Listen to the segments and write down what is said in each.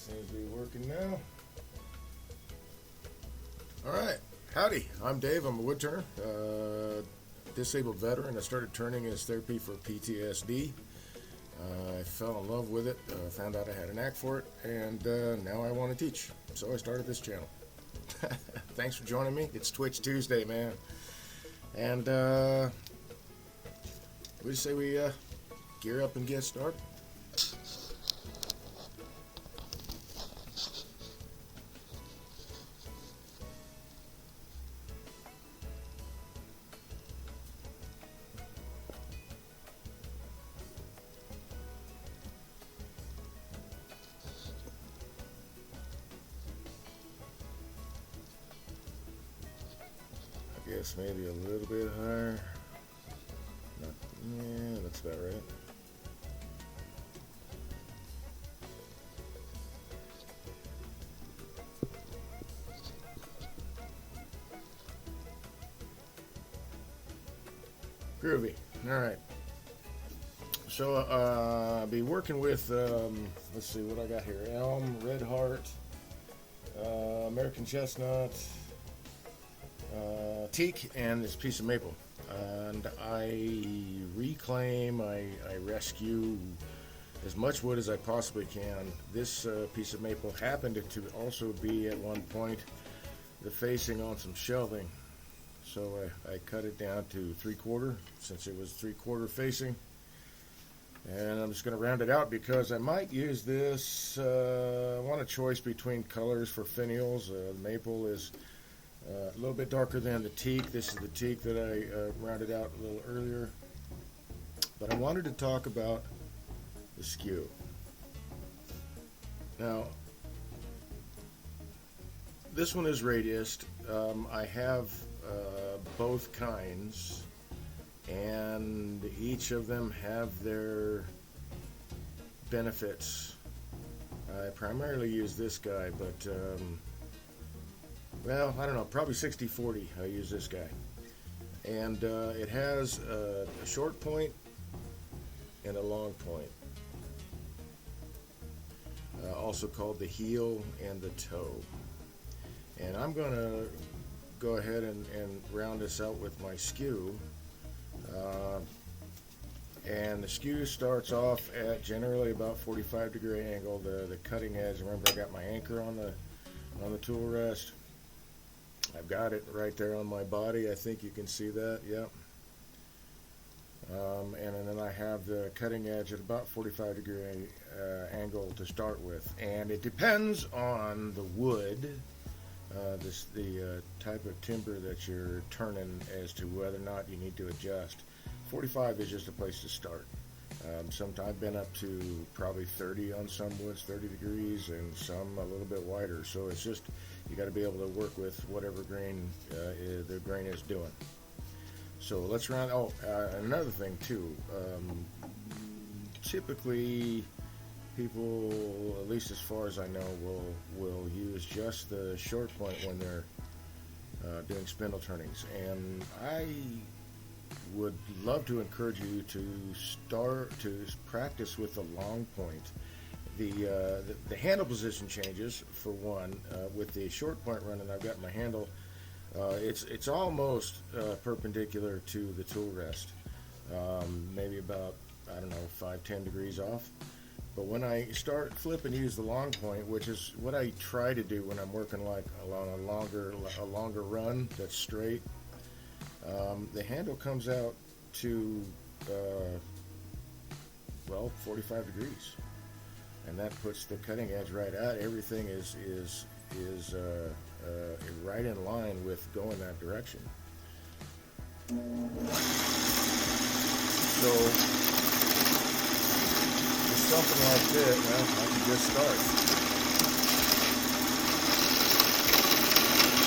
Seems to be working now. Alright, howdy, I'm Dave. I'm a woodturner, disabled veteran. I started turning as therapy for PTSD. I fell in love with it, found out I had a knack for it, and now I want to teach. So I started this channel. Thanks for joining me. It's Twitch Tuesday, man. And we just say we gear up and get started. Guess maybe a little bit higher. Yeah, that's about right. Groovy. All right. So I'll be working with, let's see what I got here. Elm, red heart, American chestnut, teak, and this piece of maple. And I reclaim, I rescue as much wood as I possibly can. This piece of maple happened to also be at one point the facing on some shelving. So I cut it down to 3/4 since it was 3/4 facing. And I'm just going to round it out because I might use this. I want a choice between colors for finials. The maple is a little bit darker than the teak. This is the teak that I rounded out a little earlier. But I wanted to talk about the skew. Now, this one is radiused. I have both kinds, and each of them have their benefits. I primarily use this guy, but well, I don't know, probably 60-40 I use this guy. And it has a short point and a long point. Also called the heel and the toe. And I'm going to go ahead and round this out with my skew. And the skew starts off at generally about 45-degree angle. The cutting edge, remember I got my anchor on the tool rest. I've got it right there on my body. I think you can see that. Yep. And then I have the cutting edge at about 45-degree angle to start with. And it depends on the wood, the type of timber that you're turning as to whether or not you need to adjust. 45 is just a place to start. Sometimes I've been up to probably 30 on some woods, 30 degrees, and some a little bit wider. So it's just, you got to be able to work with whatever grain the grain is doing. So let's round. Another thing too. Typically, people, at least as far as I know, will use just the short point when they're doing spindle turnings, and I would love to encourage you to start to practice with the long point. The handle position changes for one. With the short point running, I've got my handle. It's almost perpendicular to the tool rest, maybe about, I don't know, 5-10 degrees off. But when I start flipping, use the long point, which is what I try to do when I'm working like along a longer run that's straight. The handle comes out to, well, 45 degrees, and that puts the cutting edge right out. Everything is right in line with going that direction. So, with something like this, well, I can just start.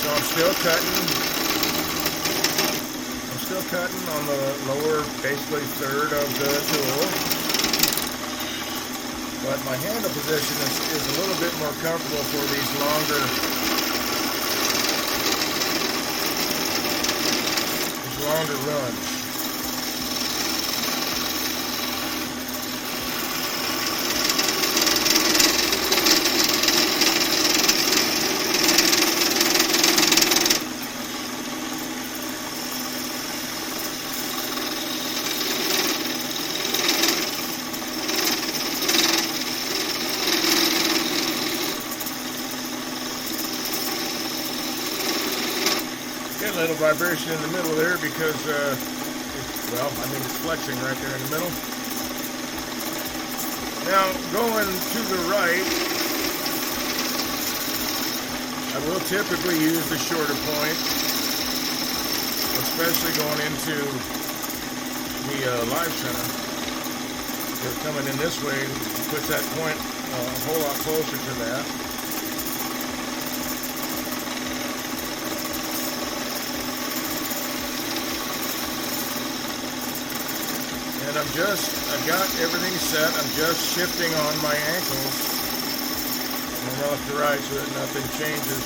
So I'm still cutting on the lower, basically third of the tool. But my handle position is a little bit more comfortable for these longer runs. Get a little vibration in the middle there because, it's flexing right there in the middle. Now, going to the right, I will typically use the shorter point, especially going into the live center. Because coming in this way puts that point a whole lot closer to that. And I've got everything set. I'm just shifting on my ankles from left to right so that nothing changes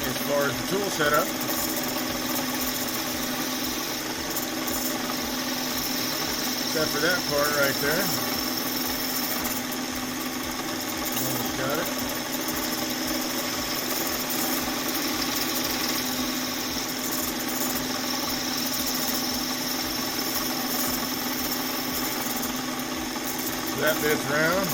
as far as the tool setup. Except for that part right there. Almost got it. That bit's round.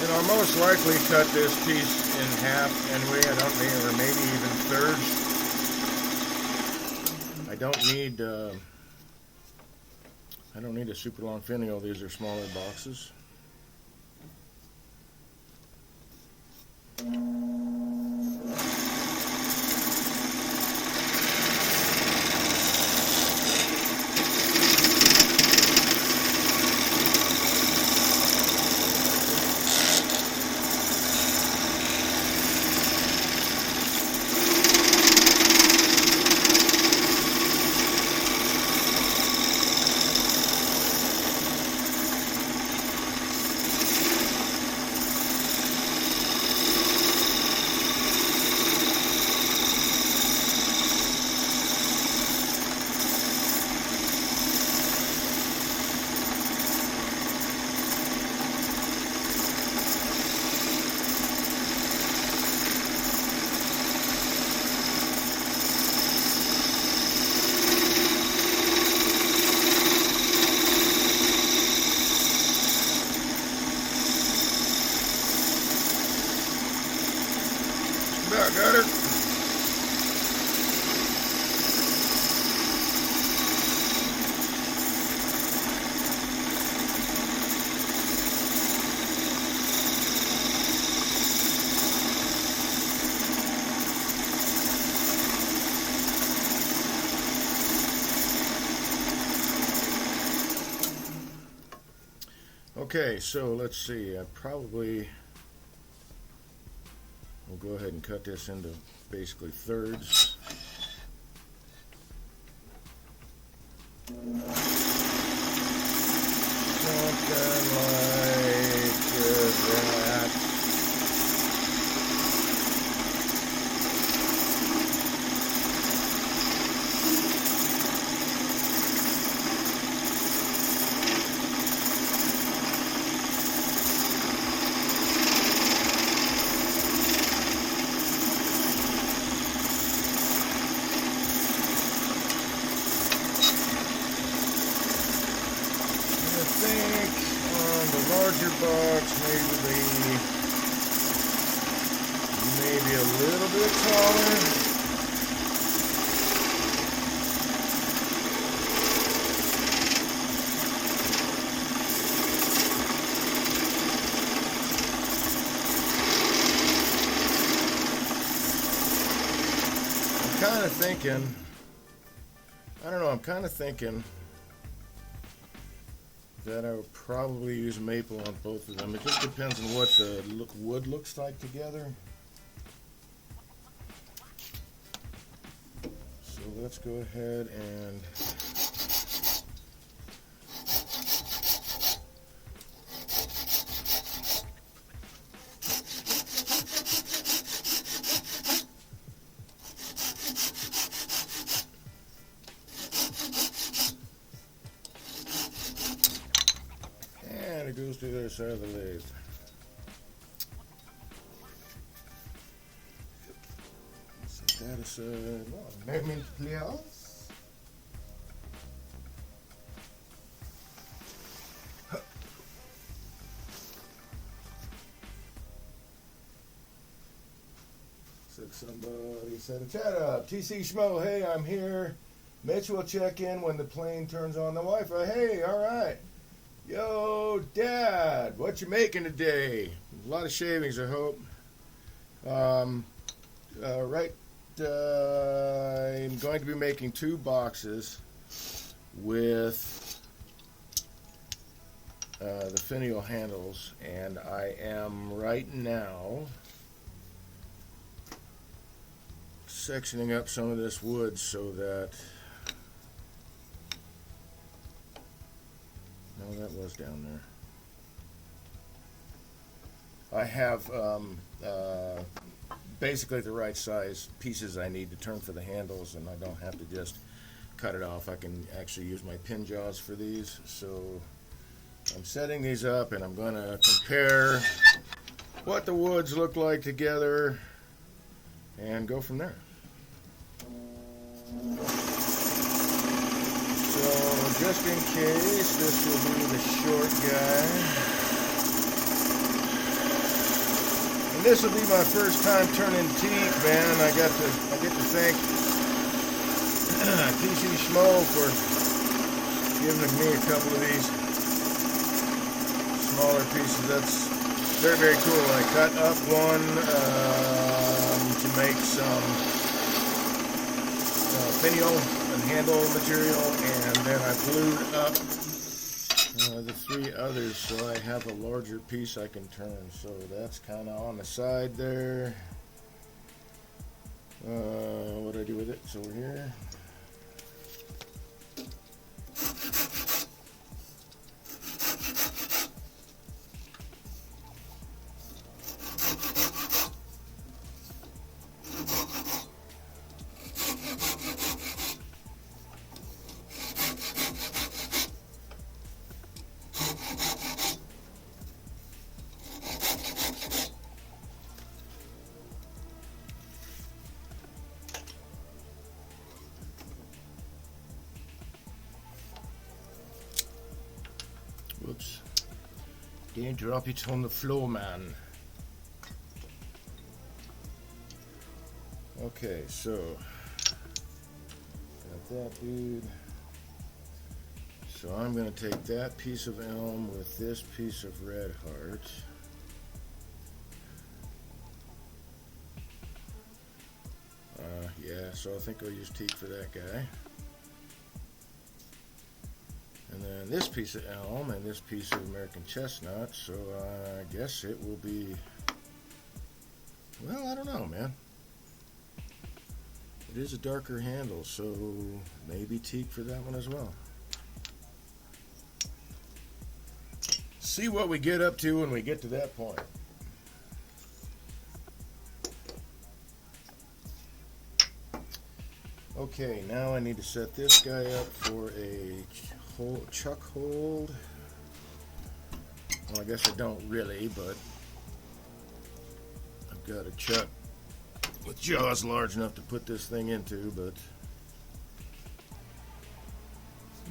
And I'll most likely cut this piece in half anyway. I don't need, or maybe even thirds. I don't need a super long finial. These are smaller boxes. About got it. Okay, so let's see. We'll go ahead and cut this into basically thirds. Something like that. I think on the larger box, maybe a little bit taller. I'm kind of thinking, that I would probably use maple on both of them. It just depends on what the wood looks like together. So let's go ahead and to the other side of the lathe. Set that aside. One moment, please. Somebody said a chat up. TC Schmo, hey, I'm here. Mitch will check in when the plane turns on the Wi-Fi. Hey, all right. Yo, Dad, what you making today? A lot of shavings, I hope. I'm going to be making 2 boxes with the finial handles, and I am right now sectioning up some of this wood so that, no, that was down there. I have basically the right size pieces I need to turn for the handles, and I don't have to just cut it off. I can actually use my pin jaws for these. So I'm setting these up, and I'm going to compare what the woods look like together and go from there. So just in case, this will be the short guy. And this will be my first time turning teeth, man. I get to thank TC Schmo for giving me a couple of these smaller pieces. That's very, very cool. I cut up one to make some finial and handle material, and then I glued up the 3 others so I have a larger piece I can turn. So that's kind of on the side there. What do I do with it? It's over here. Whoops. Don't drop it on the floor, man. Okay, so got that dude. So I'm going to take that piece of elm with this piece of red heart. Yeah, so I think I'll use teak for that guy. And then this piece of elm and this piece of American chestnut. So I guess it will be, well, I don't know, man. It is a darker handle, so maybe teak for that one as well. See what we get up to when we get to that point. Okay, now I need to set this guy up for a chuck hold. Well, I guess I don't really, but I've got a chuck with jaws large enough to put this thing into, but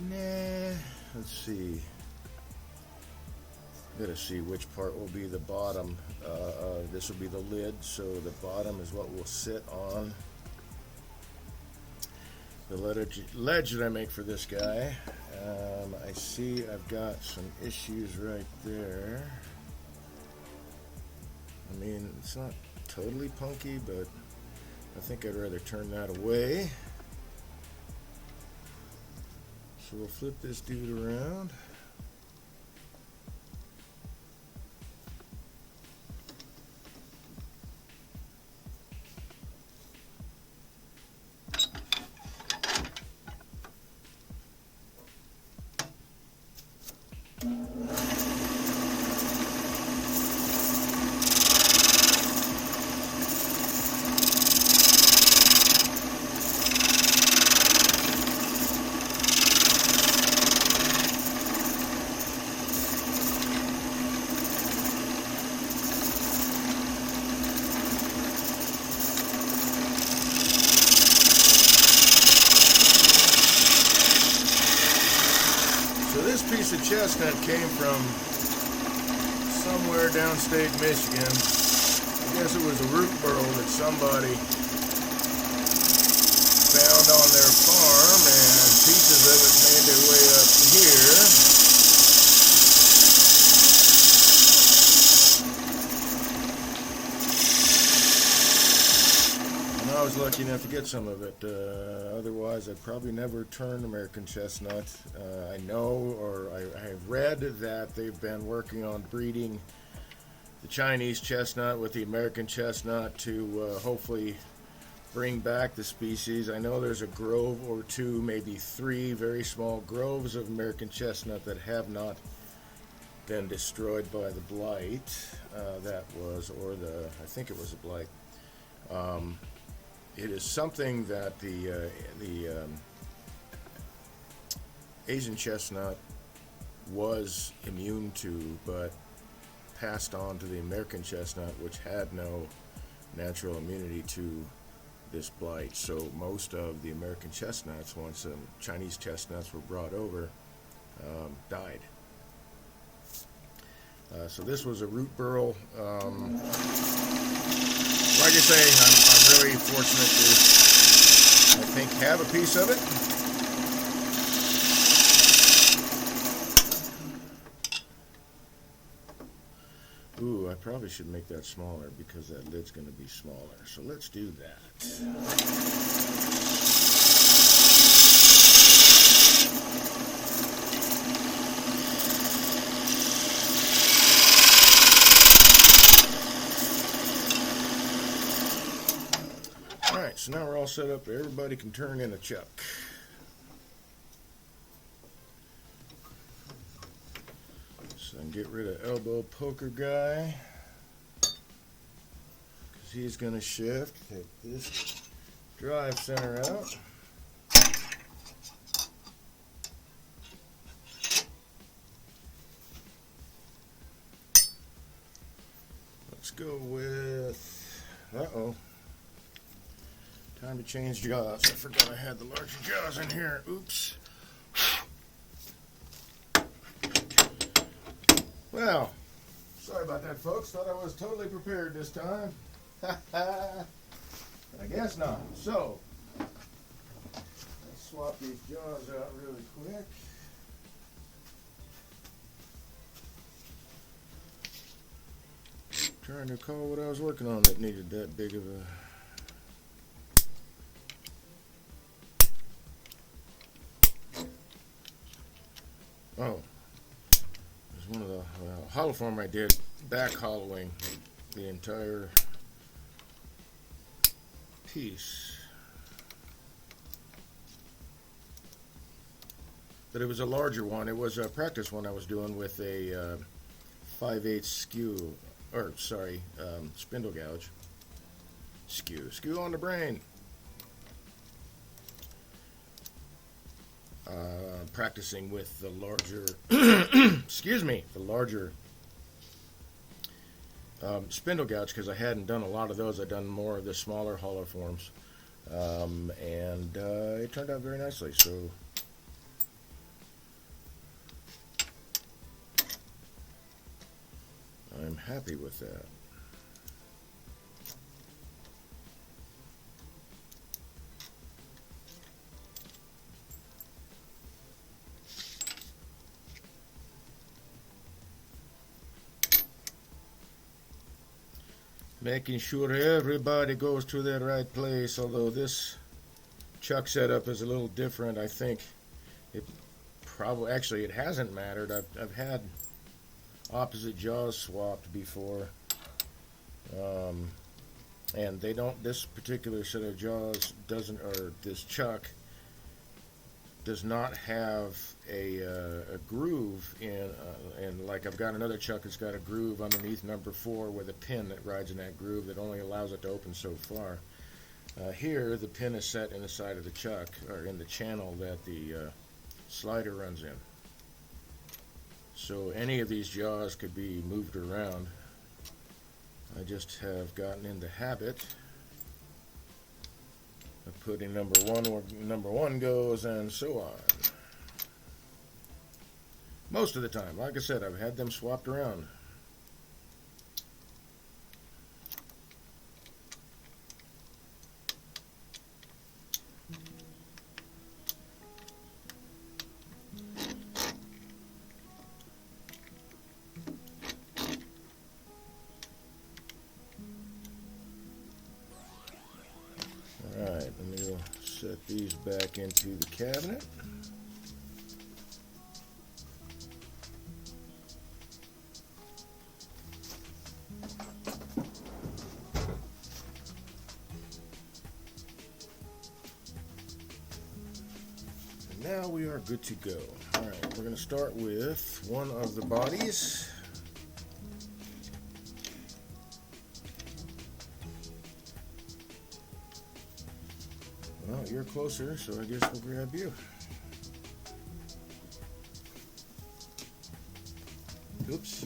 nah, let's see. Gotta see which part will be the bottom. This will be the lid, so the bottom is what we'll sit on. The ledge that I make for this guy, I see I've got some issues right there. I mean, it's not totally punky, but I think I'd rather turn that away. So we'll flip this dude around. piece of chestnut came from somewhere downstate Michigan. I guess it was a root burl that somebody found on their farm, and pieces of it made their way up here. I was lucky enough to get some of it. Otherwise, I'd probably never turn American chestnut. I know, or I have read that they've been working on breeding the Chinese chestnut with the American chestnut to hopefully bring back the species. I know there's a grove or two, maybe three very small groves of American chestnut that have not been destroyed by the blight. I think it was a blight. It is something that the Asian chestnut was immune to, but passed on to the American chestnut, which had no natural immunity to this blight. So most of the American chestnuts, once Chinese chestnuts were brought over, died. So this was a root burl. Like I say, I'm really fortunate to, I think, have a piece of it. Ooh, I probably should make that smaller because that lid's going to be smaller. So let's do that. Alright, so now we're all set up. Everybody can turn in a chuck. So I can get rid of elbow poker guy, because he's going to shift. Take this drive center out. Let's go with, time to change jaws. I forgot I had the larger jaws in here. Oops. Well, sorry about that, folks. Thought I was totally prepared this time. I guess not. So, let's swap these jaws out really quick. Trying to recall what I was working on that needed that big of a... Oh, there's one of the hollow form I did, back hollowing the entire piece. But it was a larger one. It was a practice one I was doing with a 5/8 skew, or sorry, spindle gouge. Skew on the brain. Practicing with the larger, the larger spindle gouge, because I hadn't done a lot of those. I'd done more of the smaller hollow forms, and it turned out very nicely. So I'm happy with that. Making sure everybody goes to the right place, although this chuck setup is a little different. I think it probably, actually it hasn't mattered. I've had opposite jaws swapped before, and they don't, this particular set of jaws doesn't, or this chuck does not have a groove in, and like I've got another chuck that's got a groove underneath number 4 with a pin that rides in that groove that only allows it to open so far. Here the pin is set in the side of the chuck, or in the channel that the slider runs in. So any of these jaws could be moved around. I just have gotten in the habit of putting number 1 where number 1 goes, and so on. Most of the time. Like I said, I've had them swapped around. Alright, and we'll set these back into the cabinet. And now we are good to go. Alright, we're going to start with one of the bodies. Well, you're closer, so I guess we'll grab you. Oops.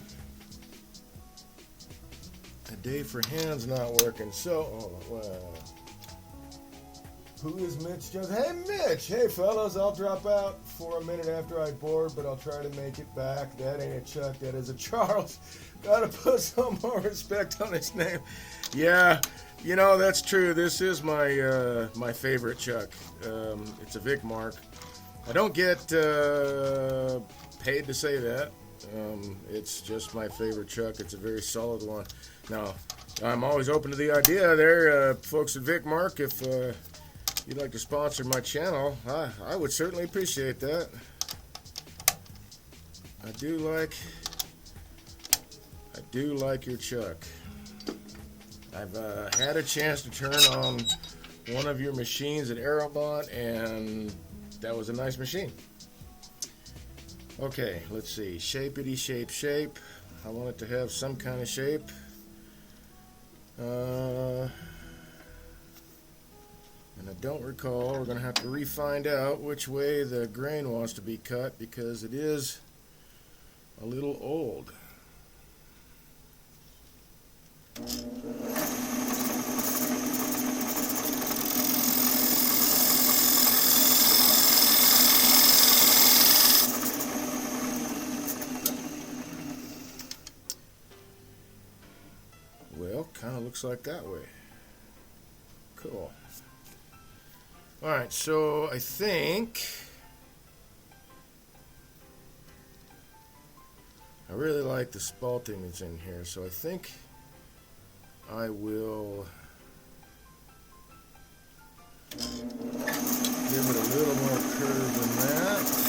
A day for hands not working, so... Who is Mitch Jones? Hey, Mitch! Hey, fellas, I'll drop out for a minute after I board, but I'll try to make it back. That ain't a Chuck, that is a Charles. Gotta put some more respect on his name. Yeah. You know, that's true. This is my my favorite Chuck. It's a Vic mark. I don't get paid to say that. It's just my favorite Chuck. It's a very solid one. Now, I'm always open to the idea there, folks at Vic Mark. If you'd like to sponsor my channel, I would certainly appreciate that. I do like your Chuck. I've had a chance to turn on one of your machines at Aerobot, and that was a nice machine. Okay, let's see. Shapeity shape. I want it to have some kind of shape. And I don't recall. We're going to have to re-find out which way the grain wants to be cut because it is a little old. Well, kind of looks like that way. Cool. Alright, so I think I really like the spalting that's in here, so I think I will give it a little more curve than that.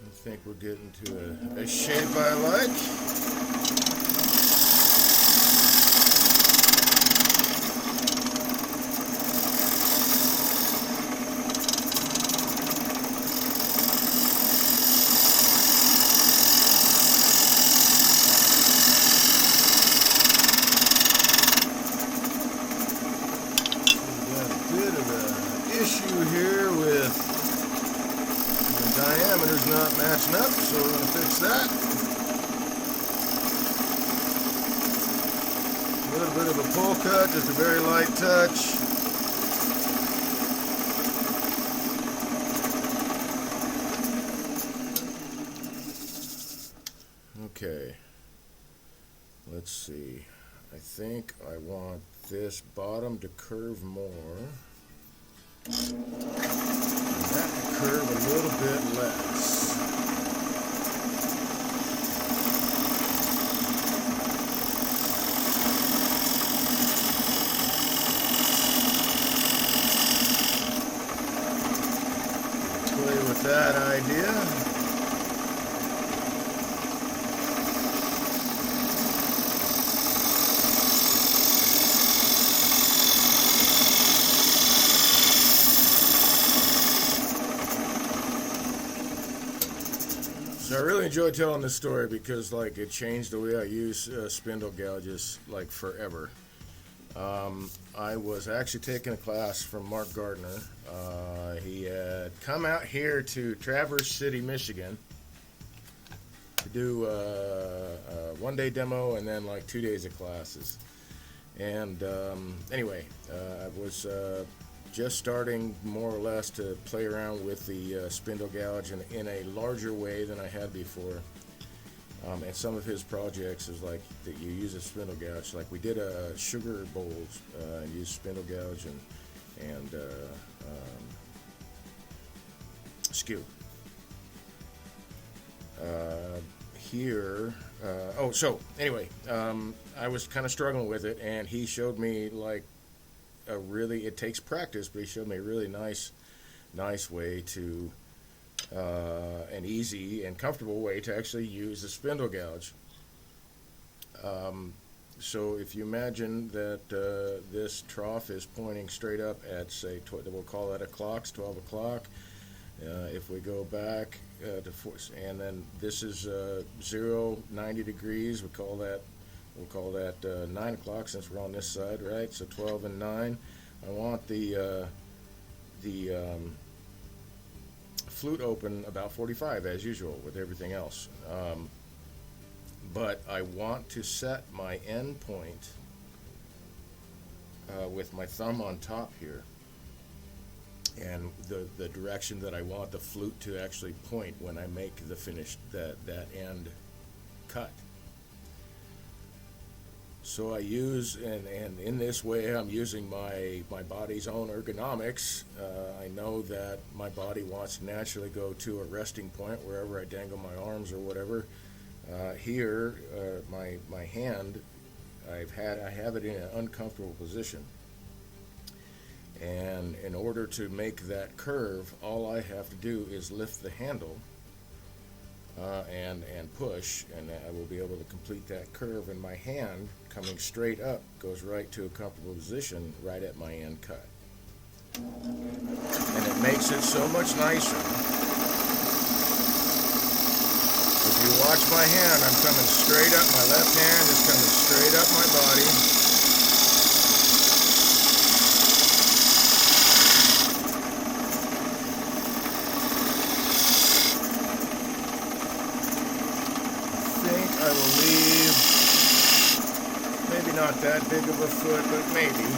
I think we're getting to a shape I like. We've got a bit of an issue here with diameter's not matching up, so we're going to fix that. A little bit of a pull cut, just a very light touch. Okay, let's see. I think I want this bottom to curve more. That to curve a little bit less. Play with that idea. So I really enjoy telling this story because like it changed the way I use spindle gouges like forever. I was actually taking a class from Mark Gardner. He had come out here to Traverse City, Michigan to do a one-day demo and then like 2 days of classes. And anyway, I was just starting more or less to play around with the spindle gouge in a larger way than I had before. And some of his projects is like that you use a spindle gouge. Like we did a sugar bowls, used spindle gouge and skew. Here, so anyway, I was kind of struggling with it, and he showed me like it takes practice, but he showed me a really nice way to, an easy and comfortable way to actually use the spindle gouge. So if you imagine that this trough is pointing straight up at, say, we'll call that a clock, 12 o'clock. If we go back to force, and then this is 90 degrees. We'll call that 9 o'clock since we're on this side, right? So 12 and 9. I want the flute open about 45 as usual with everything else. But I want to set my end point with my thumb on top here, and the direction that I want the flute to actually point when I make the finished that end cut. So I use, and in this way I'm using my body's own ergonomics. I know that my body wants to naturally go to a resting point wherever I dangle my arms or whatever. Here, my hand, I have it in an uncomfortable position. And in order to make that curve, all I have to do is lift the handle and push, and I will be able to complete that curve. And my hand, coming straight up, goes right to a comfortable position right at my end cut. And it makes it so much nicer. If you watch my hand, I'm coming straight up. My left hand is coming straight up my body. I will leave maybe not that big of a foot, but maybe.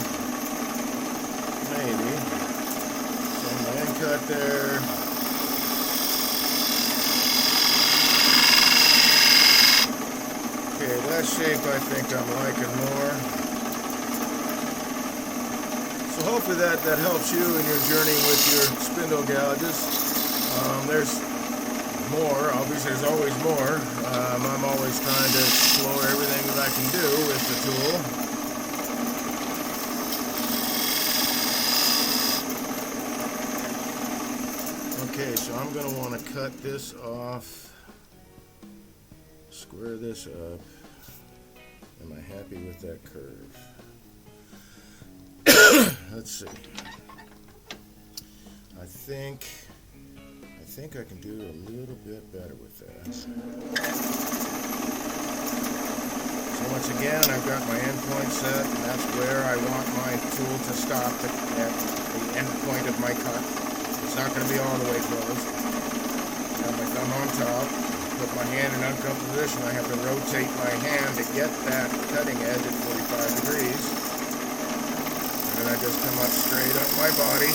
So my end cut there. Okay, that shape I think I'm liking more. So hopefully that helps you in your journey with your spindle gouges. There's more. Obviously, there's always more. I'm always trying to explore everything that I can do with the tool. Okay, so I'm going to want to cut this off, square this up. Am I happy with that curve? Let's see. I think I can do a little bit better with that. So once again, I've got my end point set, and that's where I want my tool to stop at the end point of my cut. It's not going to be all the way closed. Got my thumb on top, put my hand in uncomfortable position. I have to rotate my hand to get that cutting edge at 45 degrees. And then I just come up straight up my body.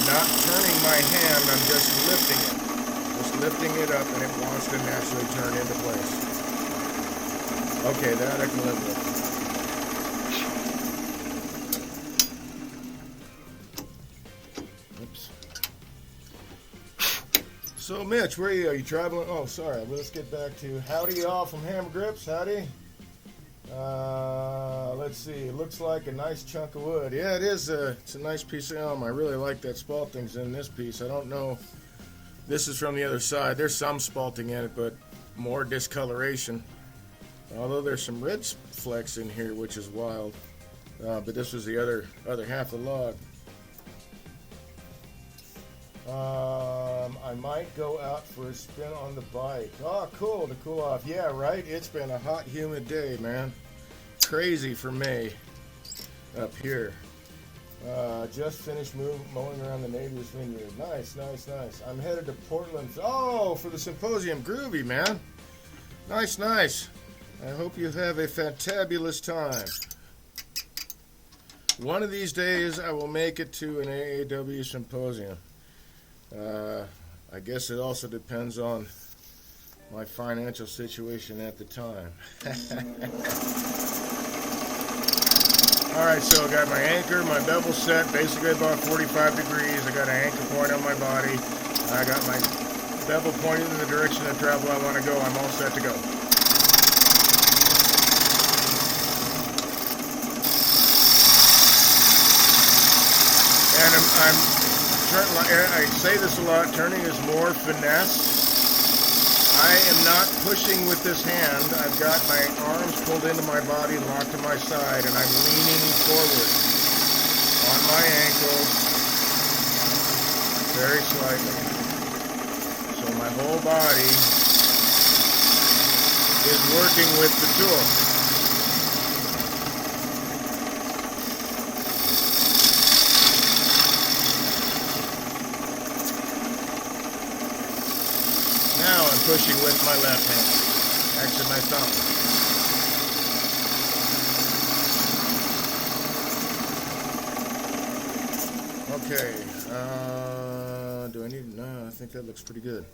Not turning my hand, I'm just lifting it. Just lifting it up, and it wants to naturally turn into place. Okay, that I can live with. Oops. So, Mitch, where are you? Are you traveling? Oh, sorry. Let's get back to howdy, y'all from Hammer Grips. Howdy. Let's see. It looks like a nice chunk of wood. Yeah, it is. It's a nice piece of elm. I really like that spalting's in this piece. I don't know. This is from the other side. There's some spalting in it, but more discoloration. Although there's some red flecks in here, which is wild. But this was the other half of the log. I might go out for a spin on the bike. Oh, cool, to cool off. Yeah, right? It's been a hot, humid day, man. Crazy for me up here. Just finished mowing around the neighbor's vineyard. Nice, nice, nice. I'm headed to Portland. Oh, for the symposium. Groovy, man. Nice, nice. I hope you have a fantabulous time. One of these days, I will make it to an AAW symposium. I guess it also depends on my financial situation at the time. Alright, so I got my anchor, my bevel set, basically about 45 degrees. I got an anchor point on my body. I got my bevel pointed in the direction of travel I want to go. I'm all set to go. And I say this a lot, turning is more finesse. I am not pushing with this hand. I've got my arms pulled into my body, locked to my side, and I'm leaning forward on my ankle very slightly. So my whole body is working with the tool. Now I'm pushing with my left hand, actually my thumb. Okay, do I need, no, I think that looks pretty good.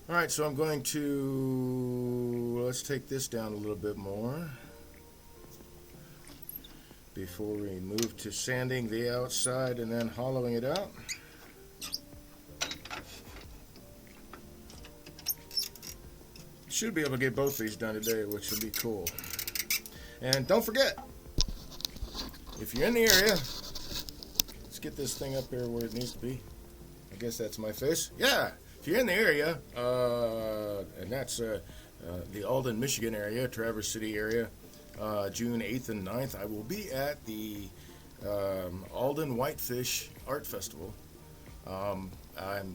Alright, so I'm going to, let's take this down a little bit more before we move to sanding the outside and then hollowing it out. Should be able to get both these done today, which would be cool. And don't forget, if you're in the area, let's get this thing up here where it needs to be. I guess that's my face. Yeah, if you're in the area, and that's the Alden, Michigan area, Traverse City area, June 8th and 9th, I will be at the Alden Whitefish Art Festival.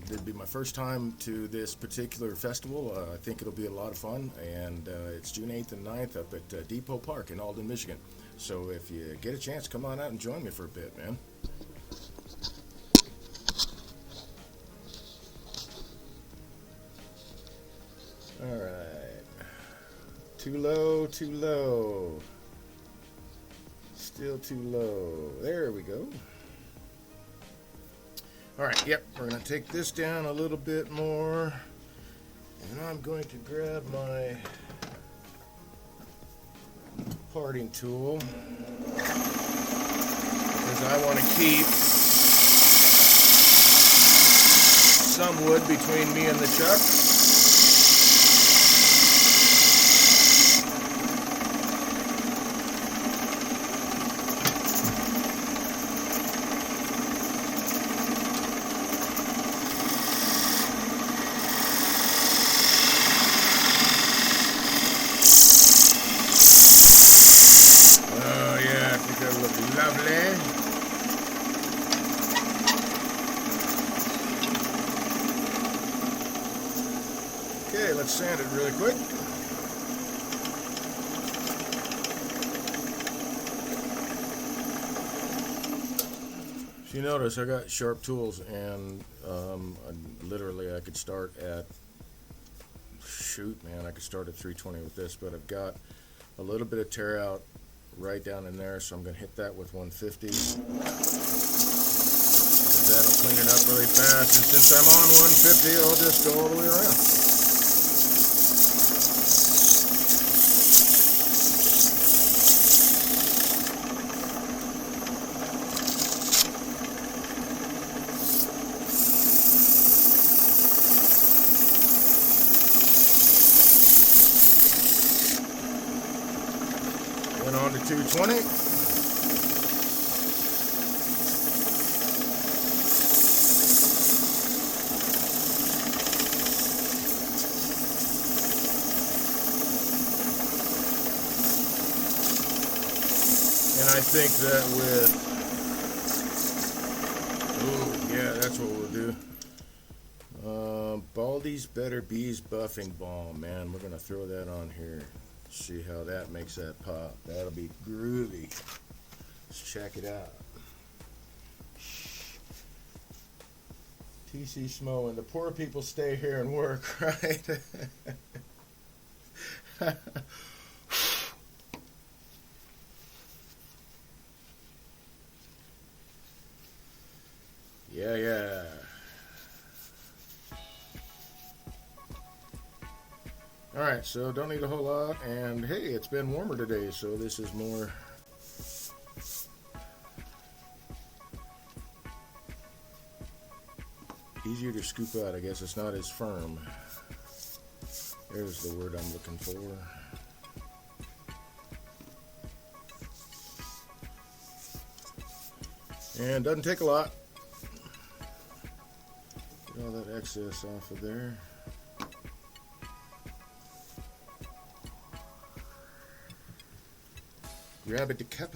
It'll be my first time to this particular festival. I think it'll be a lot of fun, and it's June 8th and 9th up at Depot Park in Alden, Michigan. So if you get a chance, come on out and join me for a bit, man. Alright. Too low, too low. Still too low. There we go. Alright, yep, we're going to take this down a little bit more. And I'm going to grab my parting tool. Because I want to keep some wood between me and the chuck. Lovely. Okay, let's sand it really quick. So you notice I got sharp tools, and literally I could start at, shoot man, I could start at 320 with this, but I've got a little bit of tear out right down in there, so I'm going to hit that with 150. That'll clean it up really fast, and since I'm on 150, I'll just go all the way around. On to 220. And I think that with, oh yeah, that's what we'll do. Baldy's Better Bees Buffing Balm, man. We're gonna throw that on here. See how that makes that pop. That'll be groovy. Let's check it out. TC Smo, and the poor people stay here and work, right? Yeah. Alright, so don't need a whole lot, and hey, it's been warmer today, so this is more easier to scoop out. I guess it's not as firm. There's the word I'm looking for. And doesn't take a lot. Get all that excess off of there. Grab it to cup.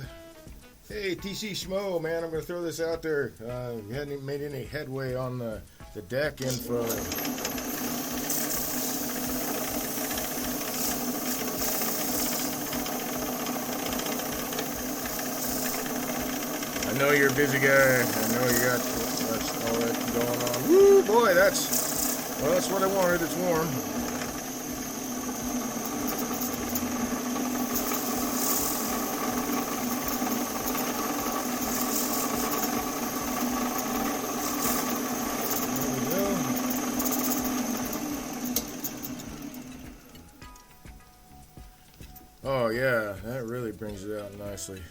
Hey, TC Schmo, man, I'm going to throw this out there. You hadn't made any headway on the deck info. I know you're a busy guy. I know you got all that going on. Woo, boy, that's what I wanted. It's warm. Oh yeah, that really brings it out nicely.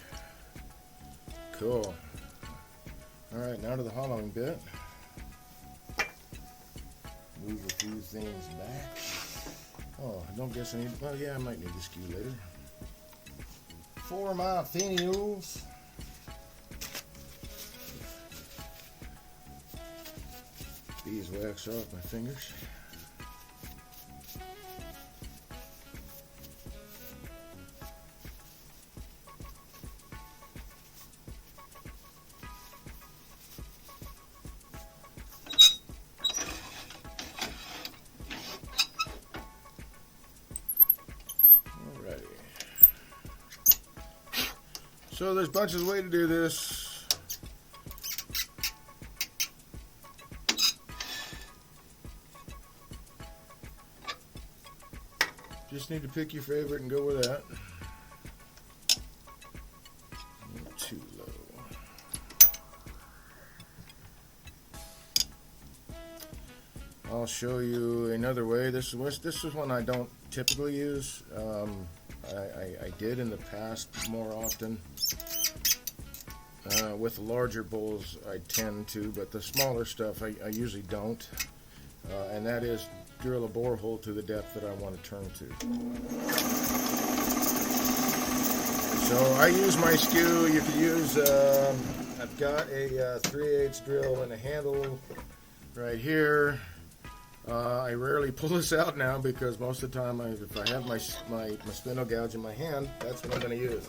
Cool. Alright, now to the hollowing bit. Move a few things back. Oh, I don't guess I need, well yeah, I might need this cue later. For my finals. Beeswax off my fingers. So there's bunches of ways to do this. Just need to pick your favorite and go with that. Not too low. I'll show you another way. This is one I don't typically use. I did in the past more often. With larger bowls I tend to, but the smaller stuff I usually don't. And that is drill a borehole to the depth that I want to turn to. So I use my skew. You could use, I've got a 3/8 drill and a handle right here. I rarely pull this out now because most of the time if I have my spindle gouge in my hand, that's what I'm going to use.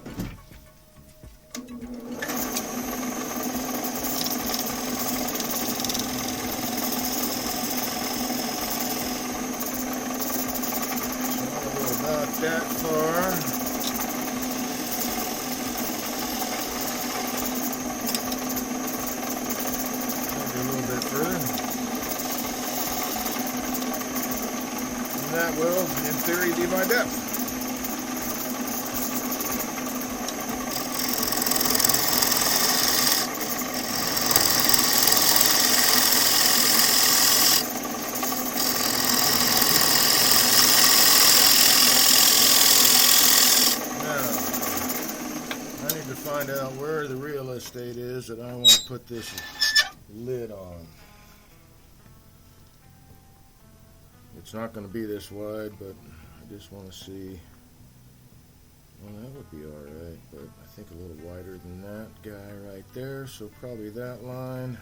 That far. Maybe a little bit further. And that will, in theory, be my depth. Find out where the real estate is that I want to put this lid on. It's not going to be this wide, but I just want to see. Well, that would be alright, but I think a little wider than that guy right there, so probably that line,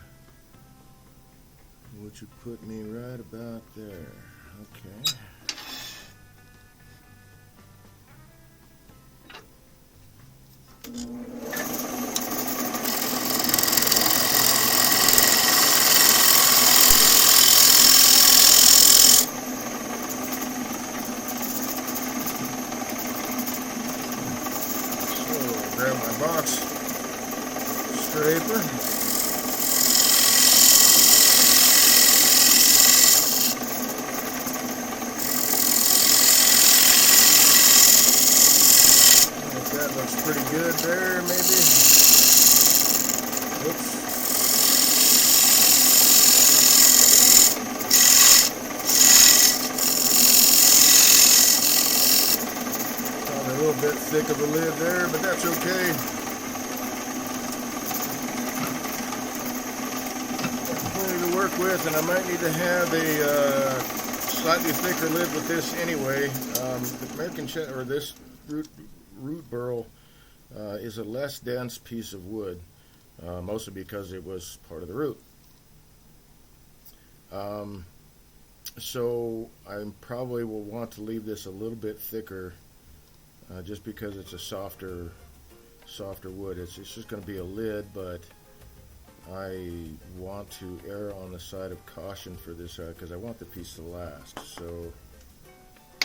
which would put me right about there. Okay. thick of a lid there, but that's okay. Plenty to work with, and I might need to have a slightly thicker lid with this anyway. The American or this root burl is a less dense piece of wood, mostly because it was part of the root. So I probably will want to leave this a little bit thicker, just because it's a softer wood. It's just going to be a lid, but I want to err on the side of caution for this because I want the piece to last. So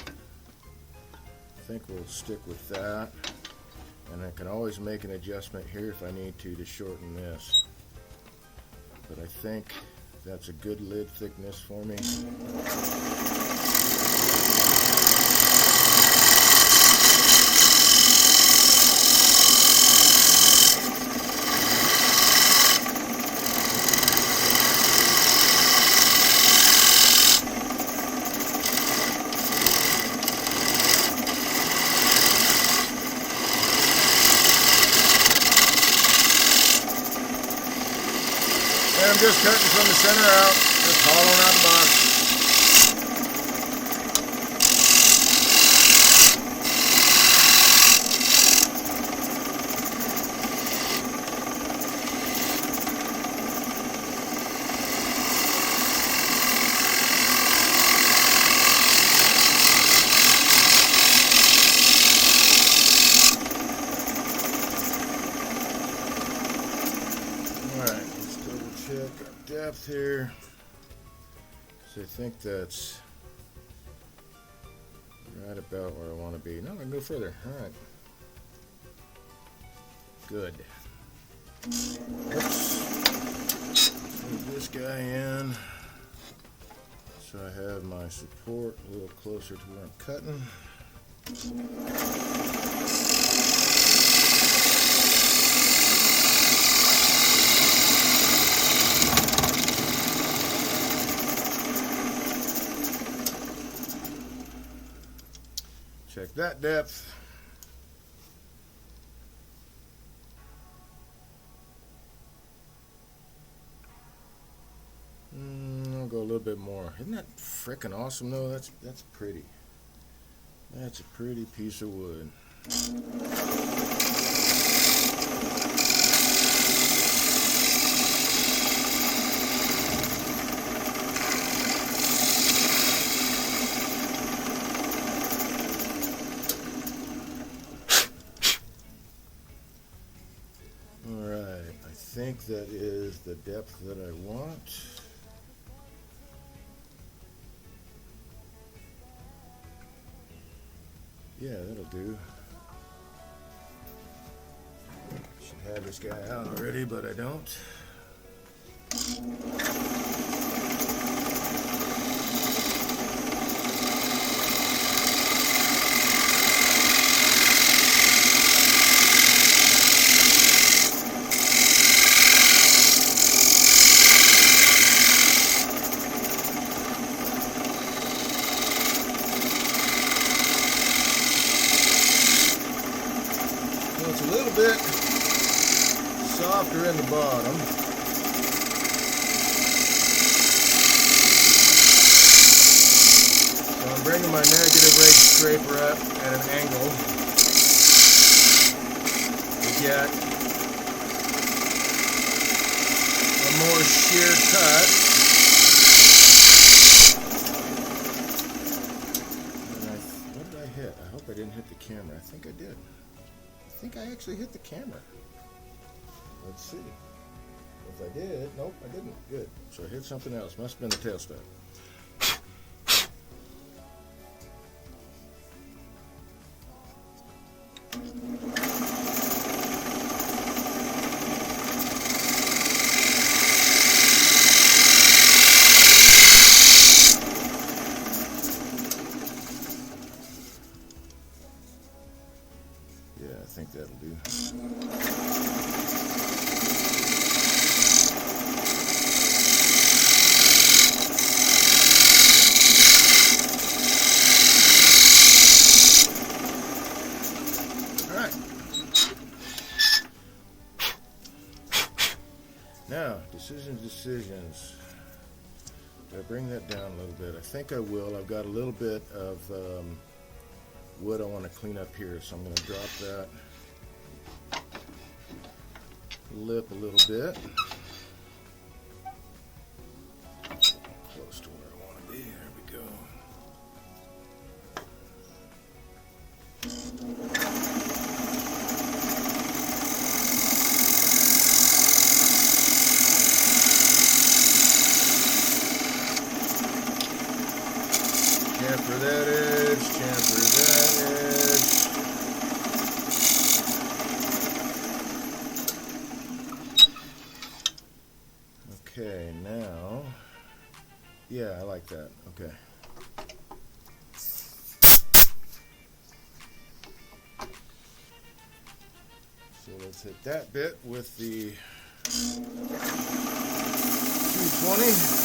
I think we'll stick with that, and I can always make an adjustment here if I need to shorten this. But I think that's a good lid thickness for me. And I'm just cutting from the center out, just hollowing out the box. Depth here, so I think that's right about where I want to be. No, I can go further. All right, good. Oops. Move this guy in so I have my support a little closer to where I'm cutting. Check that depth. I'll go a little bit more. Isn't that freaking awesome though? That's pretty. That's a pretty piece of wood. I think that is the depth that I want. Yeah, that'll do. Should have this guy out already, but I don't. It's a little bit softer in the bottom. So I'm bringing my negative rate scraper up at an angle to get a more sheer cut. And what did I hit? I hope I didn't hit the camera. I think I did. I think I actually hit the camera. Let's see. If I did, nope, I didn't. Good. So I hit something else. Must have been the tailstock. Yeah, I think that'll do. decisions. Do I bring that down a little bit? I think I will. I've got a little bit of wood I want to clean up here, so I'm going to drop that lip a little bit. Close to where I want to be. There we go. Chamfer that edge, chamfer that edge. Okay, now, yeah, I like that. Okay. So let's hit that bit with the 220.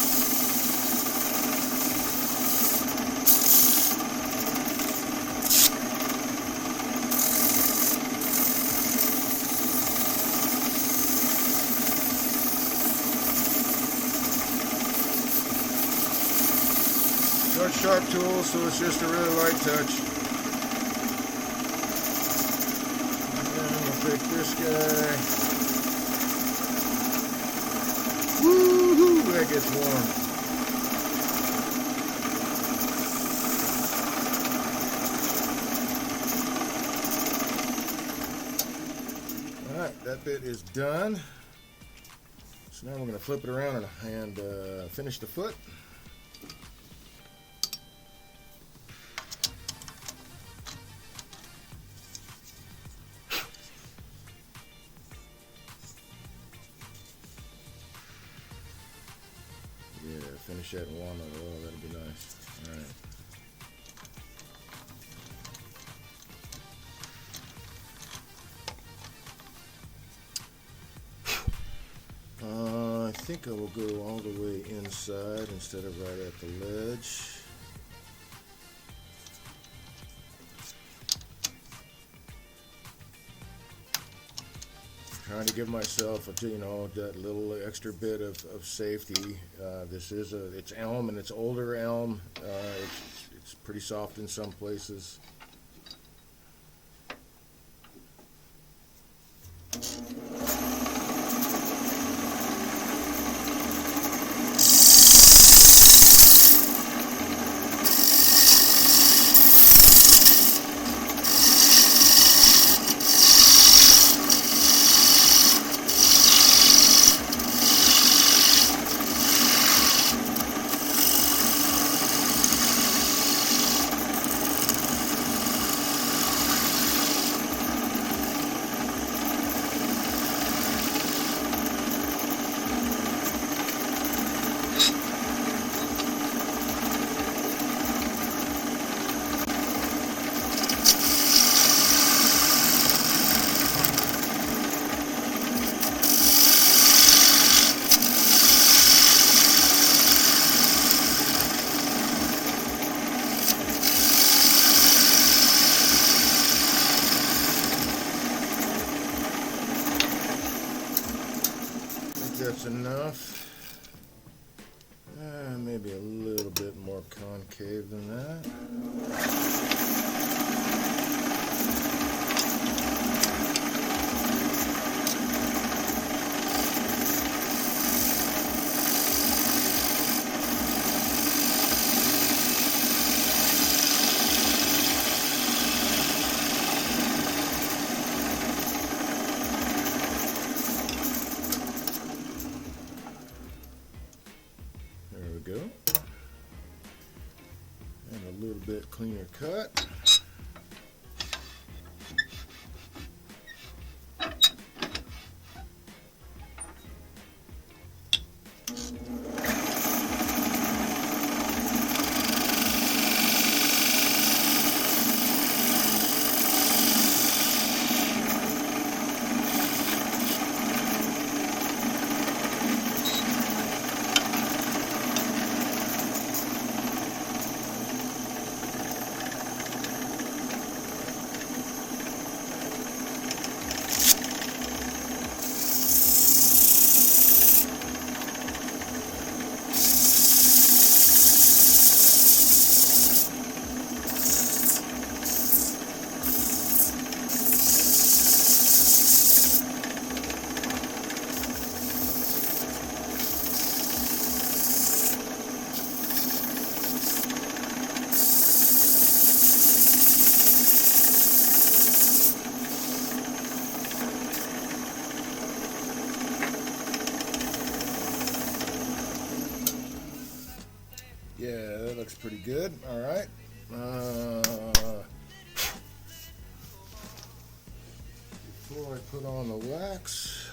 Sharp tool, so it's just a really light touch. And we'll take this guy. Woo-hoo, that gets warm. Alright, that bit is done. So now we're going to flip it around and finish the foot. Yeah, finish that in walnut. Oh, that'll be nice. All right. I think I will go all the way inside instead of right at the ledge. Trying to give myself, that little extra bit of safety. This is it's elm, and it's older elm. It's pretty soft in some places. That's enough. Maybe a little bit more concave than that. Go. And a little bit cleaner cut. looks pretty good. All right. Before I put on the wax,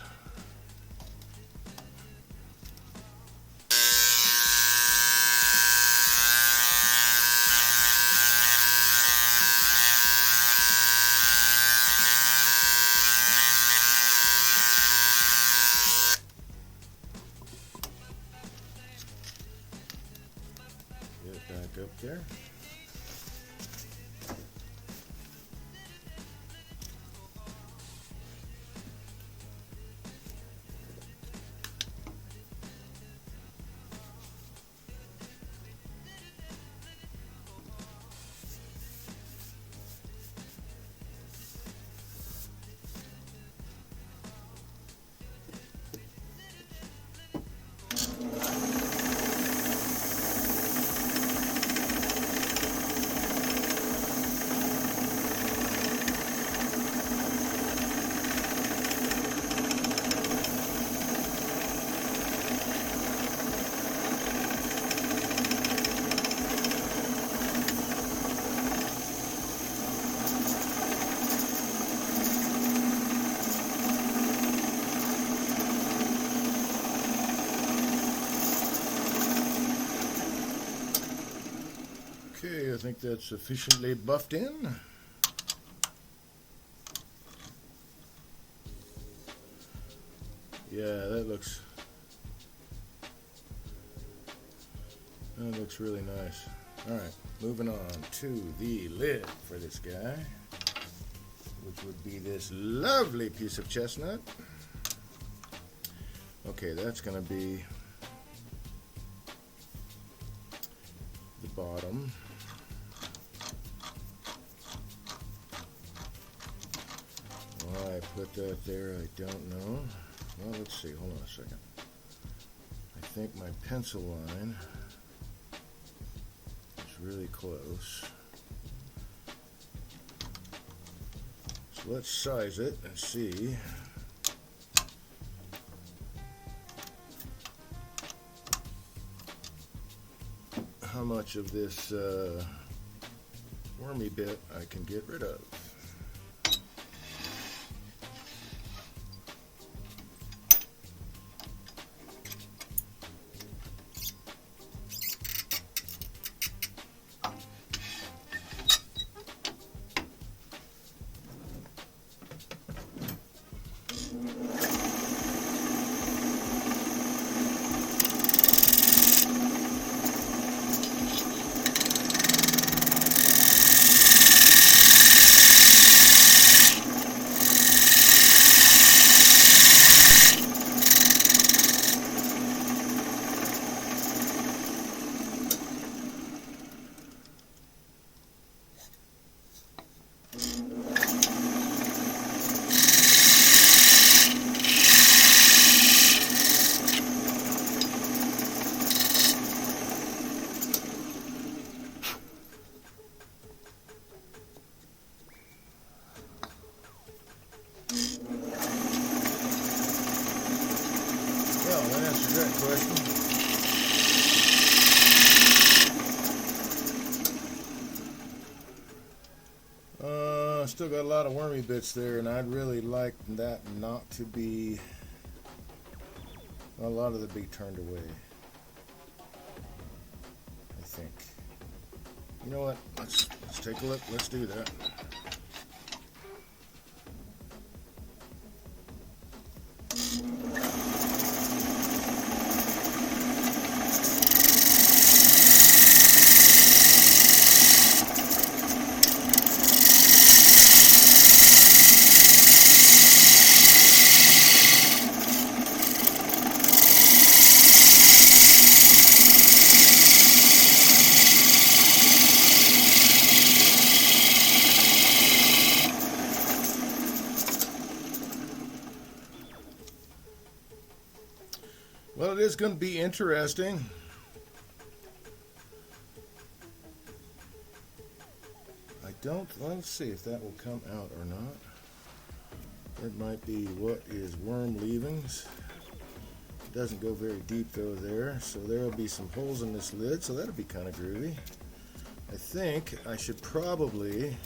get it back up there. Okay, I think that's sufficiently buffed in. Yeah, that looks really nice. All right, moving on to the lid for this guy, which would be this lovely piece of chestnut. Okay, that's going to be the bottom. Why I put that there, I don't know. Well, let's see. Hold on a second. I think my pencil line is really close. So let's size it and see. How much of this wormy bit I can get rid of. Well, that answers that question. Still got a lot of wormy bits there, and I'd really like that not to be, a lot of it be turned away, I think. You know what, let's take a look, let's do that. Well, it is going to be interesting. Let's see if that will come out or not. It might be what is worm leavings. doesn't go very deep though there, so there will be some holes in this lid, so that'll be kind of groovy. I think I should probably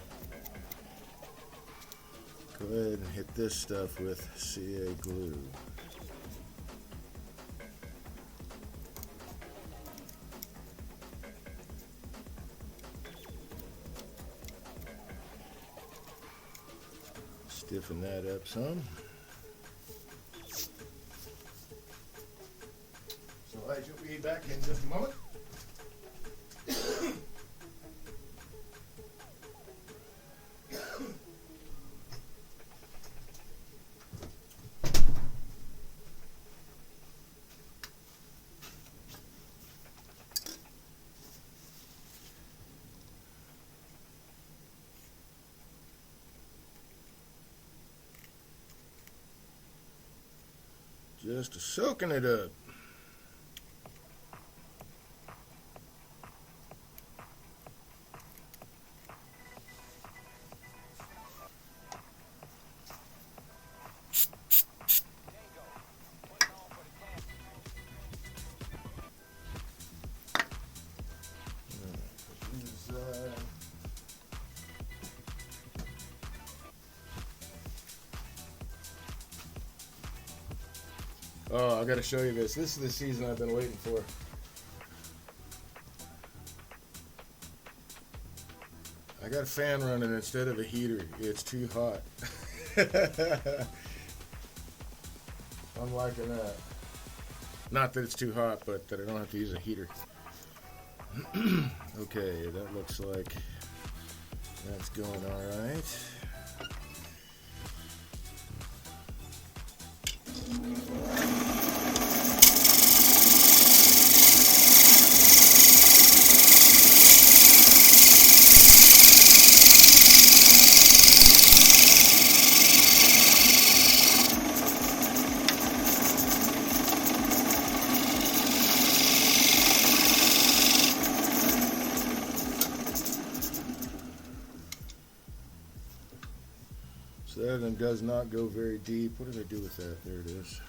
go ahead and hit this stuff with CA glue. Stiffen that up some. So I should be back in just a moment. Just soaking it up. Oh, I gotta show you this. This is the season I've been waiting for. I got a fan running instead of a heater. It's too hot. I'm liking that. Not that it's too hot, but that I don't have to use a heater. Okay, that looks like that's going all right. So that one does not go very deep. What did I do with that? There it is.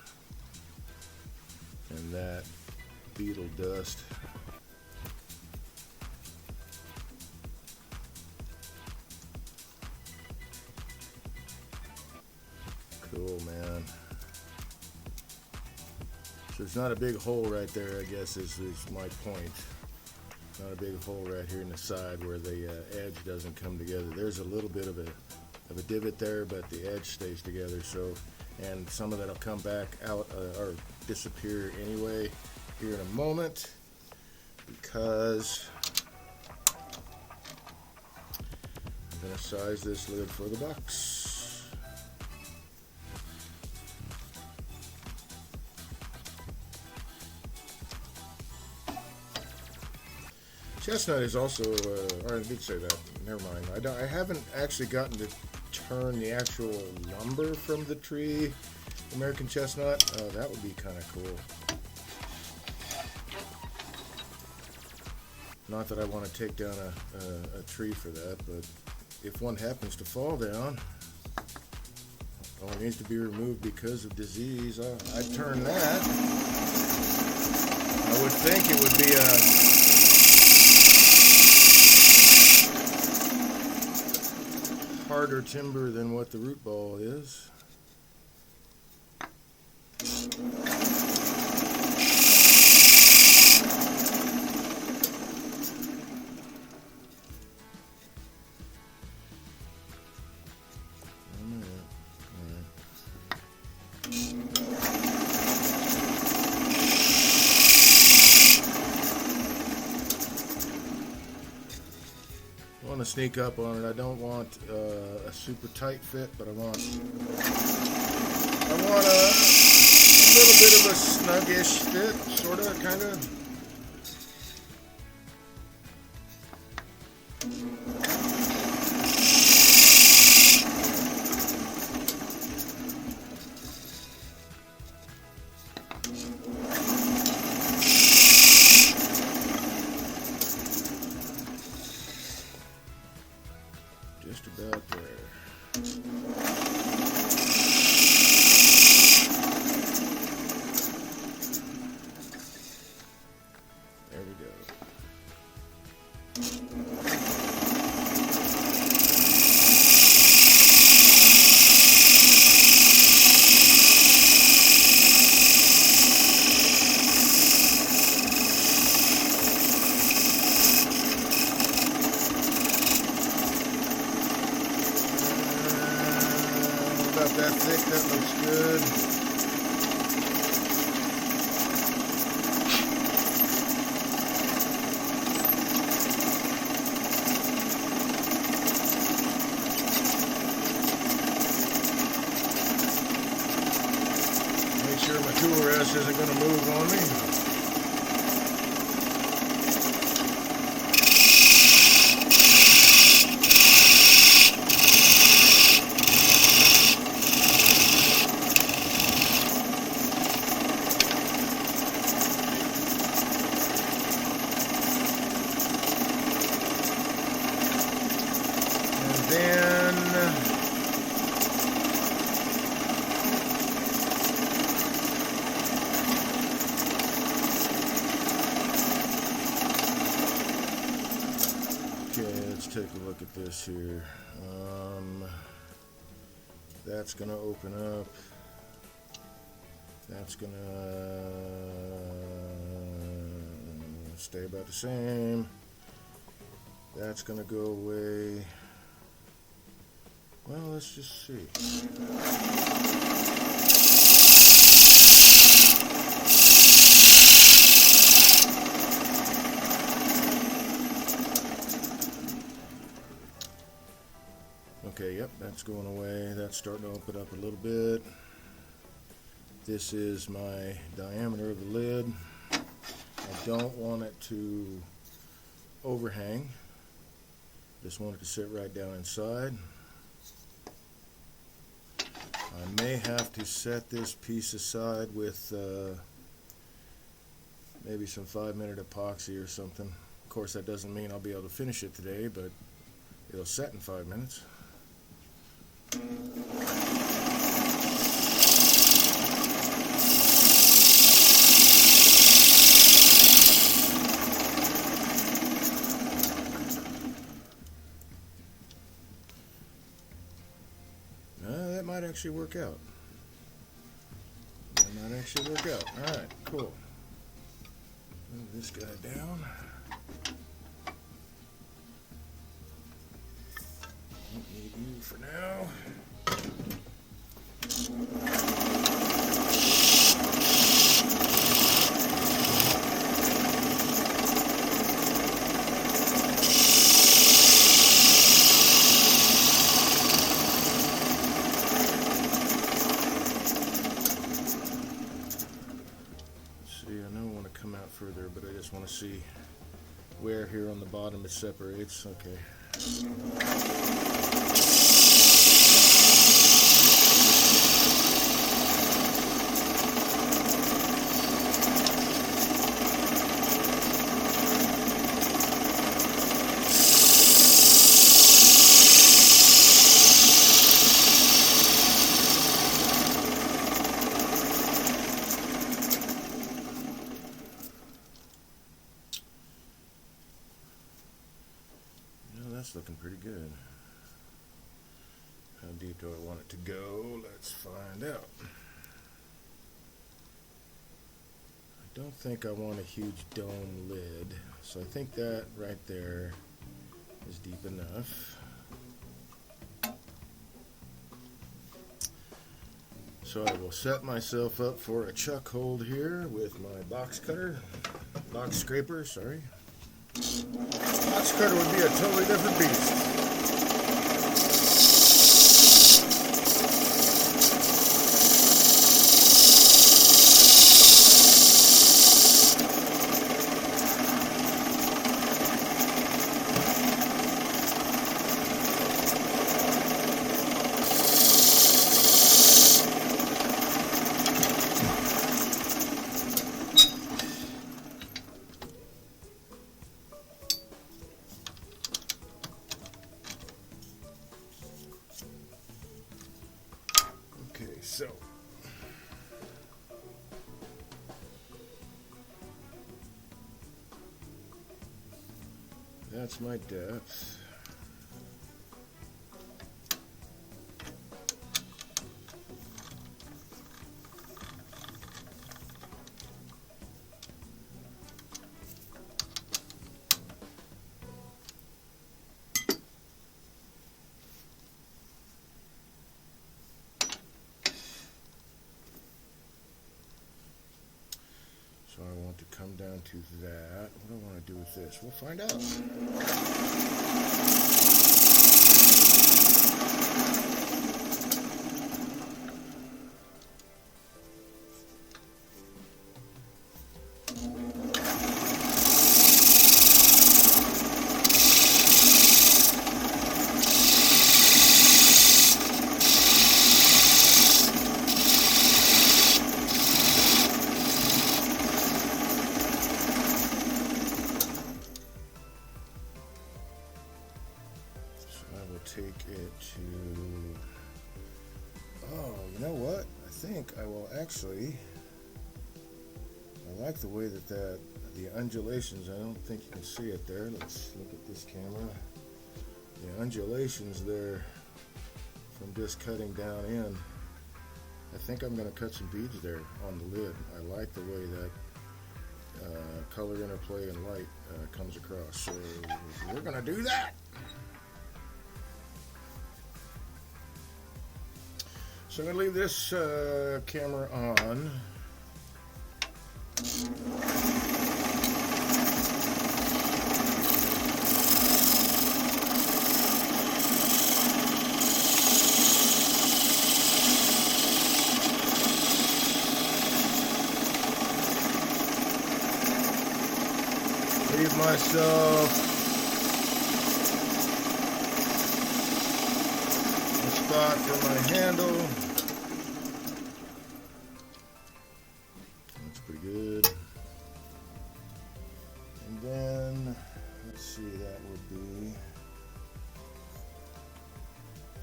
And that beetle dust. Cool, man. So it's not a big hole right there, I guess, is my point. Not a big hole right here in the side where the edge doesn't come together. There's a little bit of a divot there, but the edge stays together. So, and some of that will come back out or disappear anyway here in a moment, because I'm going to size this lid for the box. Chestnut is also, or I did say that, never mind. I haven't actually gotten to turn the actual lumber from the tree, American chestnut. That would be kind of cool. Not that I want to take down a tree for that, but if one happens to fall down, or needs to be removed because of disease, I'd turn that. I would think it would be a harder timber than what the root ball is. I want to sneak up on it. I don't want a super tight fit, but I want a little bit of a snuggish fit, sort of, kind of. Just about there. There we go. About that thick, that looks good. Make sure my tool rest isn't going to move on me. Then okay, let's take a look at this here. That's gonna open up. That's gonna stay about the same. That's gonna go away. Well, let's just see. Okay, yep, that's going away. That's starting to open up a little bit. This is my diameter of the lid. I don't want it to overhang. Just want it to sit right down inside. I may have to set this piece aside with maybe some 5-minute epoxy or something. Of course, that doesn't mean I'll be able to finish it today, but it'll set in 5 minutes. That might actually work out. That might actually work out. Alright, cool. Move this guy down. Don't need you for now. Come out further, but I just want to see where here on the bottom it separates. Okay. That's looking pretty good. How deep do I want it to go? Let's find out. I don't think I want a huge dome lid, so I think that right there is deep enough. So I will set myself up for a chuck hold here with my box scraper, sorry. Box cutter would be a totally different beast. So, that's my depth. So I want to come down to that. What do I want to do with this? We'll find out. Take it to, oh, you know what? I think I will actually, I like the way that the undulations, I don't think you can see it there. Let's look at this camera. The undulations there from just cutting down in. I think I'm going to cut some beads there on the lid. I like the way that color interplay and light comes across. So we're going to do that. So I'm going to leave this camera on. Leave myself a spot for my handle. That's pretty good. And then, let's see, that would be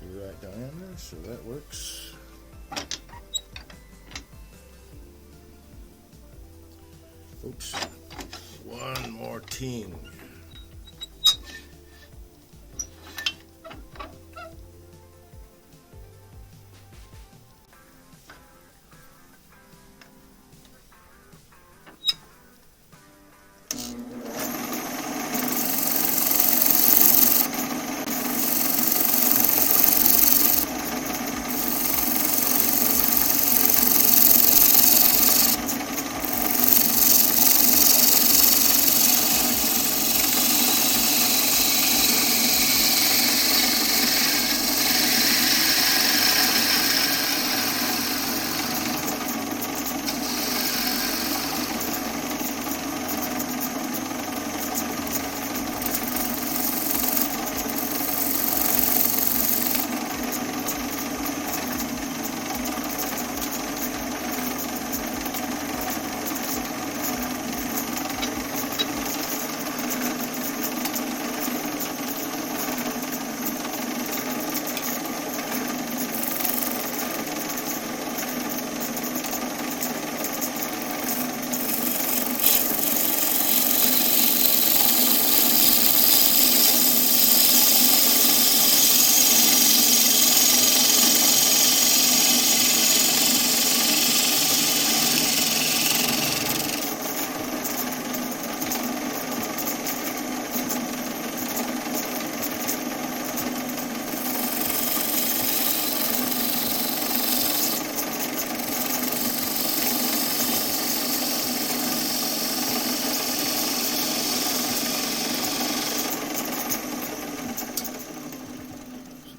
the right diameter, so that works. Oops. One more ting.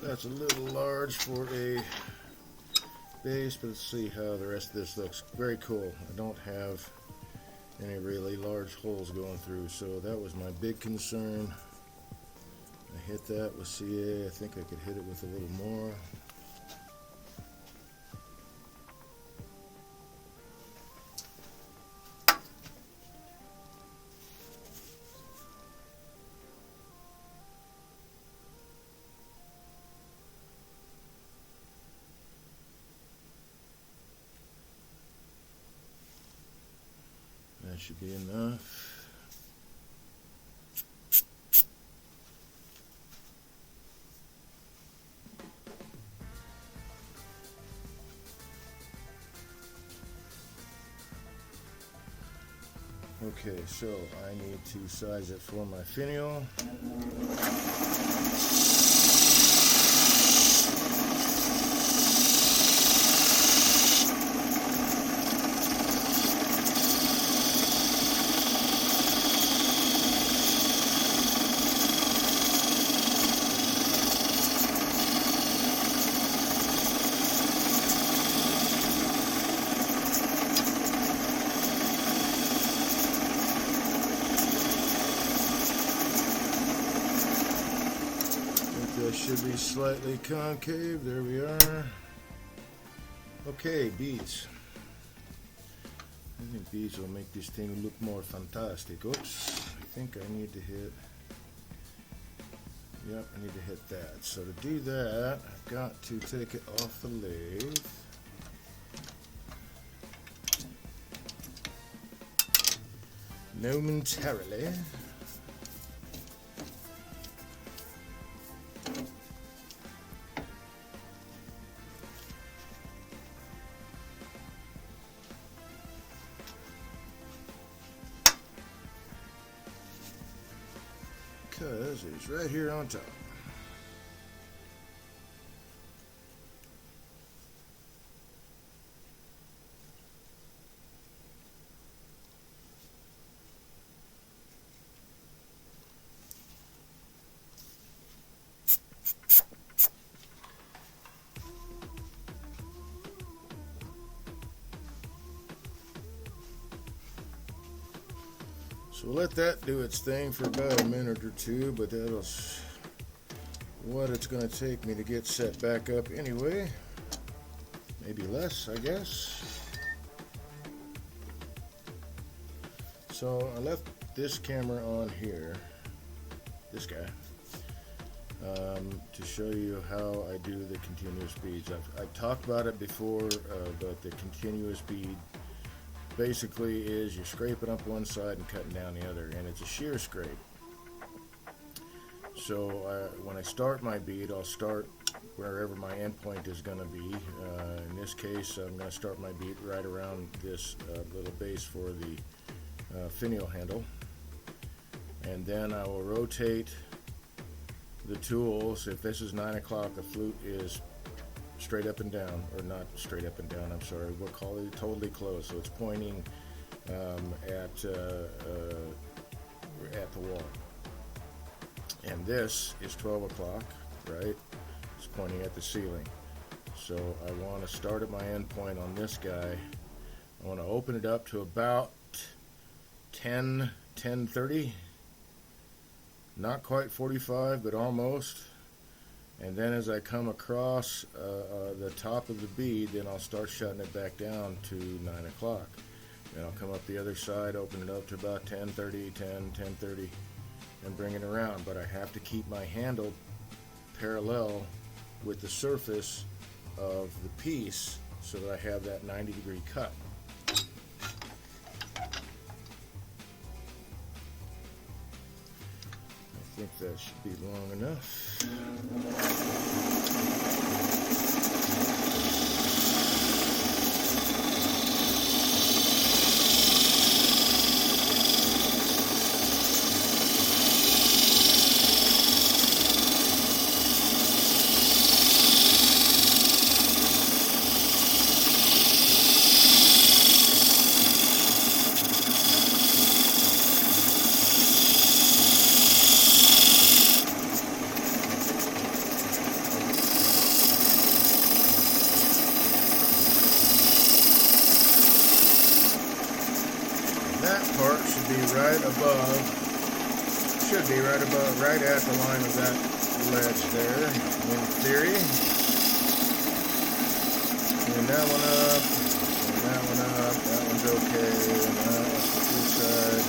That's a little large for a base, but let's see how the rest of this looks. Very cool. I don't have any really large holes going through, so that was my big concern. I hit that with CA. I think I could hit it with a little more. That should be enough. Okay, so I need to size it for my finial. That should be slightly concave. There we are. Okay, beads. I think beads will make this thing look more fantastic. Oops, I think I need to hit. Yep, I need to hit that. So to do that, I've got to take it off the lathe. Momentarily. Because it's right here on top. So we'll let that do its thing for about a minute or two, but that's what it's going to take me to get set back up anyway. Maybe less, I guess. So I left this camera on here, this guy, to show you how I do the continuous beads. I've talked about it before, but the continuous bead basically is you're scraping up one side and cutting down the other, and it's a shear scrape. So when I start my bead, I'll start wherever my endpoint is going to be. In this case, I'm going to start my bead right around this little base for the finial handle, and then I will rotate the tools. If this is 9 o'clock, the flute is straight up and down, or not straight up and down, I'm sorry, we'll call it totally closed, so it's pointing at the wall. And this is 12 o'clock, right? It's pointing at the ceiling. So I want to start at my end point on this guy. I want to open it up to about 10:30, not quite 45, but almost. And then as I come across the top of the bead, then I'll start shutting it back down to 9 o'clock. Then I'll come up the other side, open it up to about 10:30, 10:30, and bring it around. But I have to keep my handle parallel with the surface of the piece so that I have that 90-degree cut. I think that should be long enough. That part should be right above, right at the line of that ledge there, in theory. And that one up, and that one up, that one's okay, and that's the good side.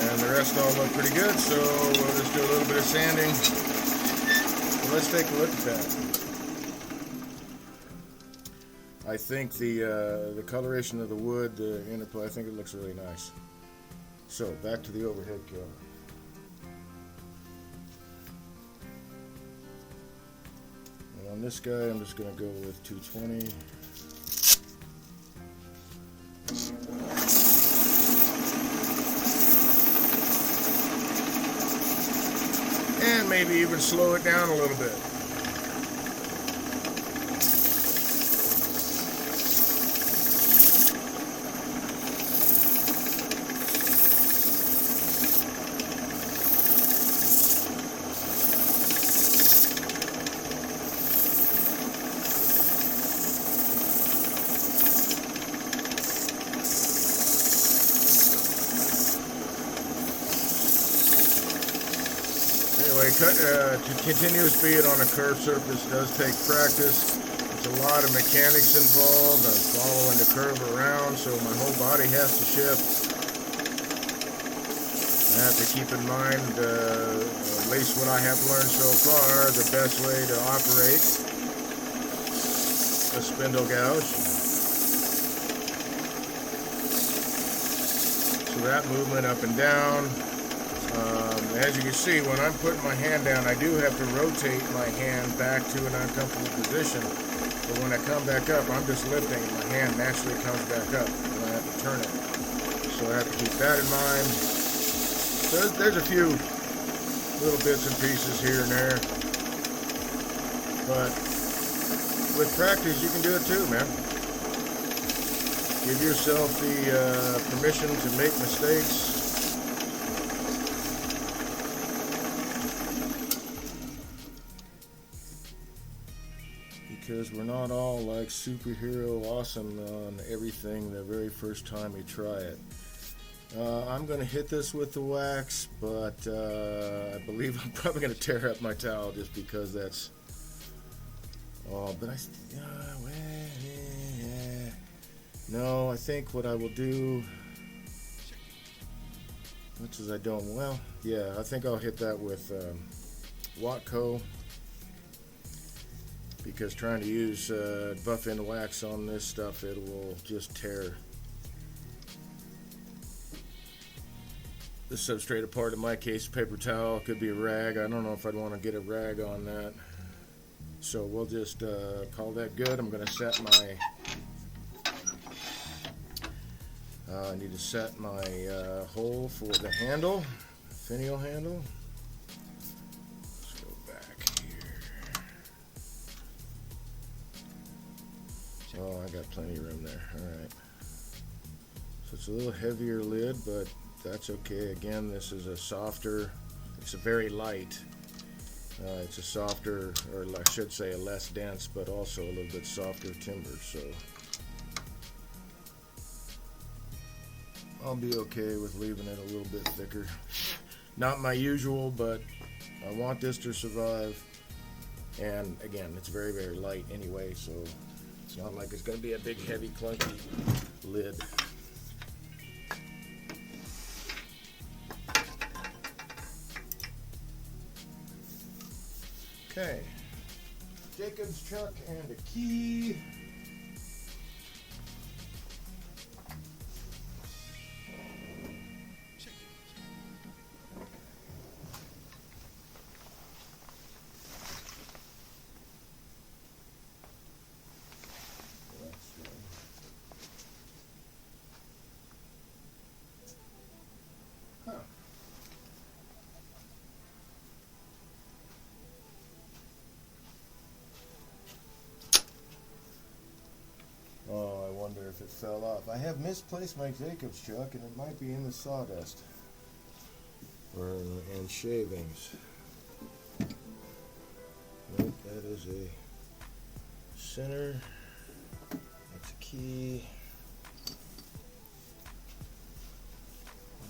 And the rest all look pretty good, so we'll just do a little bit of sanding. So let's take a look at that. I think the coloration of the wood, the interplay, I think it looks really nice. So back to the overhead camera. And on this guy, I'm just going to go with 220. maybe even slow it down a little bit. Anyway, to continue speed on a curved surface does take practice. There's a lot of mechanics involved. I'm following the curve around, so my whole body has to shift. I have to keep in mind, at least what I have learned so far, the best way to operate a spindle gouge. So that movement up and down. As you can see, when I'm putting my hand down, I do have to rotate my hand back to an uncomfortable position. But when I come back up, I'm just lifting, and my hand naturally comes back up, and I have to turn it. So I have to keep that in mind. So there's a few little bits and pieces here and there. But with practice, you can do it too, man. Give yourself the permission to make mistakes. Because we're not all like superhero awesome on everything the very first time we try it. I'm going to hit this with the wax, but I believe I'm probably going to tear up my towel just because that's... Oh, but no, I think what I will do, much as I don't, well, yeah, I think I'll hit that with Watco. Because trying to use buff-in wax on this stuff, it will just tear the substrate apart. In my case, paper towel, could be a rag. I don't know if I'd want to get a rag on that. So we'll just call that good. I'm going to set my... I need to set my hole for the handle, finial handle. Oh, I got plenty of room there. Alright. So it's a little heavier lid, but that's okay. Again, this is a softer, it's a very light. It's a softer, or I should say a less dense, but also a little bit softer timber. So I'll be okay with leaving it a little bit thicker. Not my usual, but I want this to survive. And again, it's very, very light anyway, so it's not like it's going to be a big, heavy, clunky lid. Okay. Jacob's chuck and a key. Oh, I wonder if it fell off. I have misplaced my Jacob's chuck, and it might be in the sawdust and shavings. Nope, that is a center. That's a key.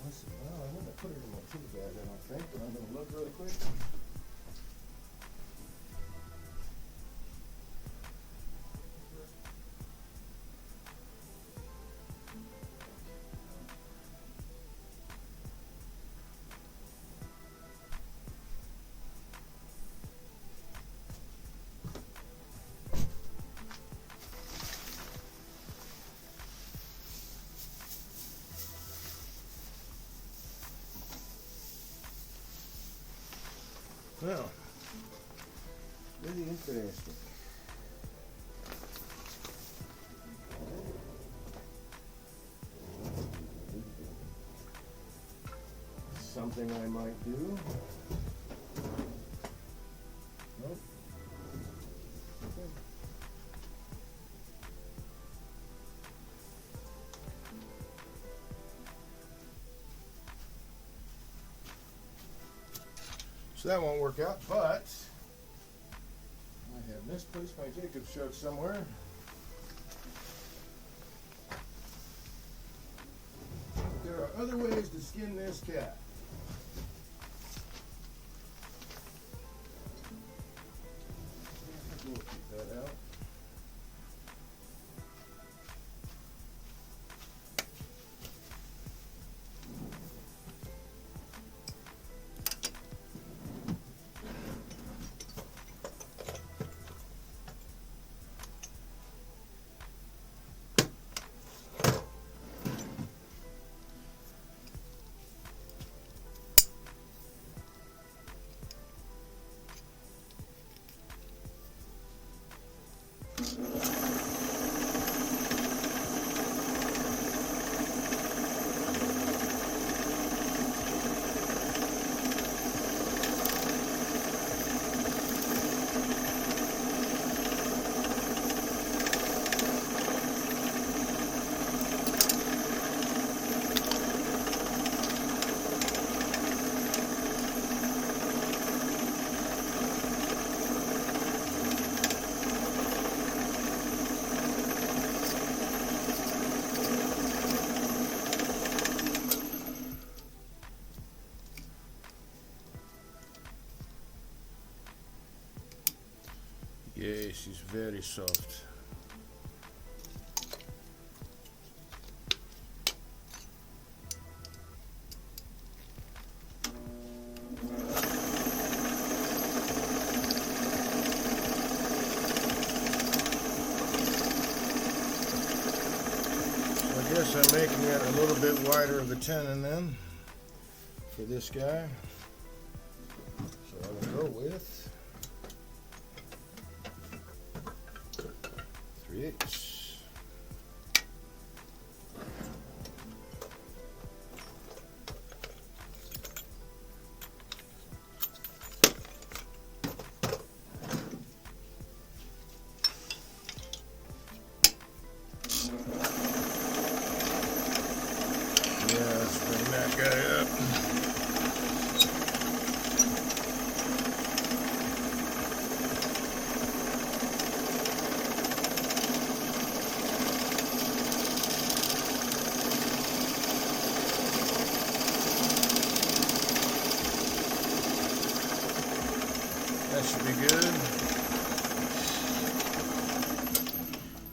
Well, I wouldn't have put it in my tool bag, I don't think, but I'm going to look really quick. Well, really interesting. Something I might do. So that won't work out, but I have misplaced my Jacob's choke somewhere. There are other ways to skin this cat. We'll keep that out. Yeah, she's very soft. I guess I'm making it a little bit wider of the tenon then for this guy. So I will go with 3/8. Yeah, let's bring that guy up. That should be good.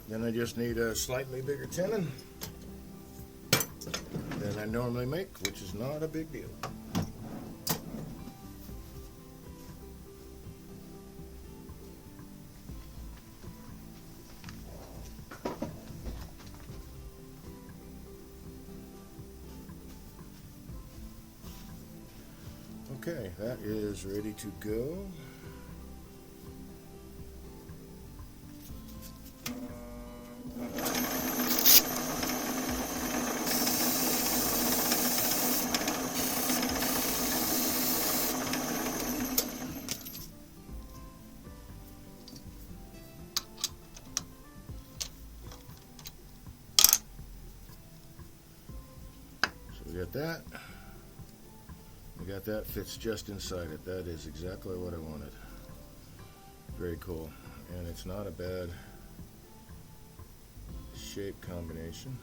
Then I just need a slightly bigger tenon than I normally make, which is not a big deal. Okay, that is ready to go. So we got that. We got that, fits just inside it. That is exactly what I wanted. Very cool. And it's not a bad shape combination.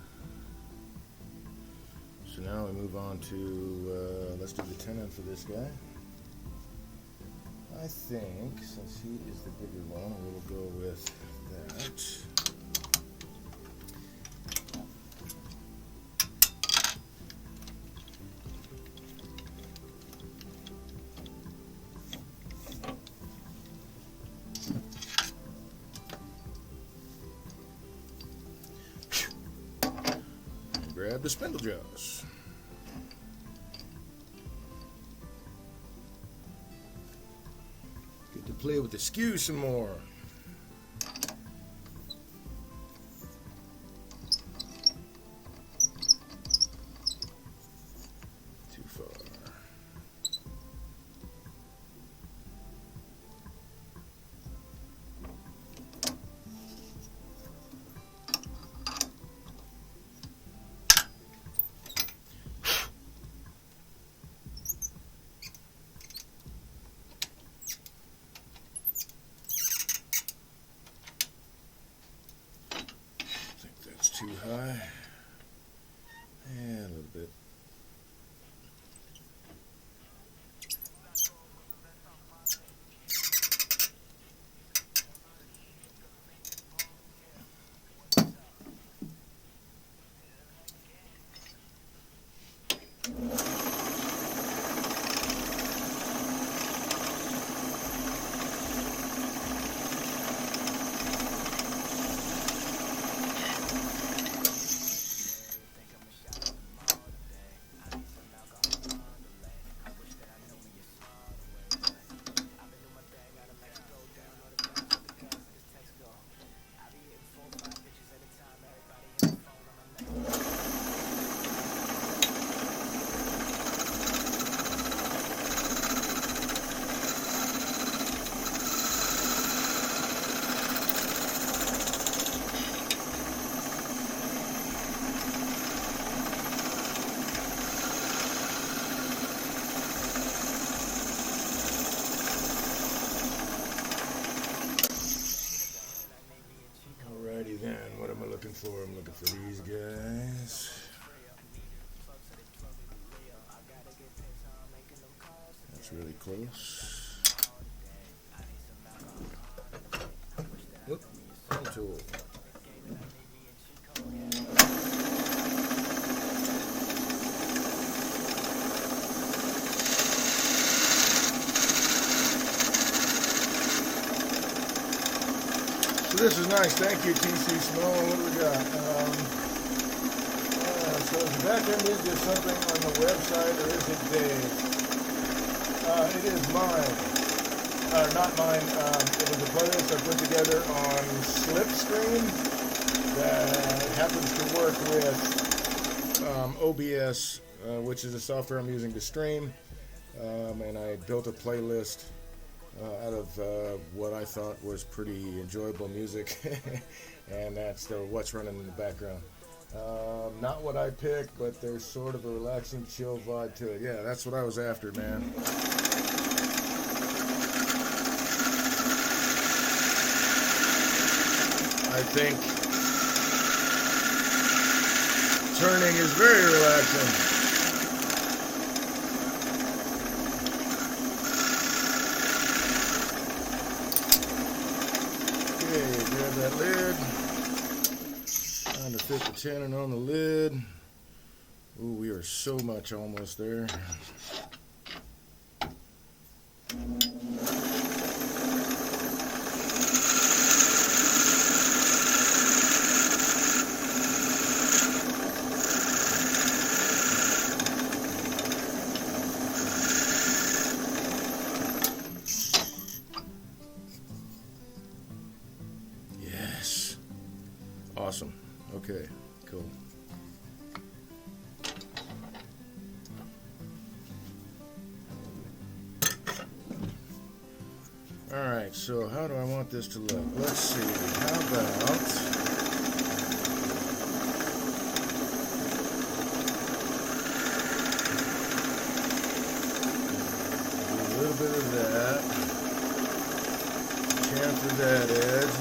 So now we move on to, let's do the tenon for this guy. I think, since he is the bigger one, we'll go with that. Grab the spindle jaws. Get to play with the skew some more. Too far. Yeah, a little bit. Alrighty then, what am I looking for? I'm looking for these guys. That's really close. Whoop, wrong tool. So this is nice. Thank you, TC Small. What do we got? So is the back end is just something on the website, or is it Dave's? It is mine. Not mine. It is a playlist I put together on Slipstream that happens to work with OBS, which is the software I'm using to stream. And I built a playlist out of what I thought was pretty enjoyable music, and that's what's running in the background. Not what I picked, but there's sort of a relaxing, chill vibe to it. Yeah, that's what I was after, man. I think turning is very relaxing. Grab that lid. Trying to fit the tenon on the lid. Ooh, we are so much almost there. Awesome. Okay, cool. Alright, so how do I want this to look? Let's see. How about a little bit of that. Chamfer that edge.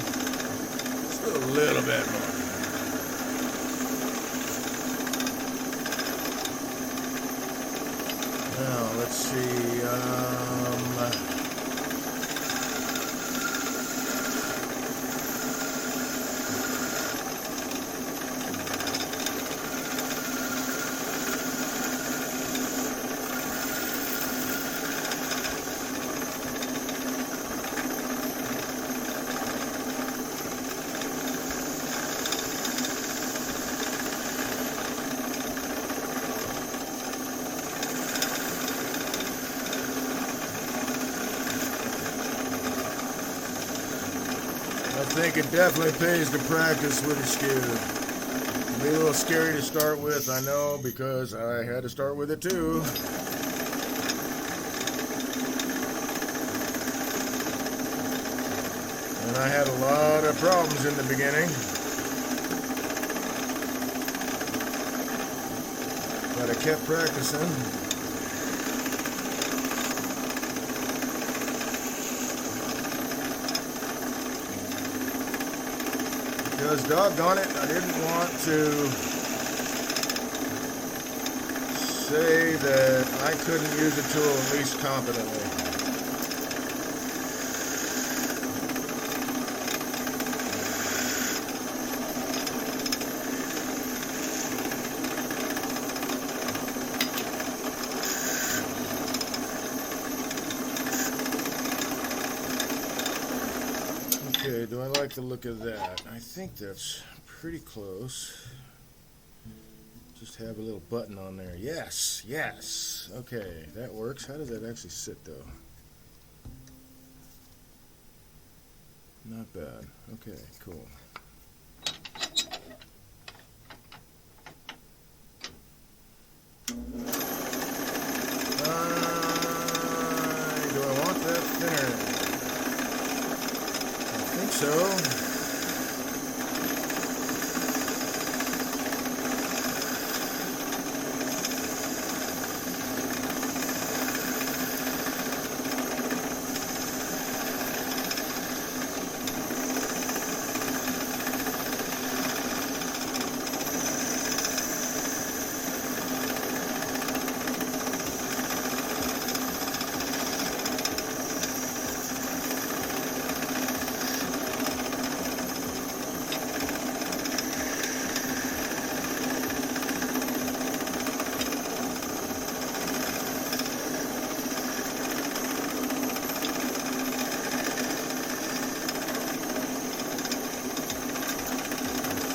Just a little bit more. Now, let's see, I think it definitely pays to practice with a skew. It'll be a little scary to start with, I know, because I had to start with it too. And I had a lot of problems in the beginning. But I kept practicing. Because doggone it, I didn't want to say that I couldn't use a tool at least competently. Okay, do I like the look of that? I think that's pretty close. Just have a little button on there. Yes, yes. Okay, that works. How does that actually sit, though? Not bad. Okay, cool. Do I want that thinner? I think so.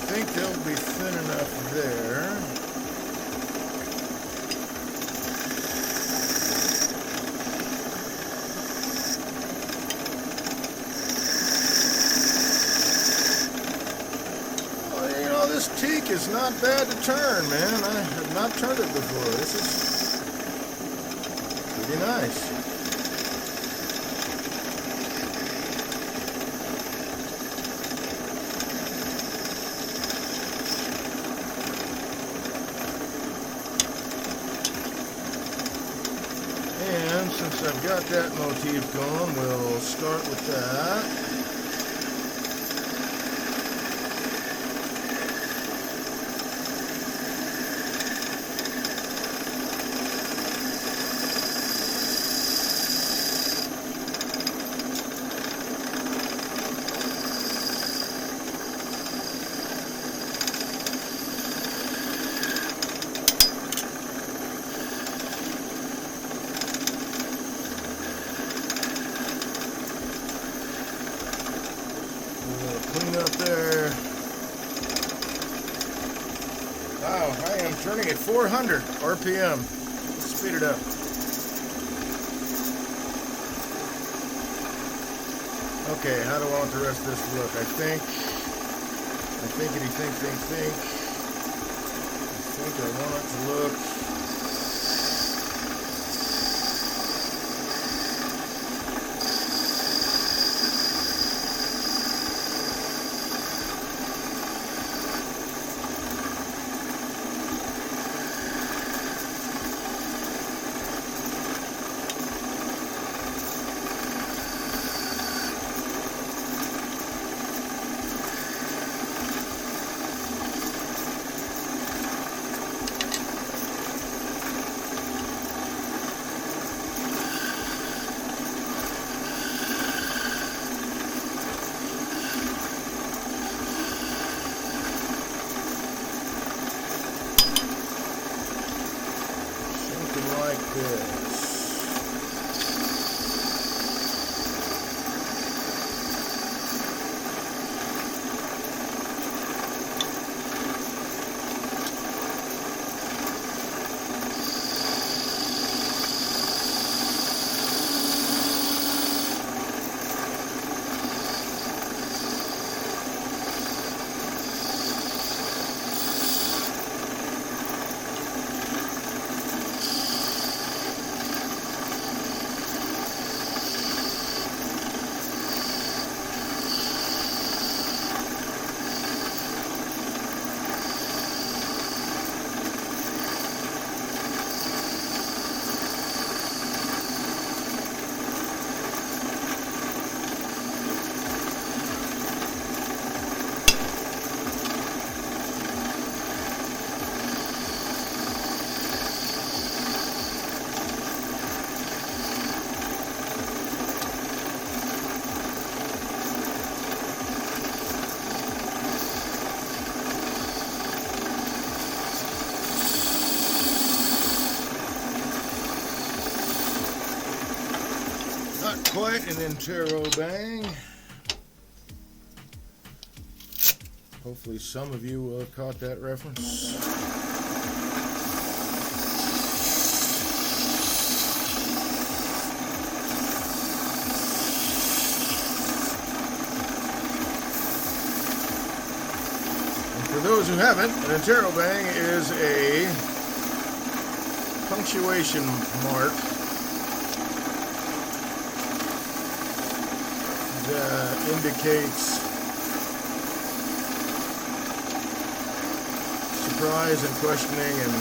I think they'll be thin enough there. Well, you know, this teak is not bad to turn, man. I have not turned it before. This is pretty nice. And since I've got that motif going, we'll start with that. Clean up there. Wow, I am turning at 400 RPM. Let's speed it up. Okay, how do I want the rest of this to look? I think I want it to look like this. Not quite an interrobang. Hopefully some of you will have caught that reference. And for those who haven't, an interrobang is a punctuation mark that indicates surprise and questioning and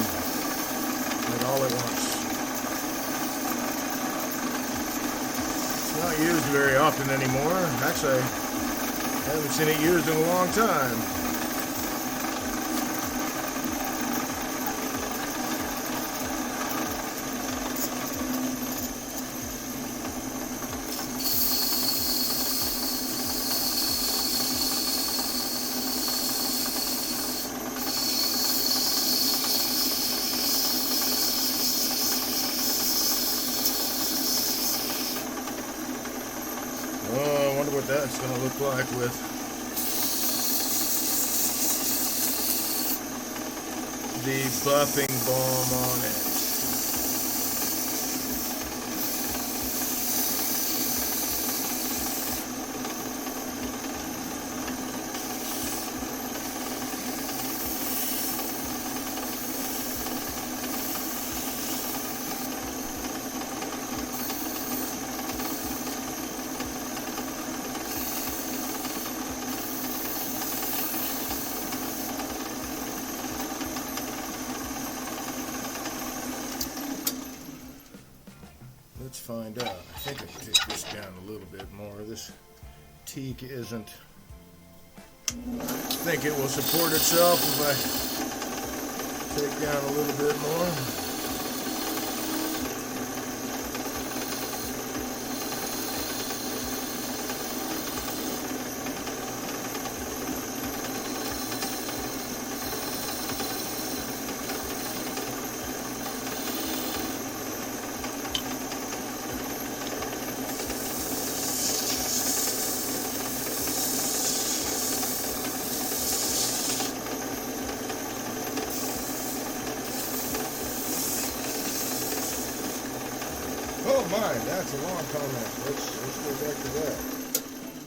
all at once. It's not used very often anymore. Actually, I haven't seen it used in a long time. Oh, I wonder what that's going to look like with the buffing balm on it. Let's find out. I think I can take this down a little bit more. This teak isn't. I think it will support itself if I take down a little bit more. Oh my, that's a long comment. Let's go back to that.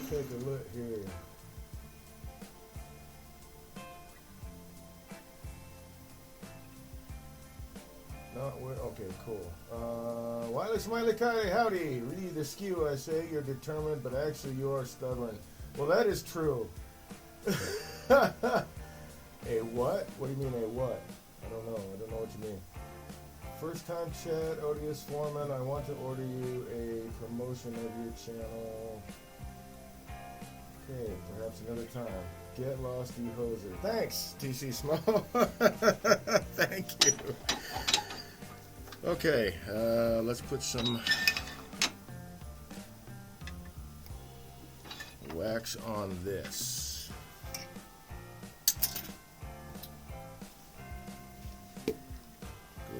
Take a look here. Not where. Okay, cool. Wiley Smiley Kylie, howdy. Read the skew. I say you're determined, but actually you are stubborn. Well, that is true. A what? What do you mean a what? I don't know. I don't know what you mean. First time chat, Odious Foreman, I want to order you a promotion of your channel. Okay, perhaps another time. Get lost, you hoser. Thanks, TC Small. Thank you. Okay, let's put some wax on this.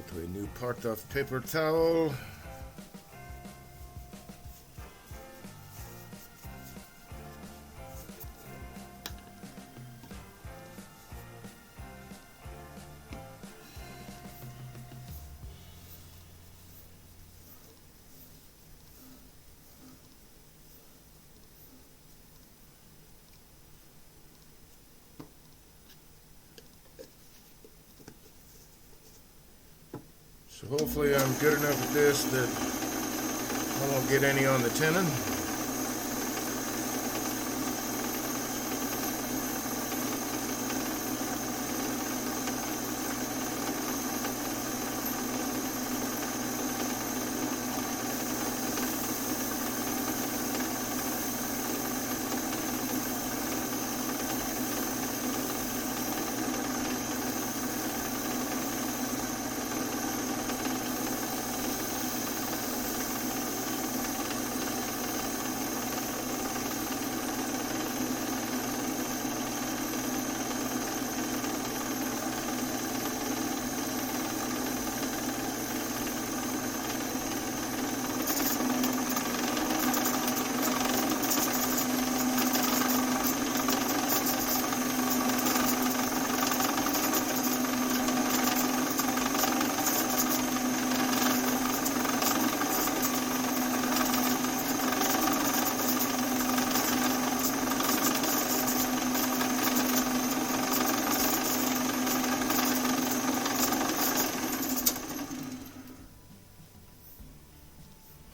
To a new part of paper towel. So hopefully I'm good enough at this that I won't get any on the tenon.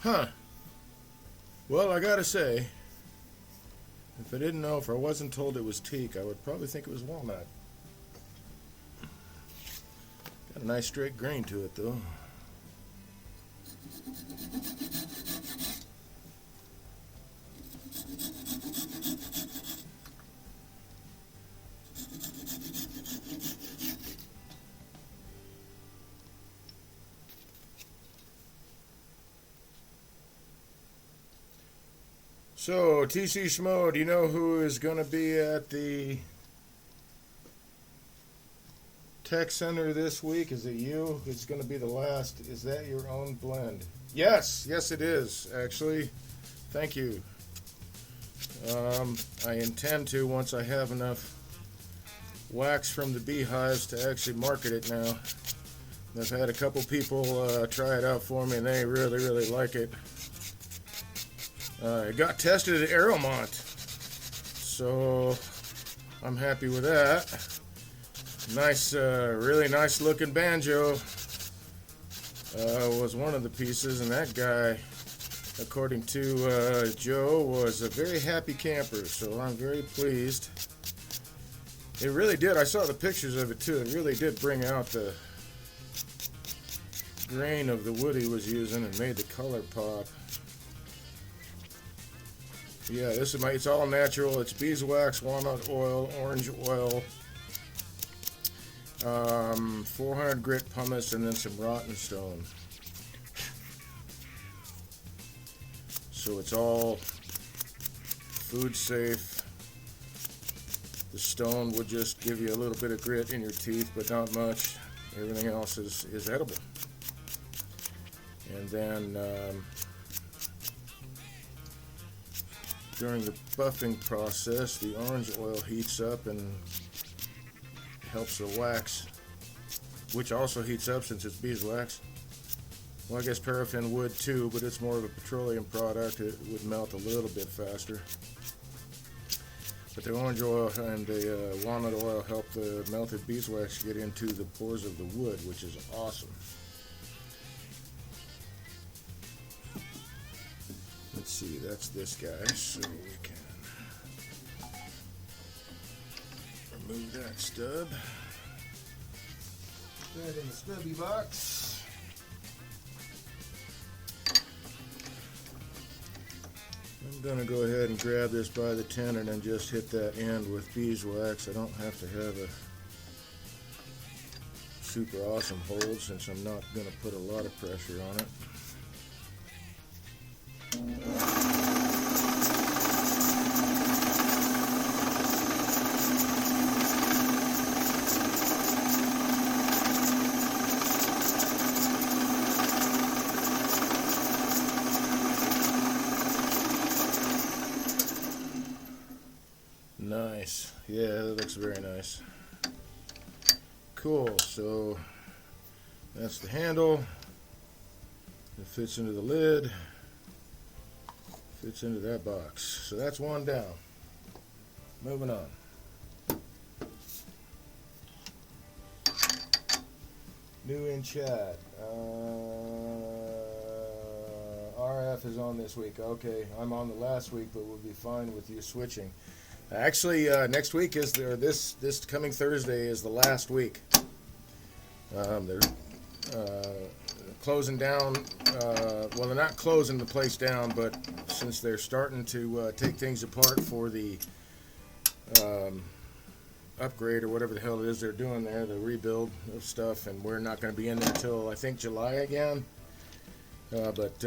Huh. Well, I gotta say, if I didn't know, if I wasn't told it was teak, I would probably think it was walnut. Got a nice straight grain to it, though. So, TC Schmo, do you know who is going to be at the Tech Center this week? Is it you? It's going to be the last. Is that your own blend? Yes, yes it is, actually. Thank you. I intend to, once I have enough wax from the beehives, to actually market it now. I've had a couple people try it out for me, and they really, really like it. It got tested at Aeromont, so I'm happy with that. Nice, really nice looking banjo was one of the pieces, and that guy, according to Joe, was a very happy camper, so I'm very pleased. It really did. I saw the pictures of it too. It really did bring out the grain of the wood he was using and made the color pop. Yeah, this is it's all natural. It's beeswax, walnut oil, orange oil, 400 grit pumice, and then some rotten stone. So it's all food safe. The stone would just give you a little bit of grit in your teeth, but not much. Everything else is edible. And then during the buffing process, the orange oil heats up and helps the wax, which also heats up since it's beeswax. Well, I guess paraffin would too, but it's more of a petroleum product. It would melt a little bit faster. But the orange oil and the walnut oil help the melted beeswax get into the pores of the wood, which is awesome. Let's see, that's this guy, so we can remove that stub. Put that in the stubby box. I'm going to go ahead and grab this by the tenon and just hit that end with beeswax. I don't have to have a super awesome hold since I'm not going to put a lot of pressure on it. Nice. Yeah, that looks very nice. Cool. So that's the handle. It fits into the lid. Fits into that box. So that's one down. Moving on. New in chat. RF is on this week. Okay, I'm on the last week, but we'll be fine with you switching. Actually, next week is this coming Thursday is the last week. They're closing down. Well, they're not closing the place down, but since they're starting to take things apart for the upgrade or whatever the hell it is they're doing there, the rebuild of stuff, and we're not going to be in there till I think July again. But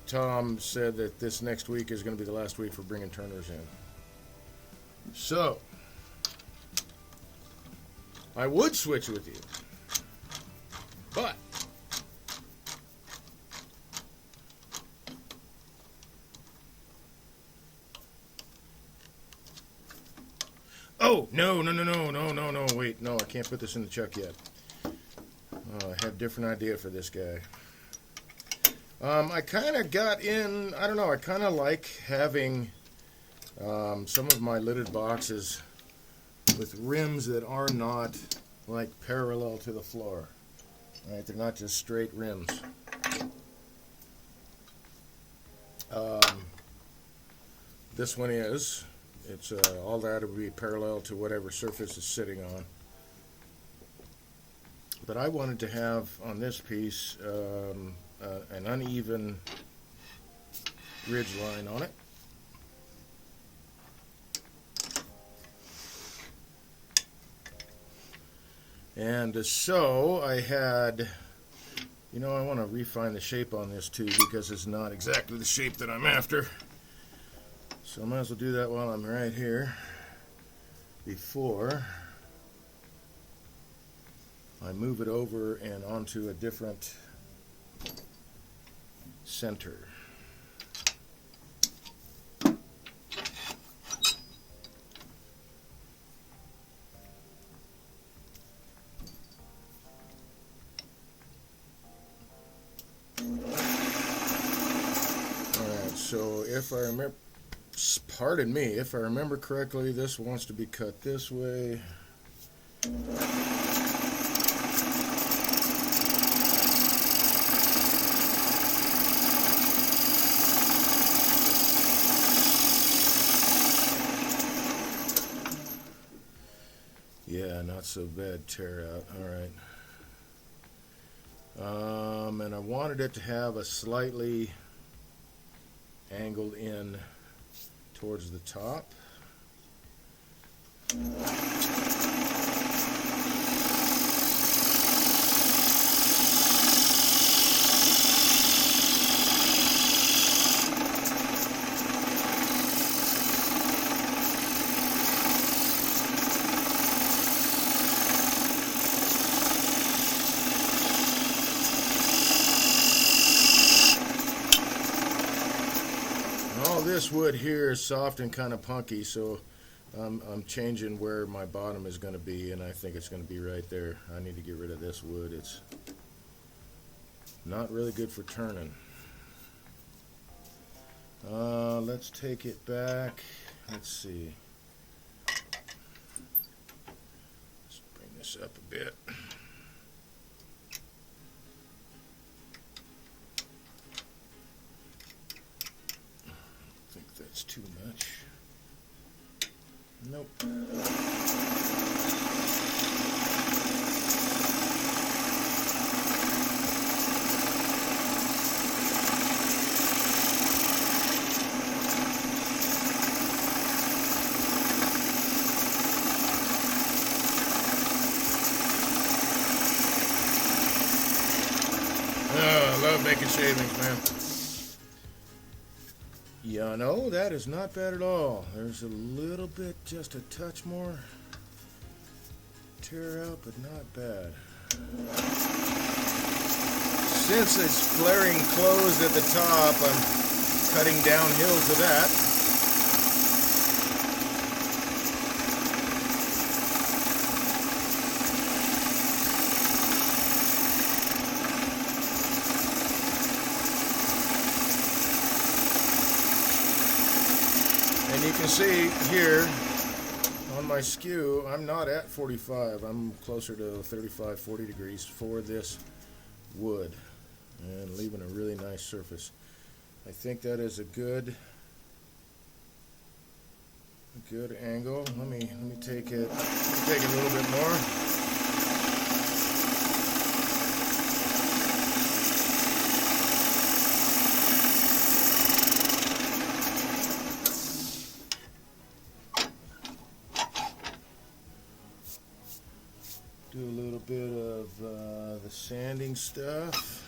Tom said that this next week is going to be the last week for bringing turners in. So, I would switch with you, but oh, no, wait, no, I can't put this in the chuck yet. I have a different idea for this guy. I kind of got in, I don't know, I kind of like having some of my lidded boxes with rims that are not like parallel to the floor. Right? They're not just straight rims. This one is. It's all that would be parallel to whatever surface it's sitting on. But I wanted to have on this piece an uneven ridge line on it. And so I had, I want to refine the shape on this too, because it's not exactly the shape that I'm after. So I might as well do that while I'm right here, before I move it over and onto a different center. Alright, so if I remember, pardon me, if I remember correctly, this wants to be cut this way. Yeah, not so bad tear out. Alright. And I wanted it to have a slightly angled in towards the top. This wood here is soft and kind of punky, so I'm changing where my bottom is going to be, and I think it's going to be right there. I need to get rid of this wood. It's not really good for turning. Let's take it back. Let's see. Let's bring this up a bit. That's too much. Nope. Oh, I love making shavings, man. Yeah, no, that is not bad at all. There's a little bit, just a touch more tear out, but not bad. Since it's flaring closed at the top, I'm cutting downhill to that. And you can see here on my skew, I'm not at 45. I'm closer to 35, 40 degrees for this wood, and leaving a really nice surface. I think that is a good angle. Let me take it a little bit more. Do a little bit of the sanding stuff.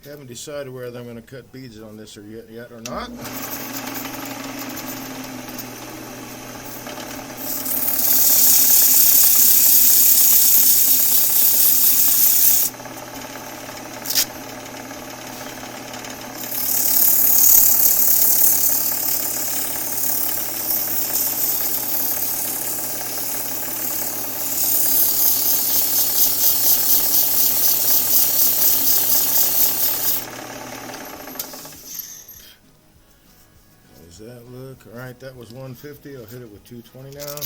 Haven't decided whether I'm going to cut beads on this yet or not. Does that look? Alright, that was 150. I'll hit it with 220 now.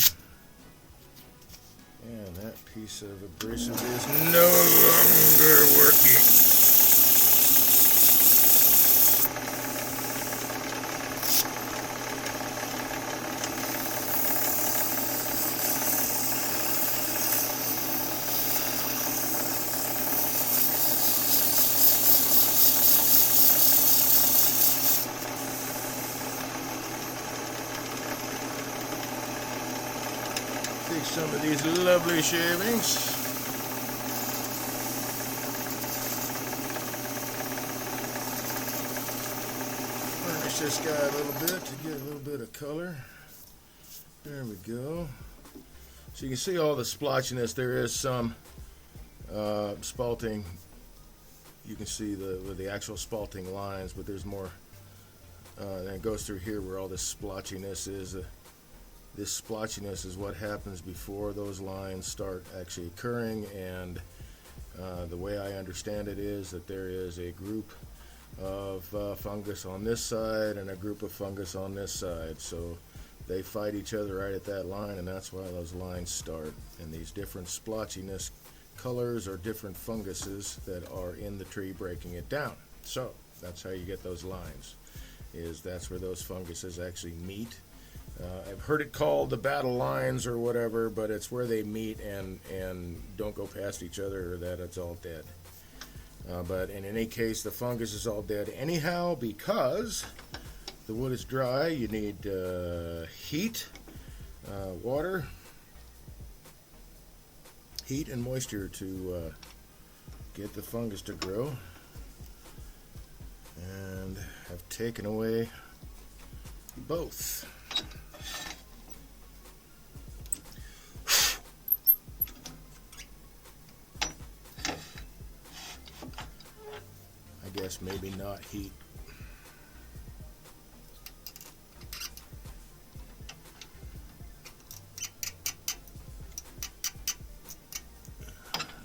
And that piece of abrasive is no longer working. some of these lovely shavings. Burnish this guy a little bit to get a little bit of color. There we go. So you can see all the splotchiness. There is some spalting. You can see the actual spalting lines, but there's more. And it goes through here where all this splotchiness is. This splotchiness is what happens before those lines start actually occurring, and the way I understand it is that there is a group of fungus on this side and a group of fungus on this side, so they fight each other right at that line, and that's why those lines start. And these different splotchiness colors are different funguses that are in the tree breaking it down. So that's how you get those lines, is that's where those funguses actually meet. I've heard it called the battle lines or whatever, but it's where they meet and don't go past each other, or that it's all dead. But in any case, the fungus is all dead anyhow, because the wood is dry. You need heat, water, heat and moisture to get the fungus to grow. And I've taken away both. I guess maybe not heat.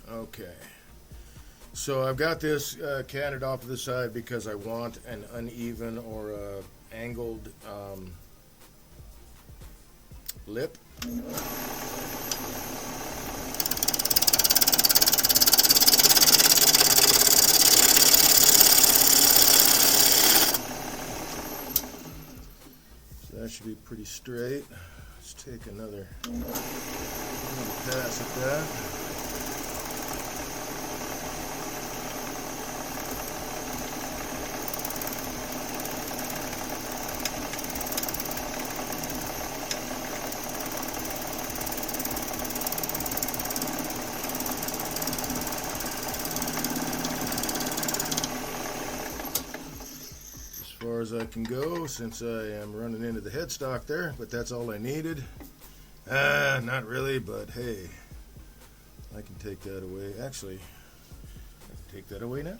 Okay, so I've got this canted off to the side because I want an uneven or angled lip. So that should be pretty straight. Let's take another pass at that. As far as I can go, since I am running into the headstock there, but that's all I needed. Not really, but hey, I can take that away. Actually, I can take that away now.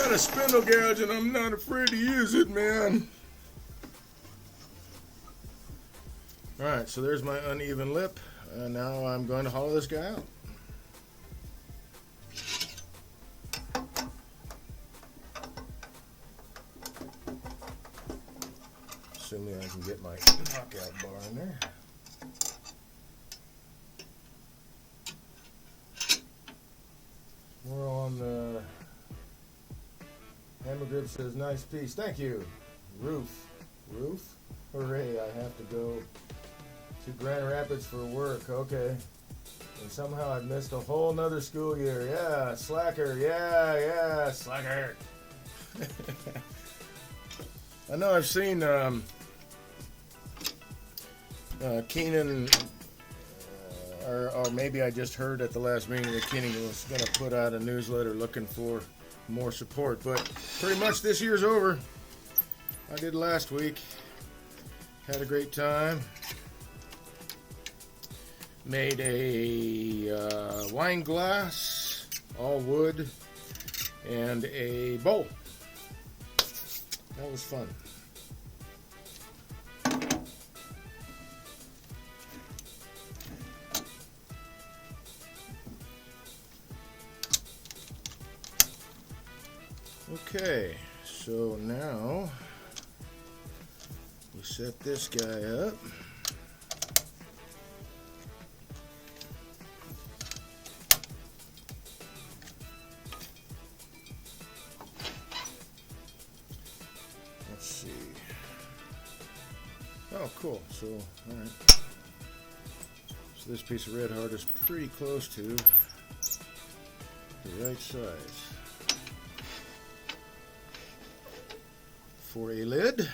A spindle gouge, and I'm not afraid to use it, man. Alright, so there's my uneven lip. Now I'm going to hollow this guy out. Assuming I can get my knockout bar in there. We're on the Hammer Grip says, nice piece. Thank you. Roof. Hooray, I have to go to Grand Rapids for work. Okay. And somehow I've missed a whole nother school year. Yeah, slacker. Yeah, slacker. I know I've seen Keenan, or maybe I just heard at the last meeting that Keenan was going to put out a newsletter looking for more support, but pretty much this year's over. I did last week. Had a great time. Made a wine glass, all wood, and a bowl. That was fun. Okay, so now we set this guy up. Let's see. Oh, cool. So, all right. So this piece of red heart is pretty close to the right size for a lid.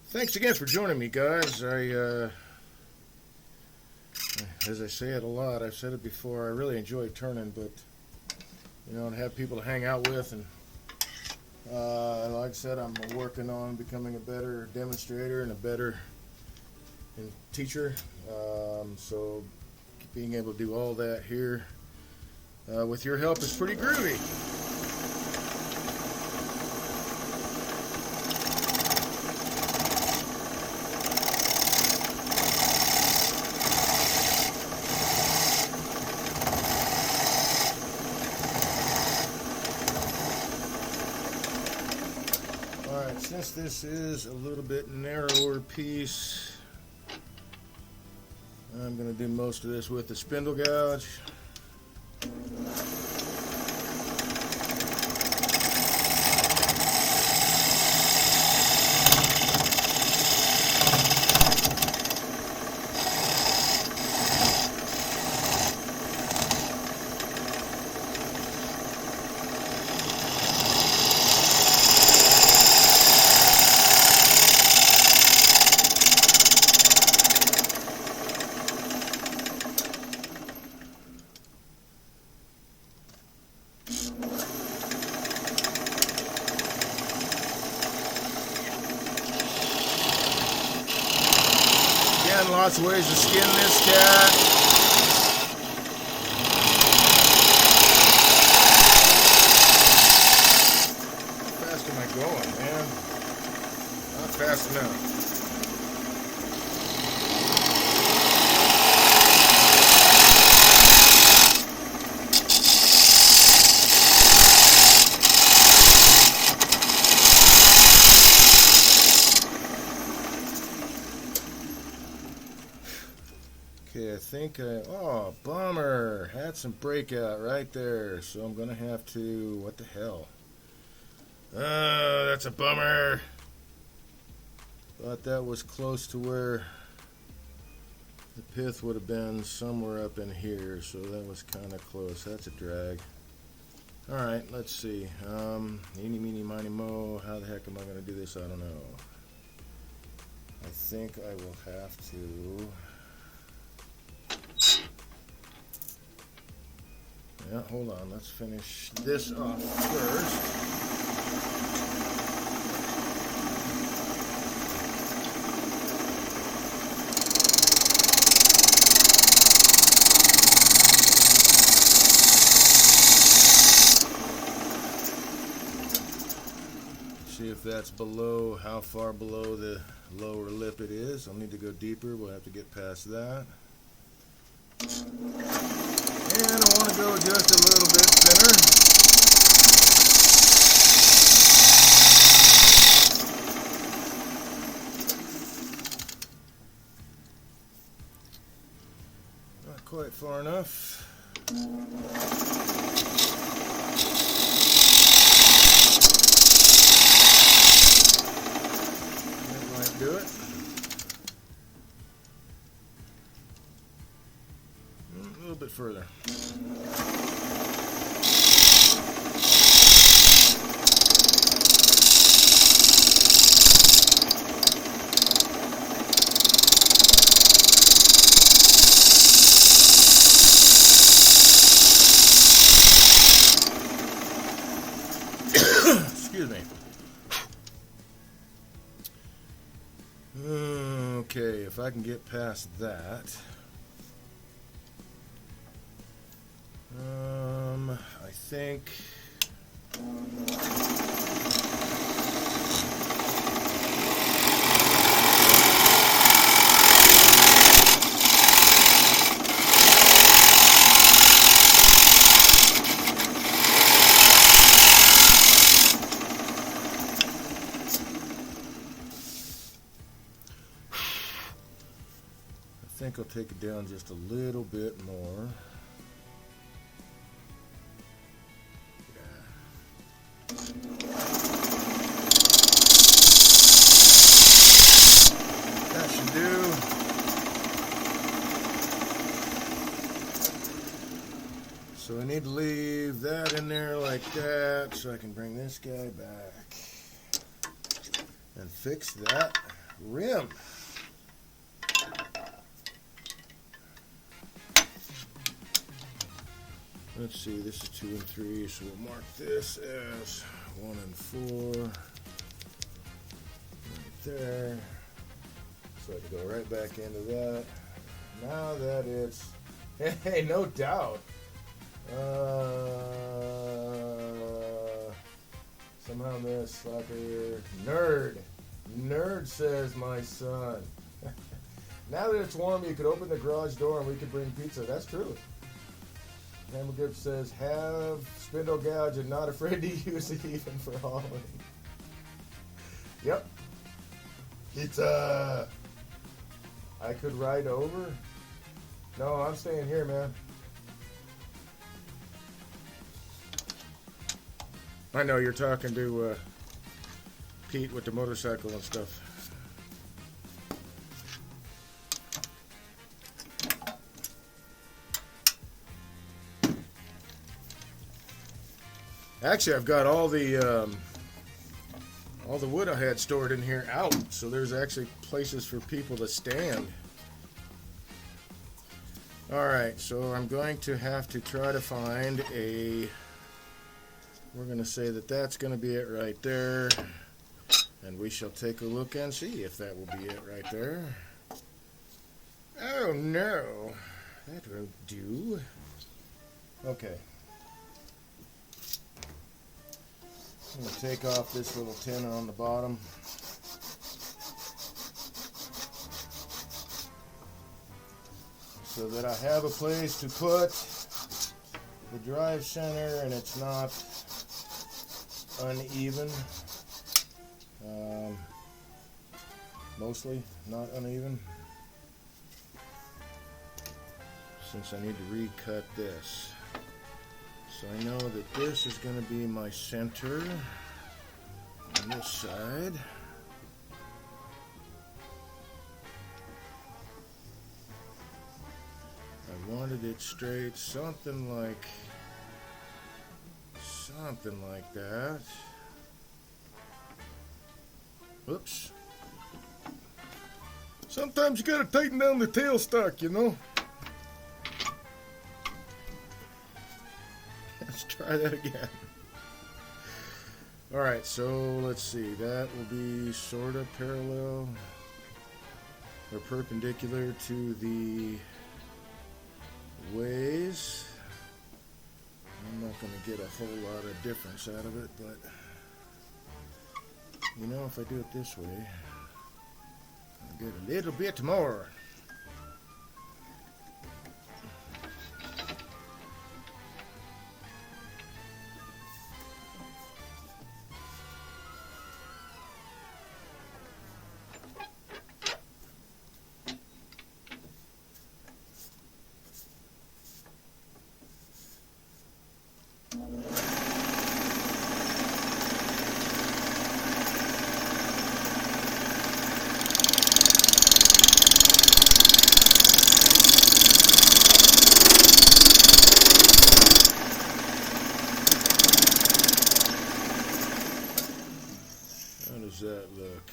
Thanks again for joining me, guys. As I say it a lot, I've said it before, I really enjoy turning, but you know, to have people to hang out with, and like I said, I'm working on becoming a better demonstrator and a better teacher. So being able to do all that here with your help is pretty groovy. Alright, since this is a little bit narrower piece, I'm going to do most of this with the spindle gouge. Lots of ways to skin this cat. How fast am I going, man? Not fast enough. Okay, I think oh, bummer. Had some breakout right there, so I'm gonna have to, what the hell? That's a bummer. Thought that was close to where the pith would have been, somewhere up in here, so that was kind of close. That's a drag. Alright, let's see. Eeny, meeny, miny, mo. How the heck am I gonna do this? I don't know. I think I will have to... Yeah, hold on. Let's finish this off first. See if that's below, how far below the lower lip it is. I'll need to go deeper. We'll have to get past that. And I want to go just a little bit thinner. Not quite far enough. That might do it. A little bit further. Excuse me. Okay, if I can get past that. I think I'll take it down just a little bit more. That should do. So I need to leave that in there like that so I can bring this guy back and fix that rim. Let's see, this is 2 and 3, so we'll mark this as 1 and 4 right there. So I can go right back into that. Now that it's, hey, no doubt. Somehow this sucker, nerd says my son. Now that it's warm, you could open the garage door and we could bring pizza. That's true. Hammer Grip says, have spindle gouge and not afraid to use it even for hauling. Yep. Pizza. I could ride over. No, I'm staying here, man. I know you're talking to Pete with the motorcycle and stuff. Actually, I've got all the wood I had stored in here out, so there's actually places for people to stand. Alright, so I'm going to have to try to find a, we're going to say that that's going to be it right there, and we shall take a look and see if that will be it right there. Oh no, that won't do. Okay. I'm going to take off this little tin on the bottom. So that I have a place to put the drive center and it's not uneven. Mostly not uneven. Since I need to recut this. So I know that this is going to be my center on this side. I wanted it straight, something like that. Oops. Sometimes you gotta tighten down the tailstock, you know. Let's try that again. Alright, so let's see. That will be sort of parallel or perpendicular to the ways. I'm not going to get a whole lot of difference out of it, but you know, if I do it this way, I'll get a little bit more. How does that look?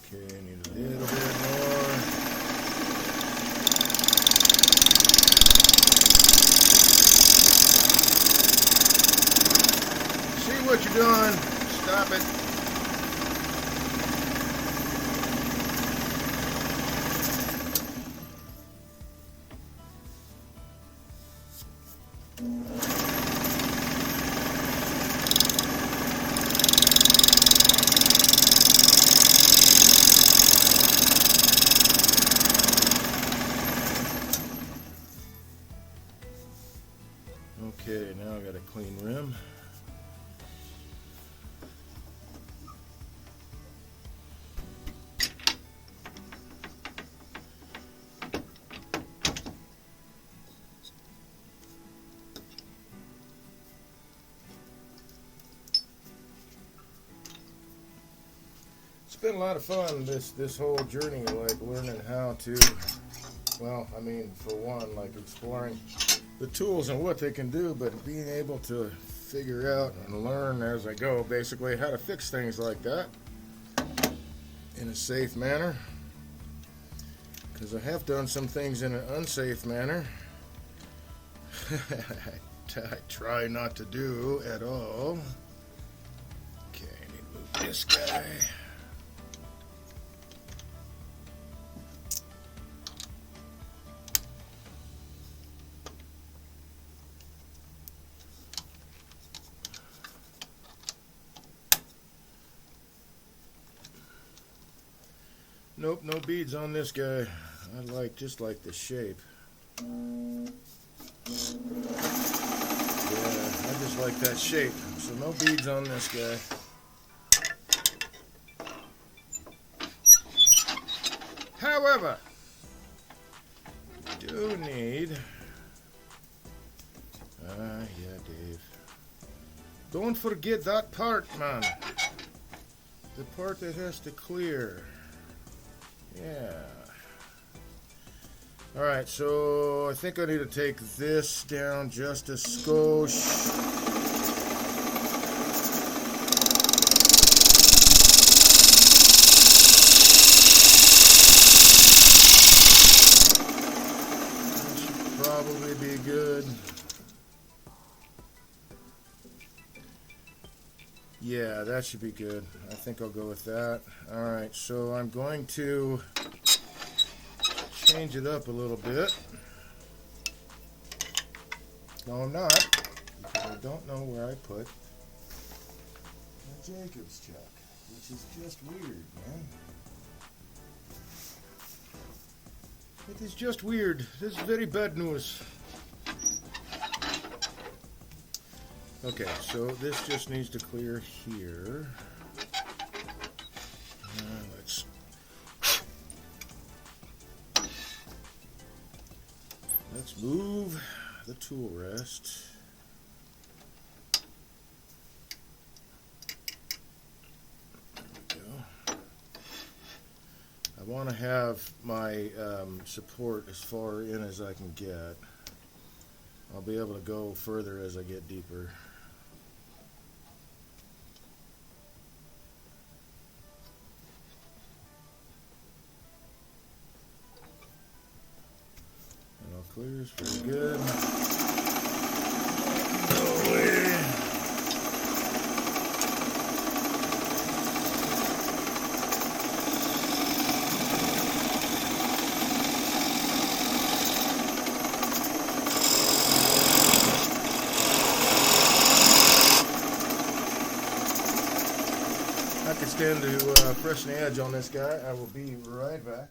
Okay, I need a little bit more. See what you're doing. Stop it. Okay, now I got a clean rim. It's been a lot of fun, this whole journey, like learning how to, well, I mean, for one, like exploring the tools and what they can do, but being able to figure out and learn as I go, basically, how to fix things like that in a safe manner. Because I have done some things in an unsafe manner. I try not to do at all. Okay, I need to move this guy. Nope, no beads on this guy. I just like the shape. Yeah, I just like that shape. So no beads on this guy. However, we do need... yeah, Dave. Don't forget that part, man. The part that has to clear. Yeah. Alright, so I think I need to take this down just a skosh. That should probably be good. Yeah, that should be good. I think I'll go with that. Alright, so I'm going to change it up a little bit. No, I'm not, because I don't know where I put the Jacob's chuck, which is just weird, man. It is just weird. This is very bad news. Okay, so this just needs to clear here. Let's move the tool rest. There we go. I want to have my support as far in as I can get. I'll be able to go further as I get deeper. Clears pretty good. No way. I could stand to freshen the edge on this guy. I will be right back.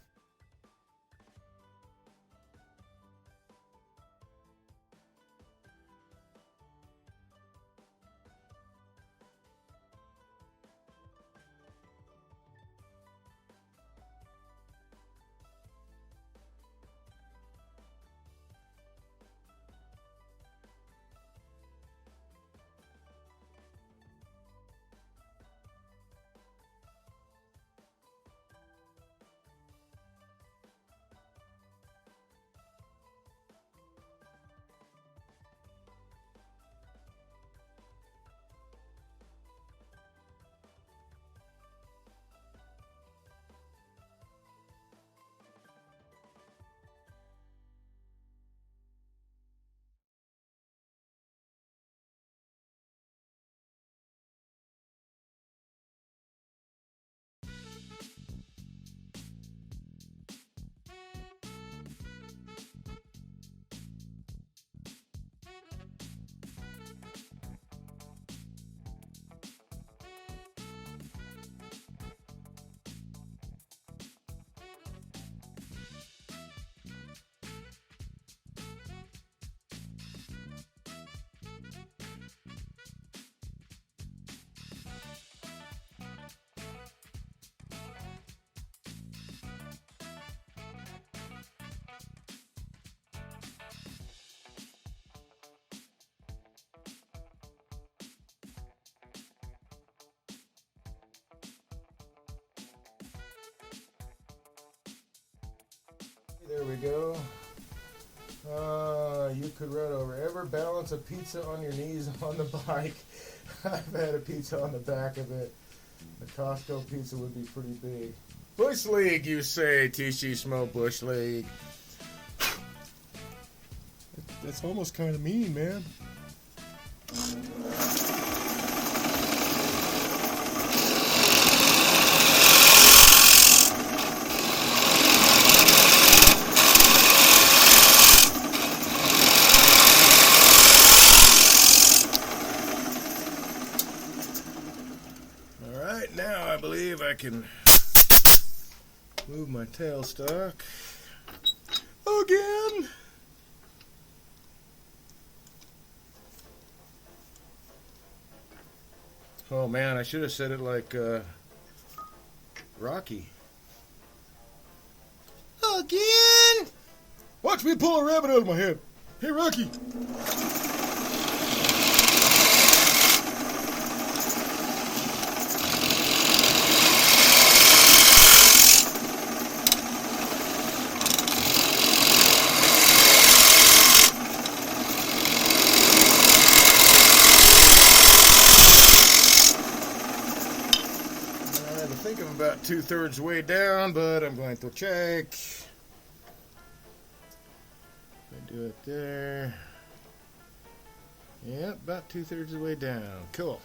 There we go. you could run over. Ever balance a pizza on your knees on the bike? I've had a pizza on the back of it. The Costco pizza would be pretty big. Bush League, you say, TC Smoke Bush League. That's almost kind of mean, man. All right, now I believe I can move my tailstock again. Oh man, I should have said it like Rocky. Again! Watch me pull a rabbit out of my head. Hey, Rocky! I think I'm about 2/3 way down, but I'm going to check. I do it there. Yeah, about 2/3 of the way down. Cool.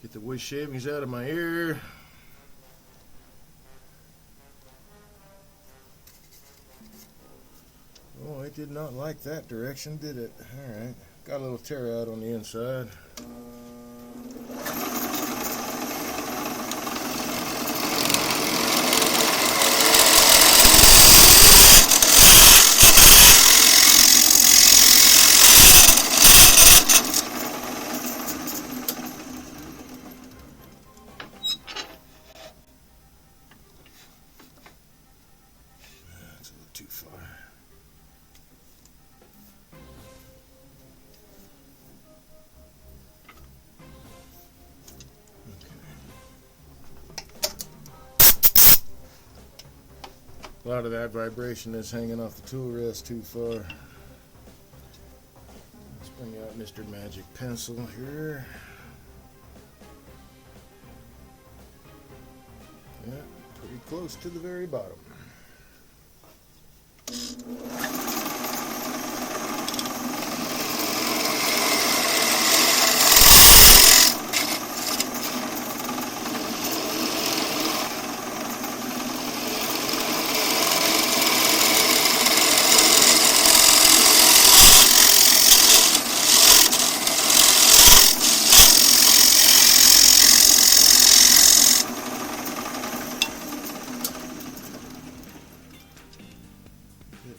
Get the wood shavings out of my ear. Oh, it did not like that direction, did it? Alright. Got a little tear out on the inside. Too far. Okay. A lot of that vibration is hanging off the tool rest too far. Let's bring out Mr. Magic Pencil here. Yeah, pretty close to the very bottom.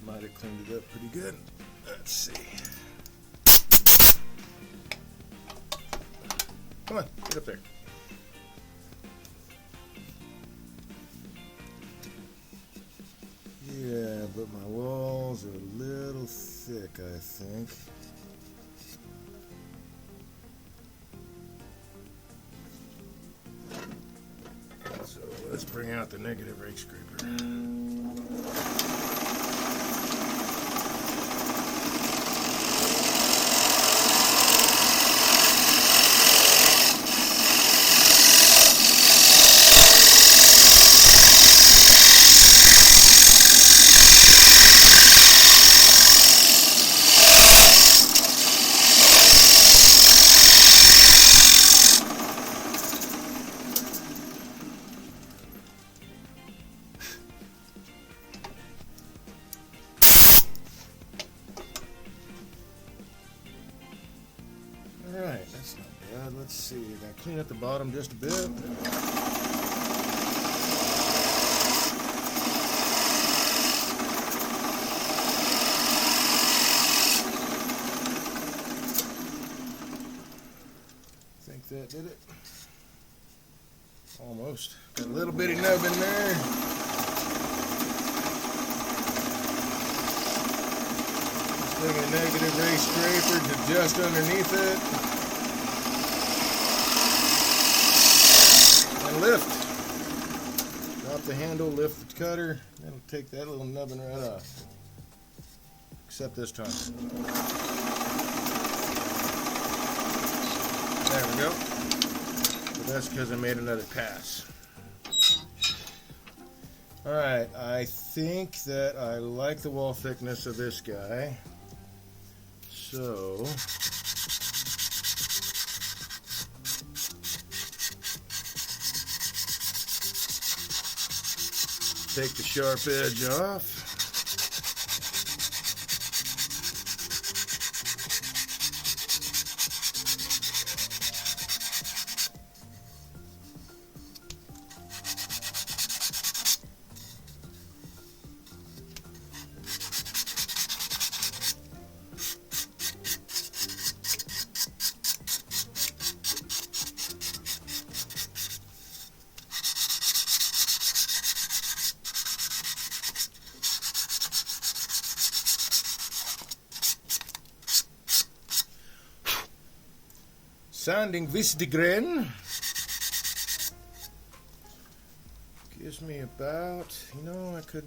Might have cleaned it up pretty good. Let's see. Come on, get up there. Yeah, but my walls are a little thick, I think. So let's bring out the negative rake scraper. Alright, that's not bad. Let's see. I gotta clean up the bottom just a bit. did it? Almost. Got a little bitty nub in there. Bring a negative race scraper to just underneath it. And lift. Drop the handle, lift the cutter. That'll take that little nubbin right off. Except this time. There we go. But that's because I made another pass. Alright, I think that I like the wall thickness of this guy. So, take the sharp edge off. Sanding Vistigren gives me about, I could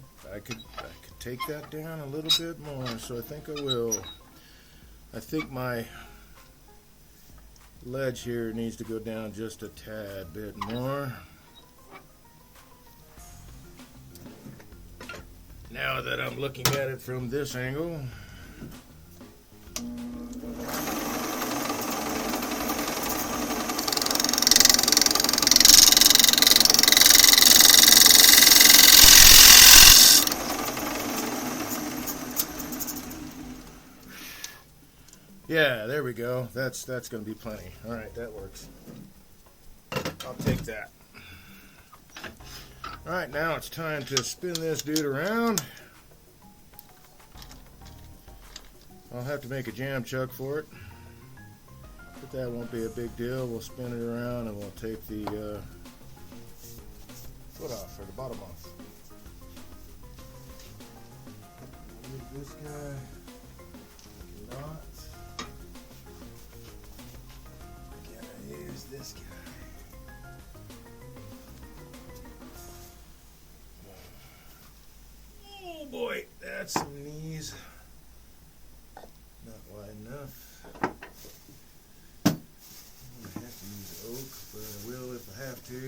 take that down a little bit more, so I think I will. I think my ledge here needs to go down just a tad bit more. Now that I'm looking at it from this angle. Yeah, there we go. That's going to be plenty. All right, that works. I'll take that. All right, now it's time to spin this dude around. I'll have to make a jam chuck for it, but that won't be a big deal. We'll spin it around and we'll take the foot off, or the bottom off. Get this guy. Not. Use this guy. Oh boy, that's some knees. Not wide enough. I have to use oak, but I will if I have to.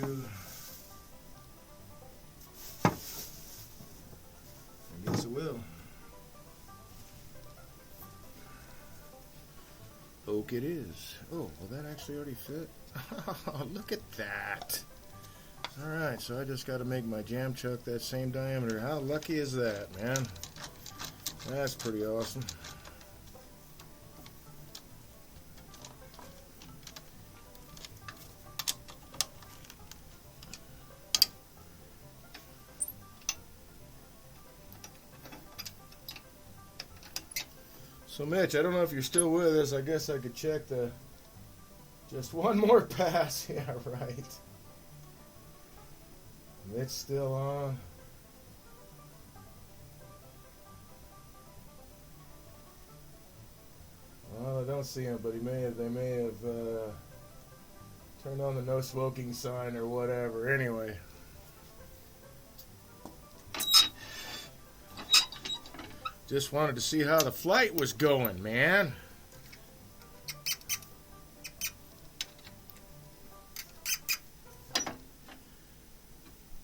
I guess I will. Oak it is. Oh, well that actually already fit. Oh, look at that. Alright, so I just got to make my jam chuck that same diameter. How lucky is that, man? That's pretty awesome. So Mitch, I don't know if you're still with us. I guess I could check just one more pass. Yeah, right. Mitch still on. Well, I don't see him, but they may have turned on the no smoking sign or whatever. Anyway. Just wanted to see how the flight was going, man.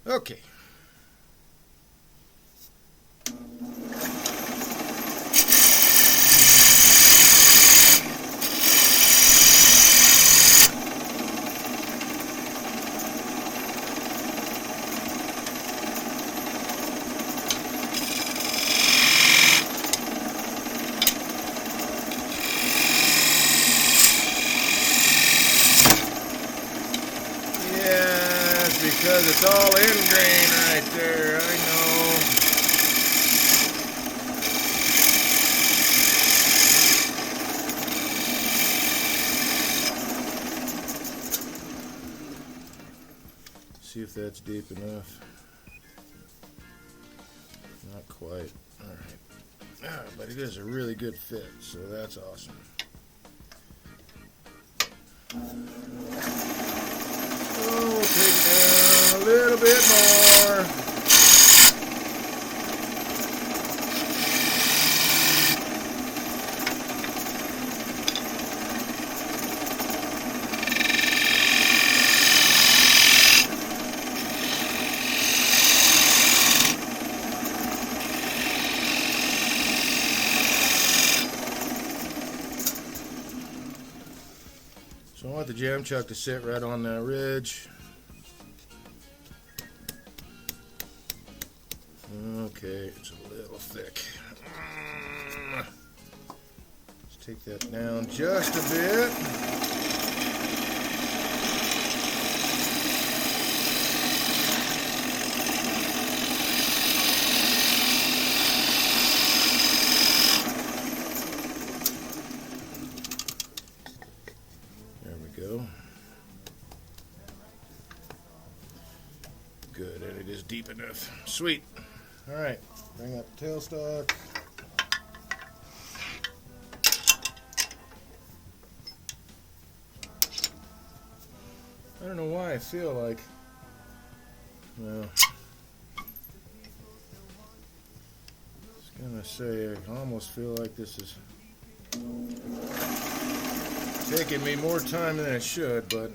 Okay. Because it's all in grain right there, I know. see if that's deep enough. Not quite. Alright. But it is a really good fit, so that's awesome. Oh, take it down a little bit more. So I want the jam chuck to sit right on that ridge. Okay, it's a little thick. Let's take that down just a bit. There we go. Good, and it is deep enough. Sweet. All right, bring up the tailstock. I don't know why I feel like, well, I was gonna say I almost feel like this is taking me more time than it should, but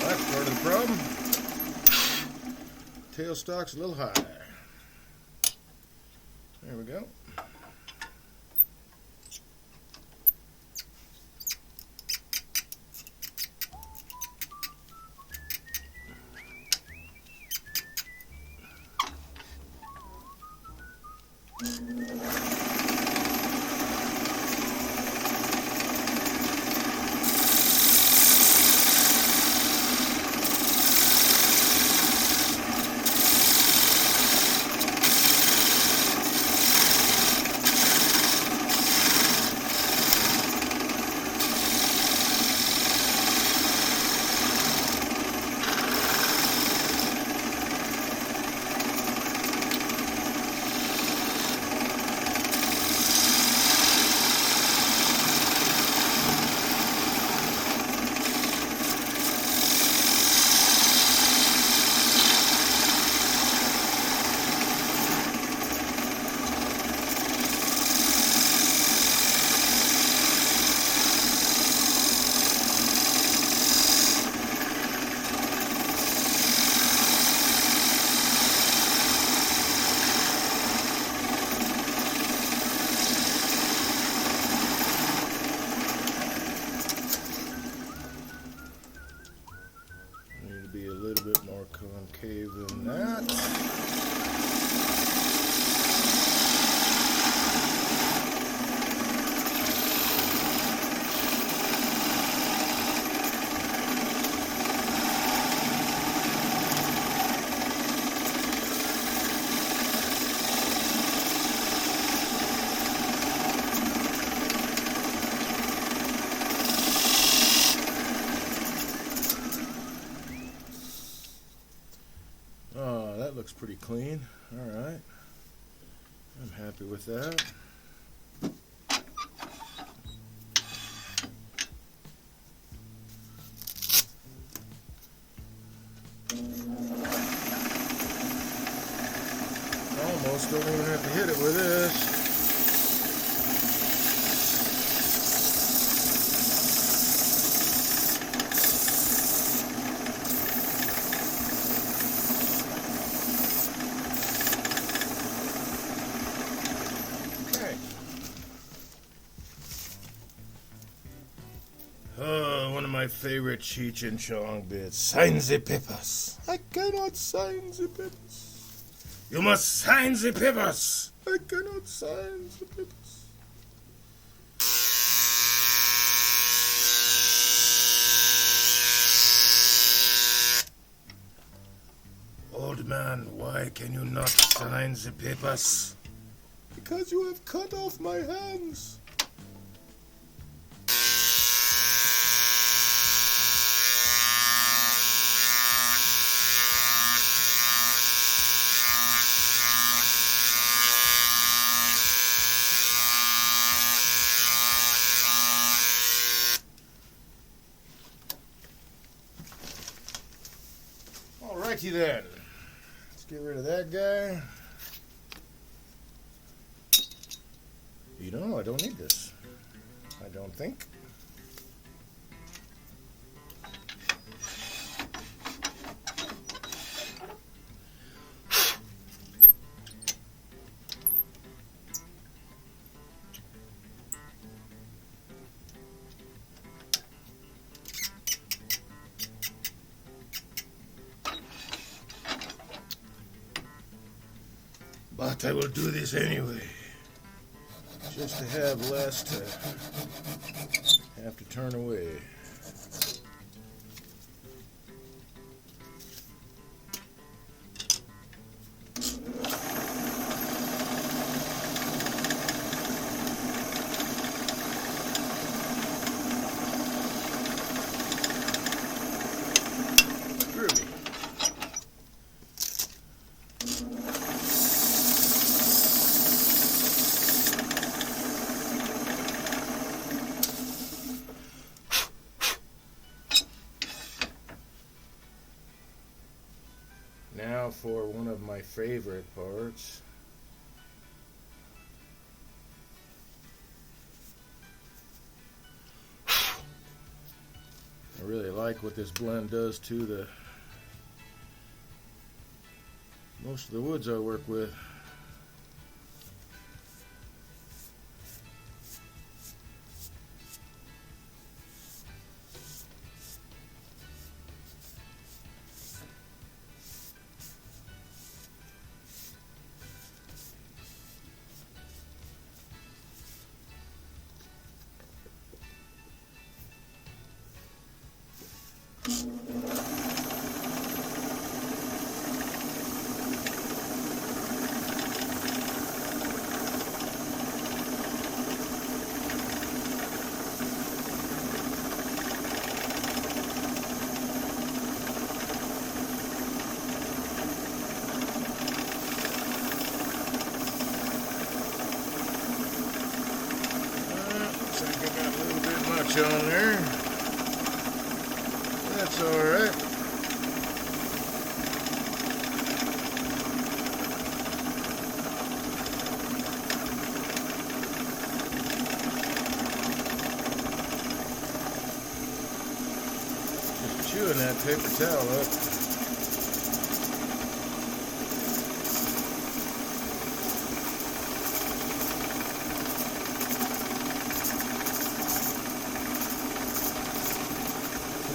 that's part of the problem. Tailstock's a little high. There we go. Be a little bit more concave than that. That looks pretty clean. All right, I'm happy with that. Almost don't even have to hit it with this. one of my favorite Cheech and Chong bits. Sign the papers. I cannot sign the papers. You must sign the papers. I cannot sign the papers. Old man, why can you not sign the papers? Because you have cut off my hands. Alrighty then. Let's get rid of that guy. You know, I don't need this. I don't think. But I will do this anyway. Just to have less to have to turn away. Groovy. Now for one of my favorite parts. I really like what this blend does to the most of the woods I work with. On there. That's alright. Just chewing that paper towel up.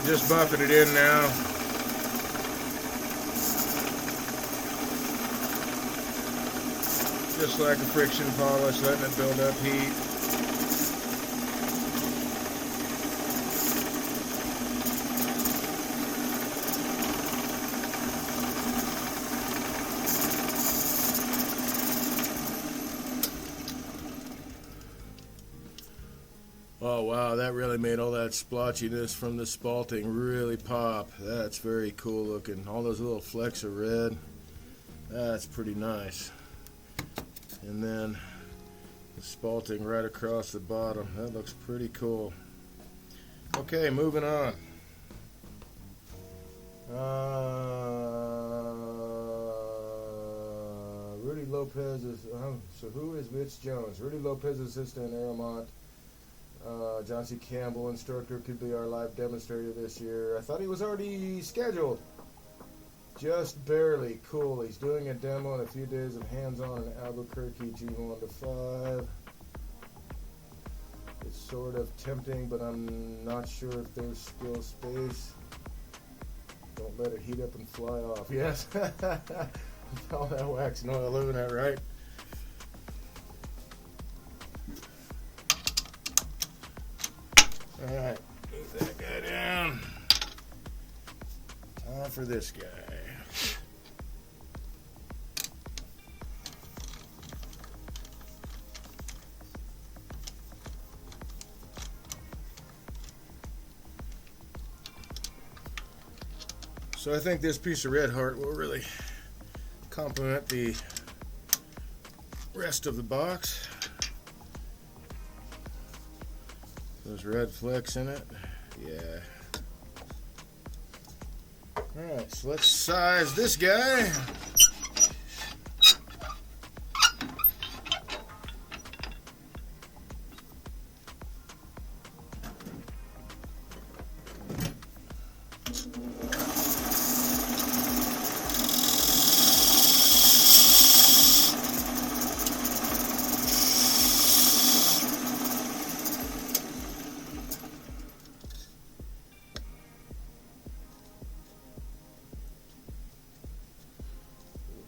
Just buffing it in now. Just like a friction polish, letting it build up heat. Oh wow, that really made all that splotchiness from the spalting really pop. That's very cool looking. All those little flecks of red. That's pretty nice. And then the spalting right across the bottom. That looks pretty cool. Okay, moving on. Rudy Lopez is, so who is Mitch Jones? Rudy Lopez, assistant Aramont. John C. Campbell, instructor, could be our live demonstrator this year. I thought he was already scheduled. Just barely. Cool. He's doing a demo in a few days of hands-on in Albuquerque, G1 to 5. It's sort of tempting, but I'm not sure if there's still space. Don't let it heat up and fly off. Yes. All that wax and oil, isn't that right? Alright, move that guy down. Time for this guy. So I think this piece of red heart will really complement the rest of the box. Those red flecks in it. Yeah. Alright, so let's size this guy.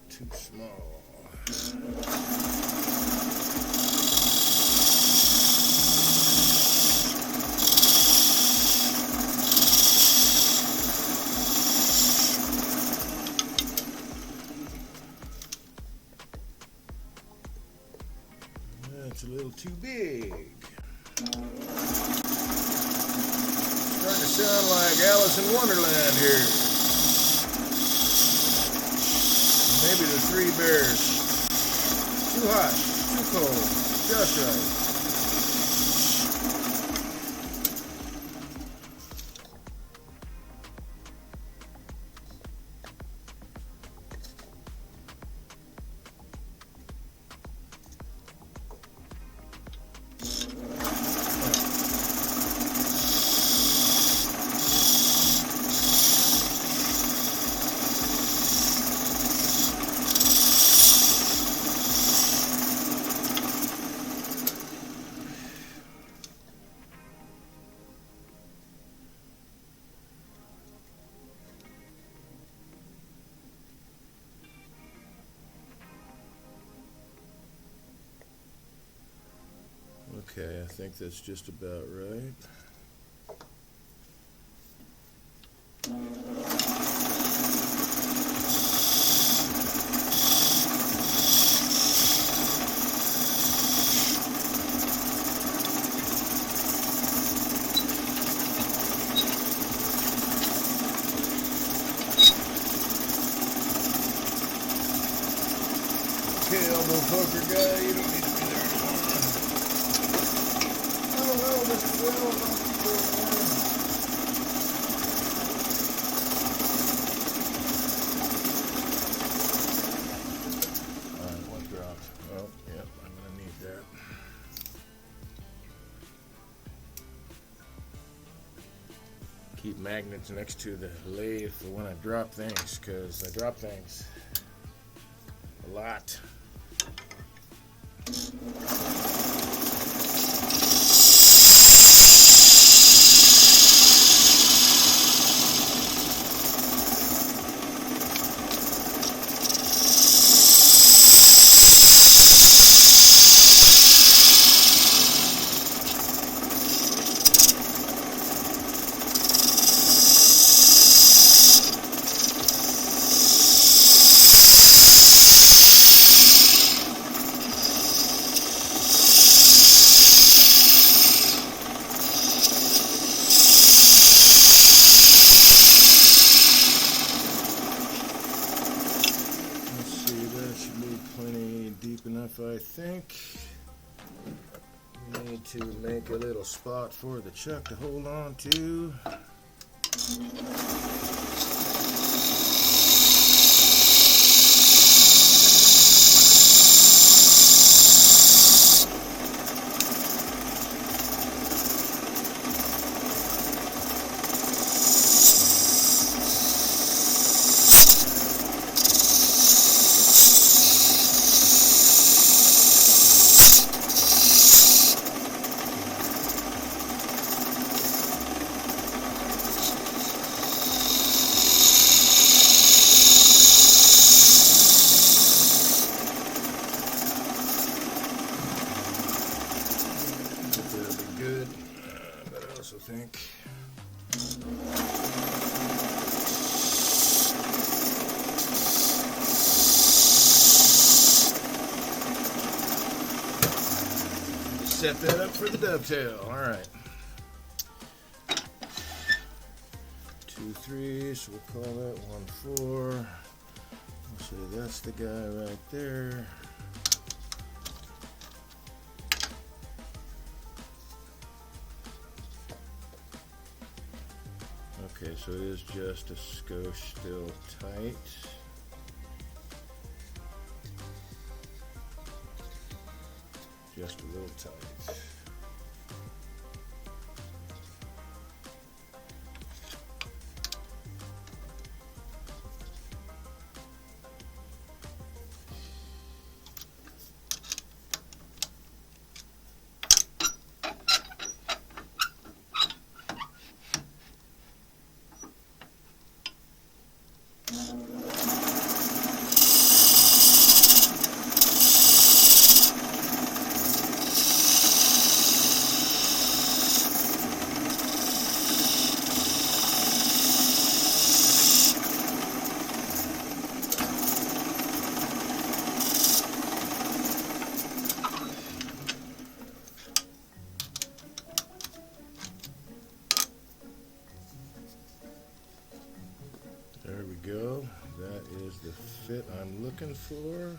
Too small. That's a little too big. Starting to sound like Alice in Wonderland here. Maybe the Three Bears. Too hot, too cold, just right. Okay, I think that's just about right. Okay, elbow poker guy, you don't need to be there anymore. Oh, well, Mr. Well, I'll keep going there. Alright, one dropped. Oh, yep, I'm going to need that. Keep magnets next to the lathe for when I drop things, because I drop things a lot. I think we need to make a little spot for the chuck to hold on to. set that up for the dovetail. All right. 2, 3, so we'll call that 1, 4. We'll say that's the guy right there. Okay, so it is just a skosh still tight. Just a little tight. There we go. That is the fit I'm looking for.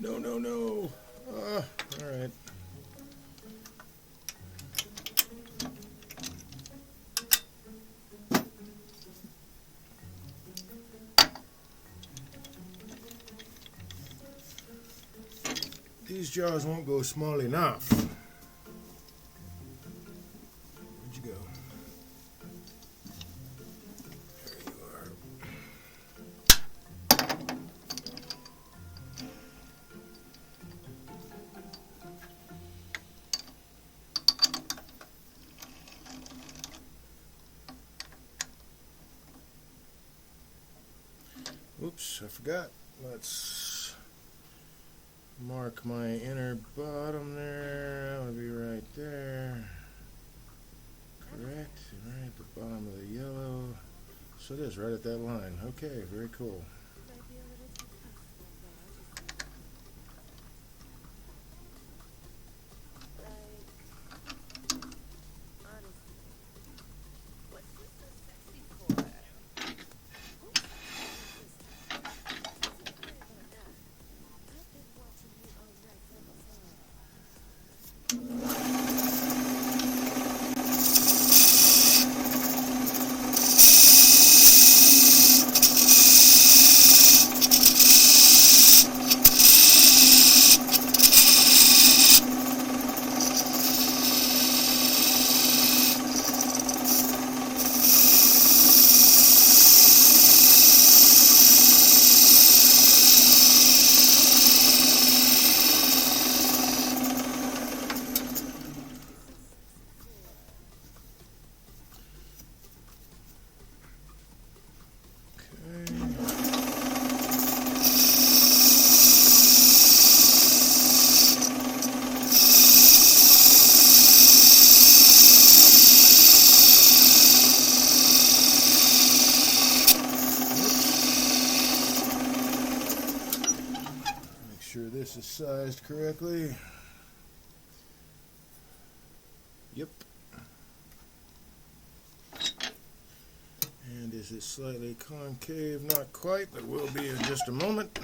No, no, no. All right. These jars won't go small enough. Where'd you go? There you are. Oops, I forgot. Let's mark my inner bottom there. That'll be right there. Correct. Right at the bottom of the yellow. So it is right at that line. Okay, very cool. Sure this is sized correctly. Yep. And is it slightly concave? Not quite, but will be in just a moment.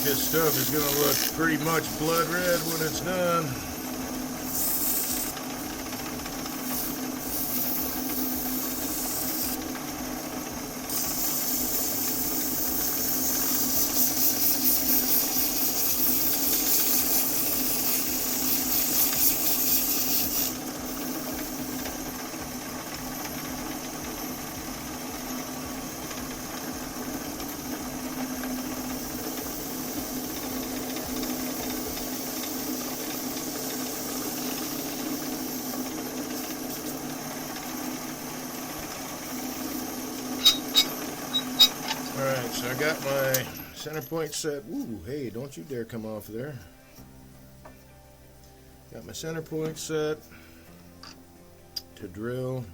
This stuff is going to look pretty much blood red when it's done. Alright, so I got my center point set. Ooh, hey, don't you dare come off there. Got my center point set to drill.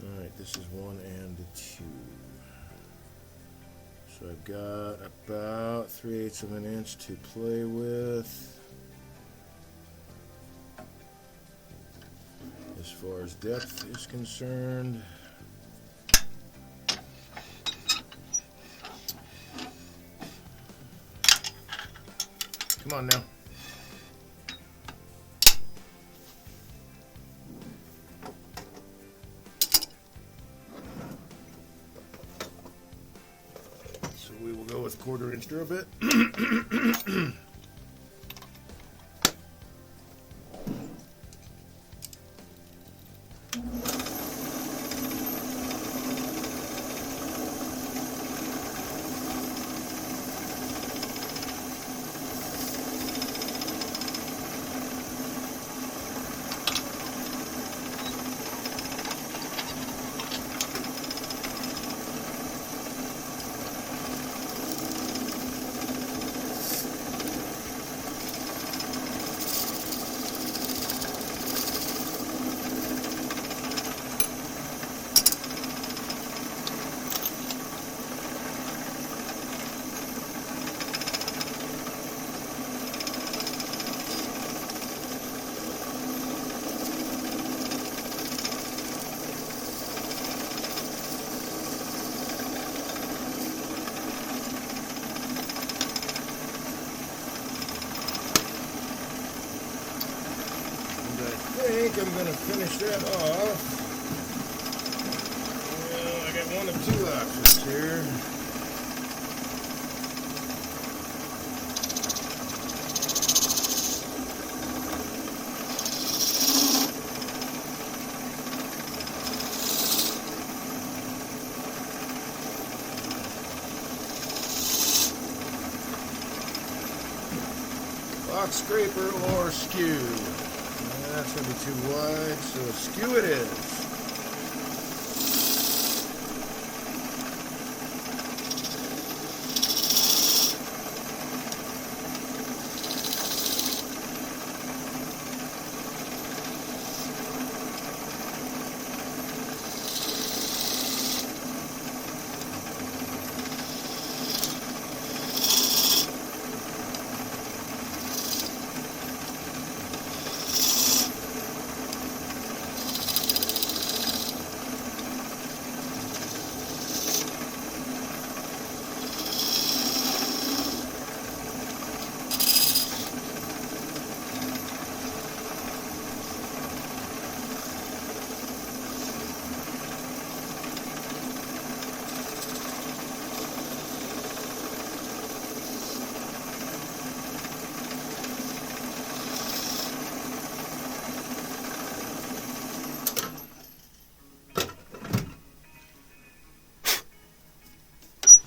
Alright, this is 1 and 2. So I've got about 3/8 of an inch to play with. As far as depth is concerned. Come on now. So we will go with 1/4 inch drill bit. I think I'm going to finish that off. Well, I got one of 2 options here. Box scraper or skew. That's going to be too wide, so skew it is.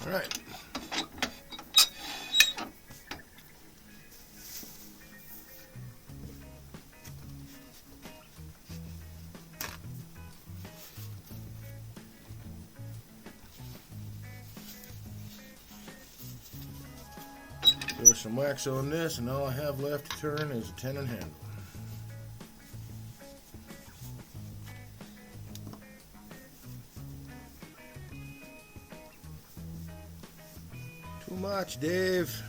All right. Throw some wax on this, and all I have left to turn is a tenon handle. Too much, Dave.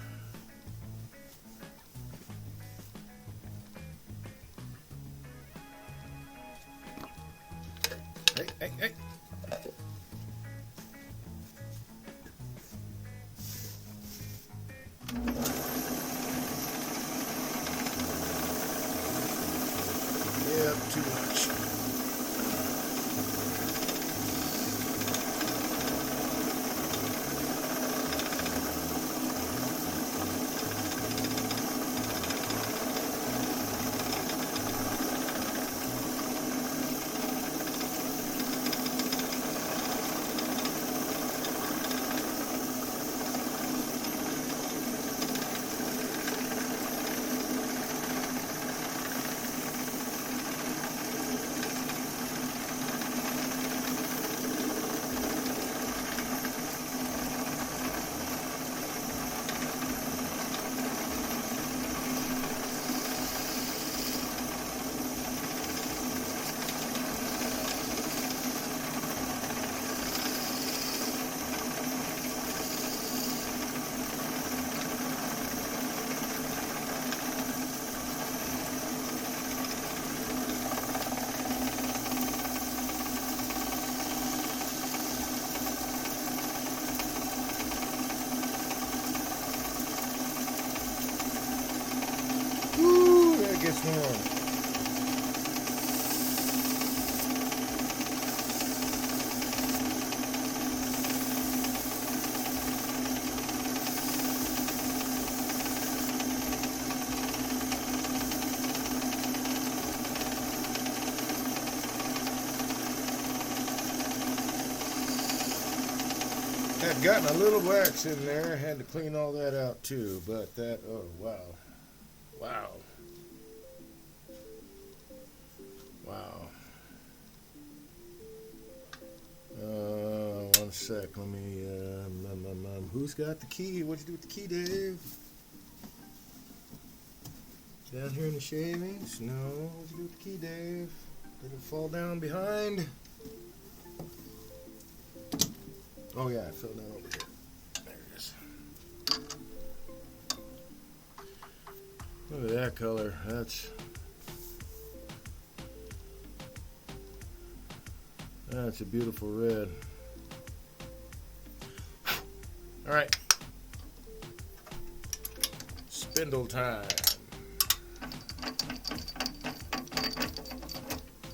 Hey, hey, hey. Yep, too much. Woo, that gets warm. Had gotten a little wax in there, had to clean all that out too, but that, oh wow. Wow. Wow. One sec, let me, who's got the key? What'd you do with the key, Dave? Down here in the shavings? No, what'd you do with the key, Dave? Did it fall down behind? Oh yeah, it fell down over here. There it is. Look at that color. That's a beautiful red. All right. Spindle time.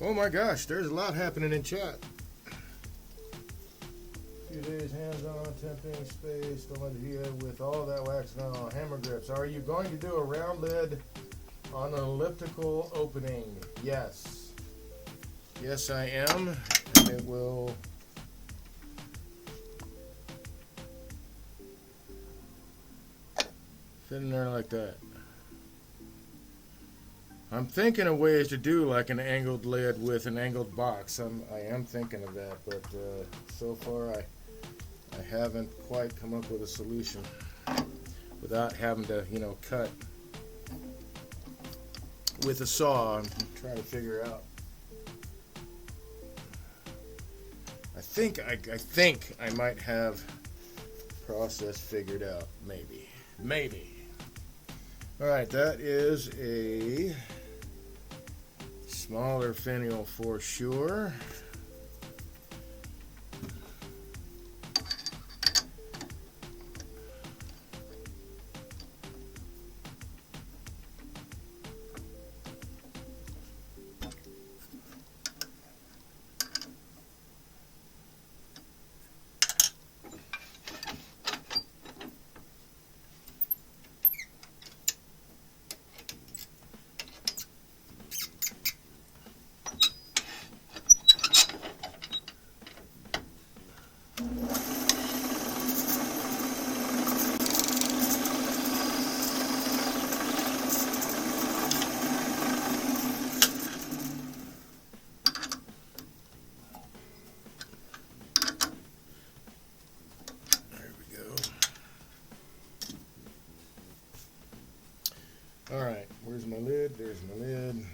Oh my gosh, there's a lot happening in chat. Few days hands-on, tempting space, don't let it heat with all that wax now. Hammer grips. Are you going to do a round lid on an elliptical opening? Yes. Yes, I am. And it will fit in there like that. I'm thinking of ways to do like an angled lid with an angled box. I am thinking of that, but so far I haven't quite come up with a solution without having to, cut with a saw and try to figure out. I think I might have process figured out. Maybe. All right, that is a smaller finial for sure. Alright, where's my lid? There's my lid.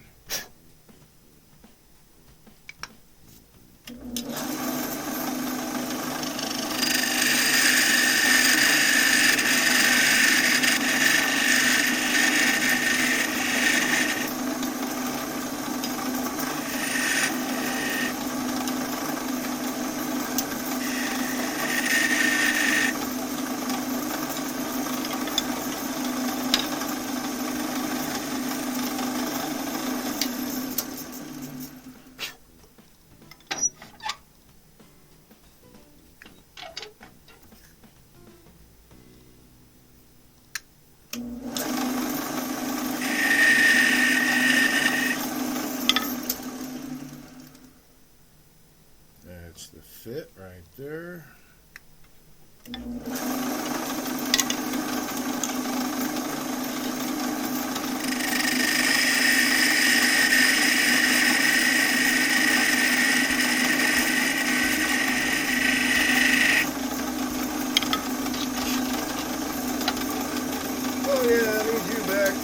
Oh yeah, I need you back.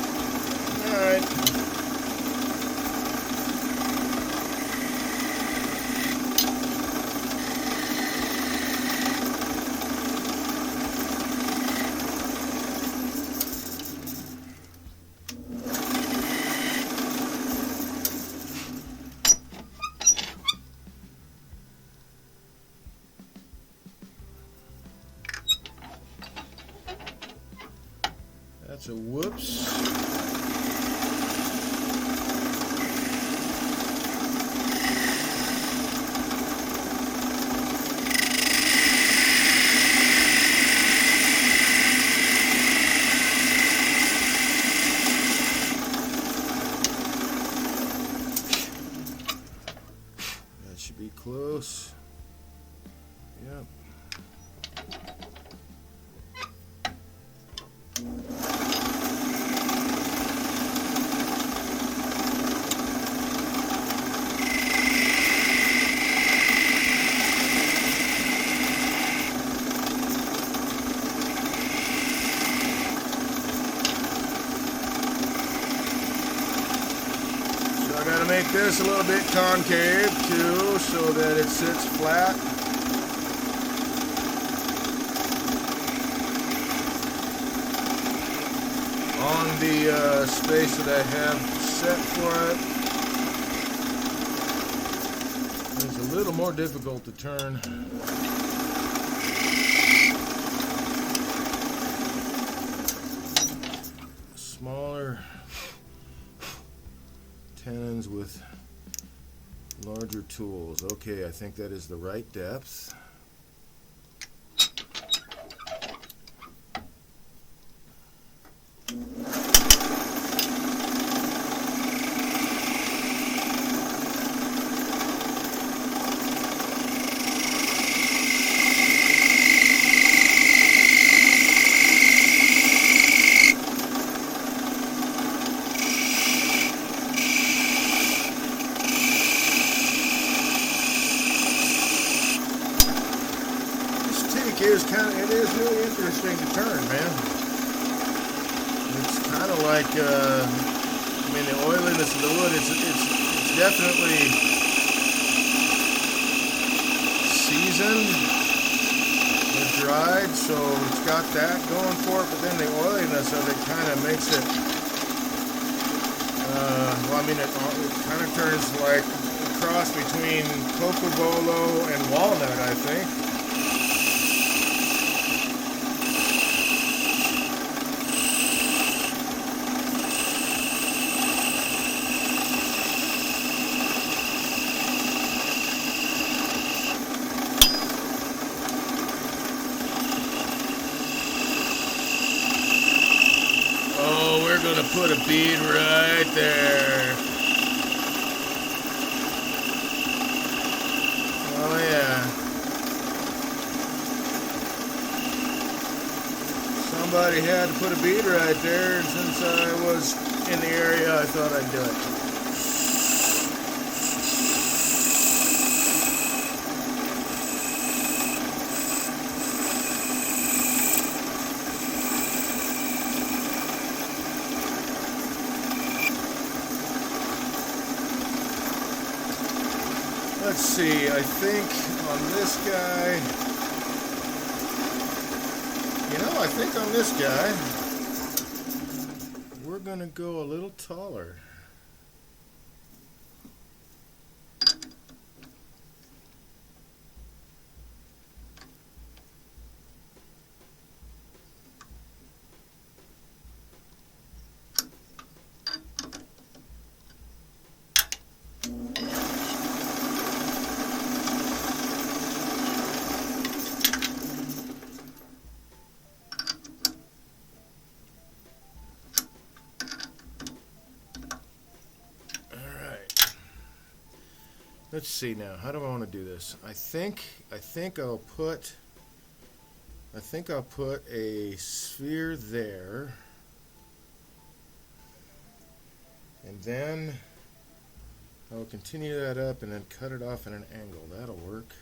Alright. That's a whoops. That should be close. Yep. I gotta make this a little bit concave too, so that it sits flat. On the space that I have set for it. It's a little more difficult to turn. Smaller tenons with larger tools. Okay, I think that is the right depth. It is really interesting to turn, man. It's kind of like, I mean, the oiliness of the wood, it's definitely seasoned and dried, so it's got that going for it, but then the oiliness of it kind of makes it, well, I mean, it kind of turns like a cross between cocobolo and walnut, I think. We're going to put a bead right there. Oh yeah. Somebody had to put a bead right there, and since I was in the area, I thought I'd do it. Let's see, I think on this guy, I think on this guy, we're going to go a little taller. Let's see now. How do I want to do this? I think I'll put a sphere there, and then I'll continue that up and then cut it off at an angle. That'll work.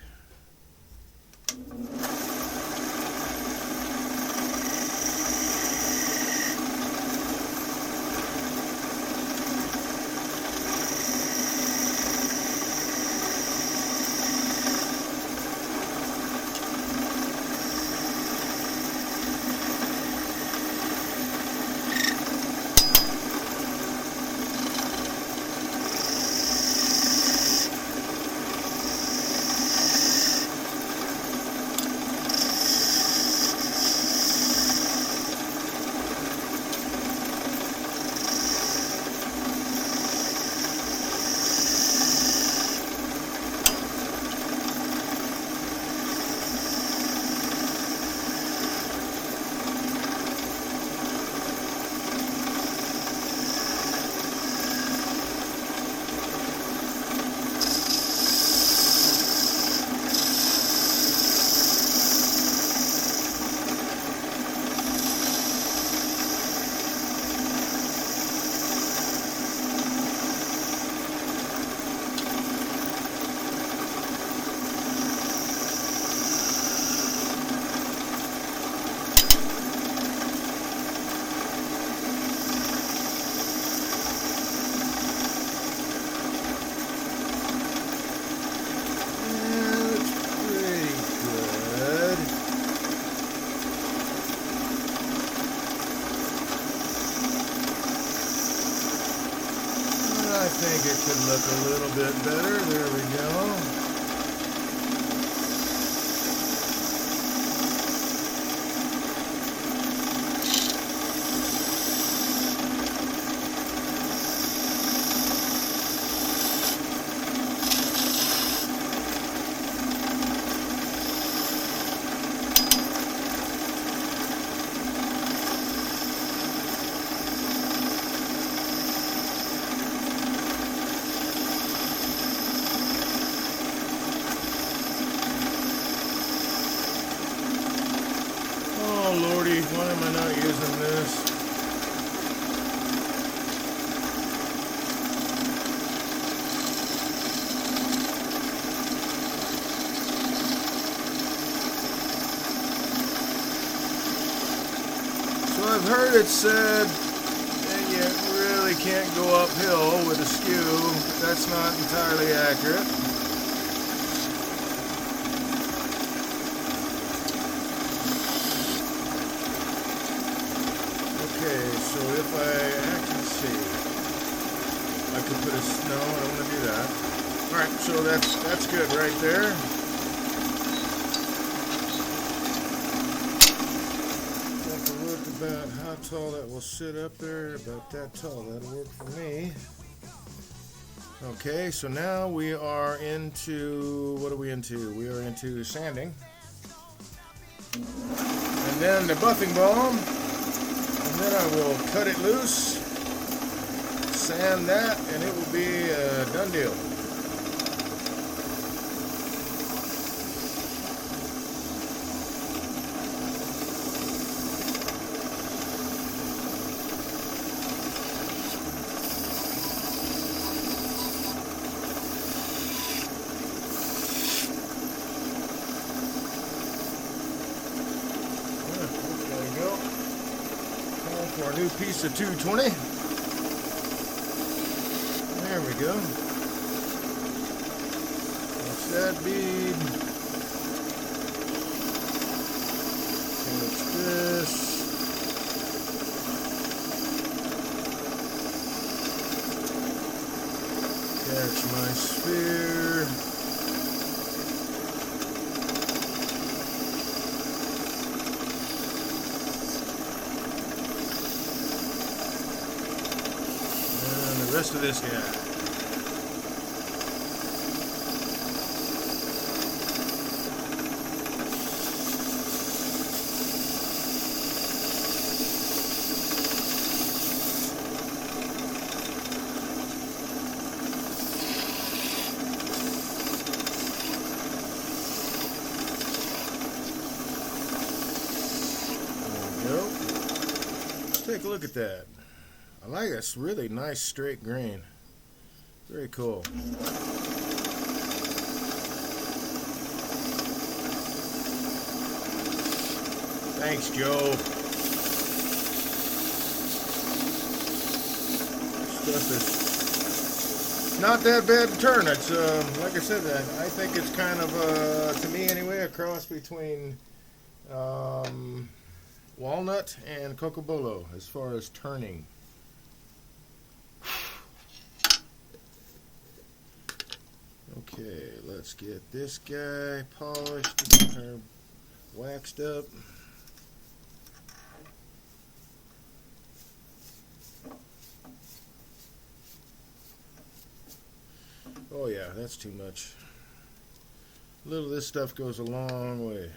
think it could look a little bit better. There we go. Oh Lordy, why am I not using this? So I've heard it said that you really can't go uphill with a skew. That's not entirely accurate. Okay, so if I actually see, I could put a no, I don't want to do that. Alright, so that's good right there. Take a look about how tall that will sit up there, about that tall. That'll work for me. Okay, so now we are into, what are we into? We are into sanding. And then the buffing balm. Then I will cut it loose, sand that, and it will be a done deal. There we go. For a new piece of 220. There we go. That's that bead. Catch this. Catch my sphere. The rest of this guy. There we go. Let's take a look at that. I like this really nice straight grain. Very cool. Thanks, Joe. Stuff is not that bad to turn. It's like I said, I think it's kind of to me anyway, a cross between walnut and cocobolo as far as turning. Okay, let's get this guy polished or waxed up. Oh yeah, that's too much. A little of this stuff goes a long way.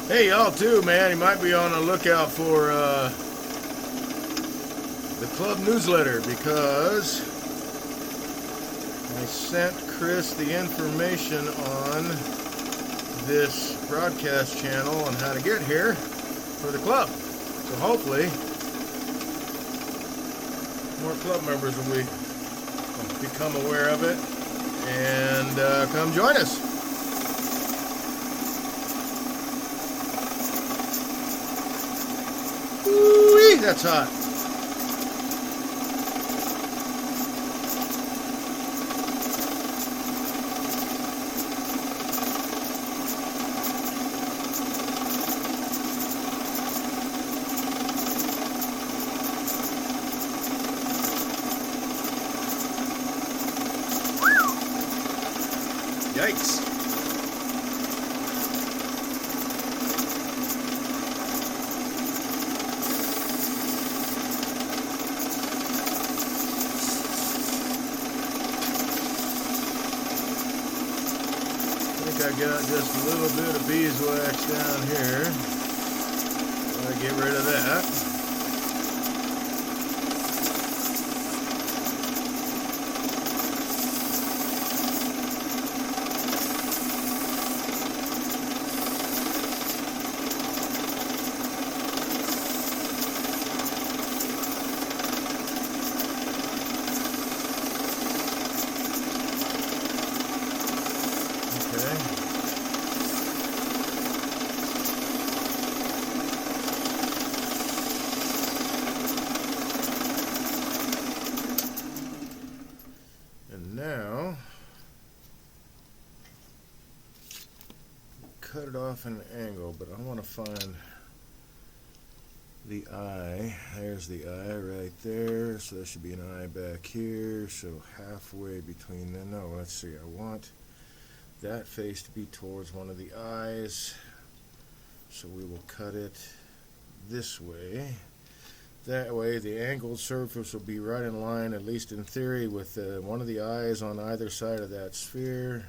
Hey, y'all too, man. You might be on the lookout for the club newsletter because I sent Chris the information on this broadcast channel on how to get here for the club. So hopefully more club members will become aware of it and come join us. that's hot. Yikes. I got just a little bit of beeswax down here. I get rid of that. Now, cut it off at an angle, but I want to find the eye. There's the eye right there, so there should be an eye back here, so halfway between them. No, let's see, I want that face to be towards one of the eyes, so we will cut it this way. That way the angled surface will be right in line, at least in theory, with one of the eyes on either side of that sphere.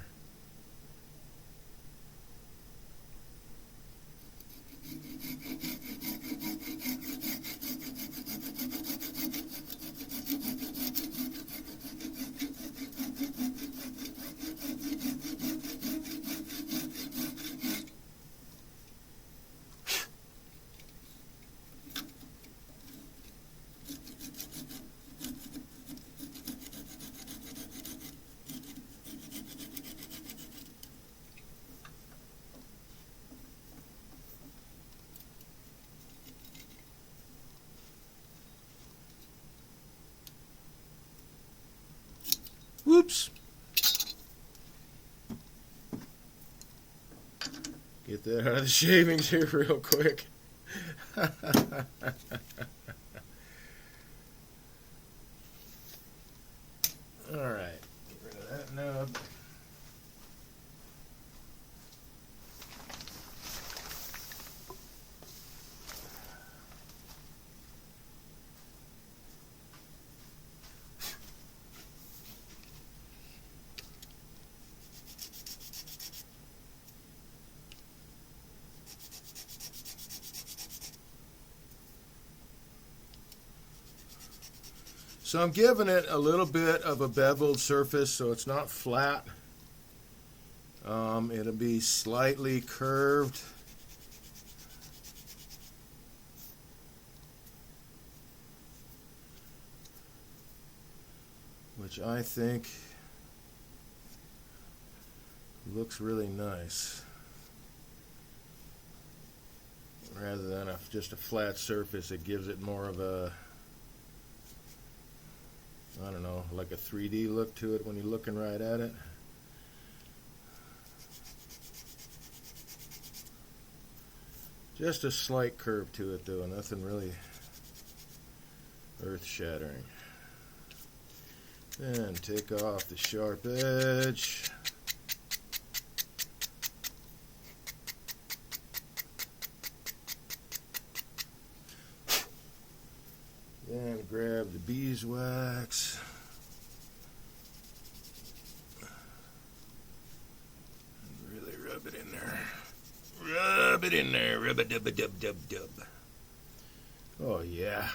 Whoops. Get that out of the shavings here real quick. Alright, get rid of that nub. So I'm giving it a little bit of a beveled surface so it's not flat. It'll be slightly curved. Which I think looks really nice. Rather than just a flat surface, it gives it more of a, I don't know, like a 3D look to it when you're looking right at it. Just a slight curve to it though, nothing really earth-shattering. Then take off the sharp edge. Then grab the beeswax. And really rub it in there. Rub it in there. Rub a dub a dub dub dub. Oh yeah.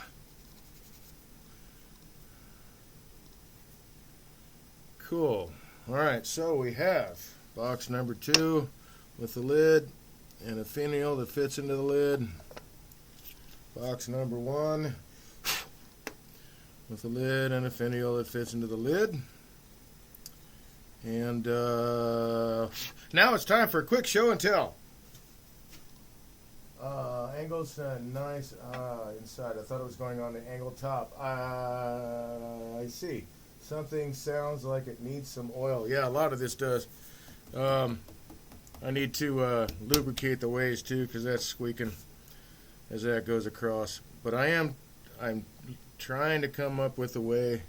Cool. Alright, so we have box number 2 with the lid and a finial that fits into the lid. Box number 1 with a lid and a finial that fits into the lid. And now it's time for a quick show and tell. Angle's nice inside. I thought it was going on the angle top. I see. Something sounds like it needs some oil. Yeah, a lot of this does. I need to lubricate the ways too, because that's squeaking as that goes across. But I'm trying to come up with a way.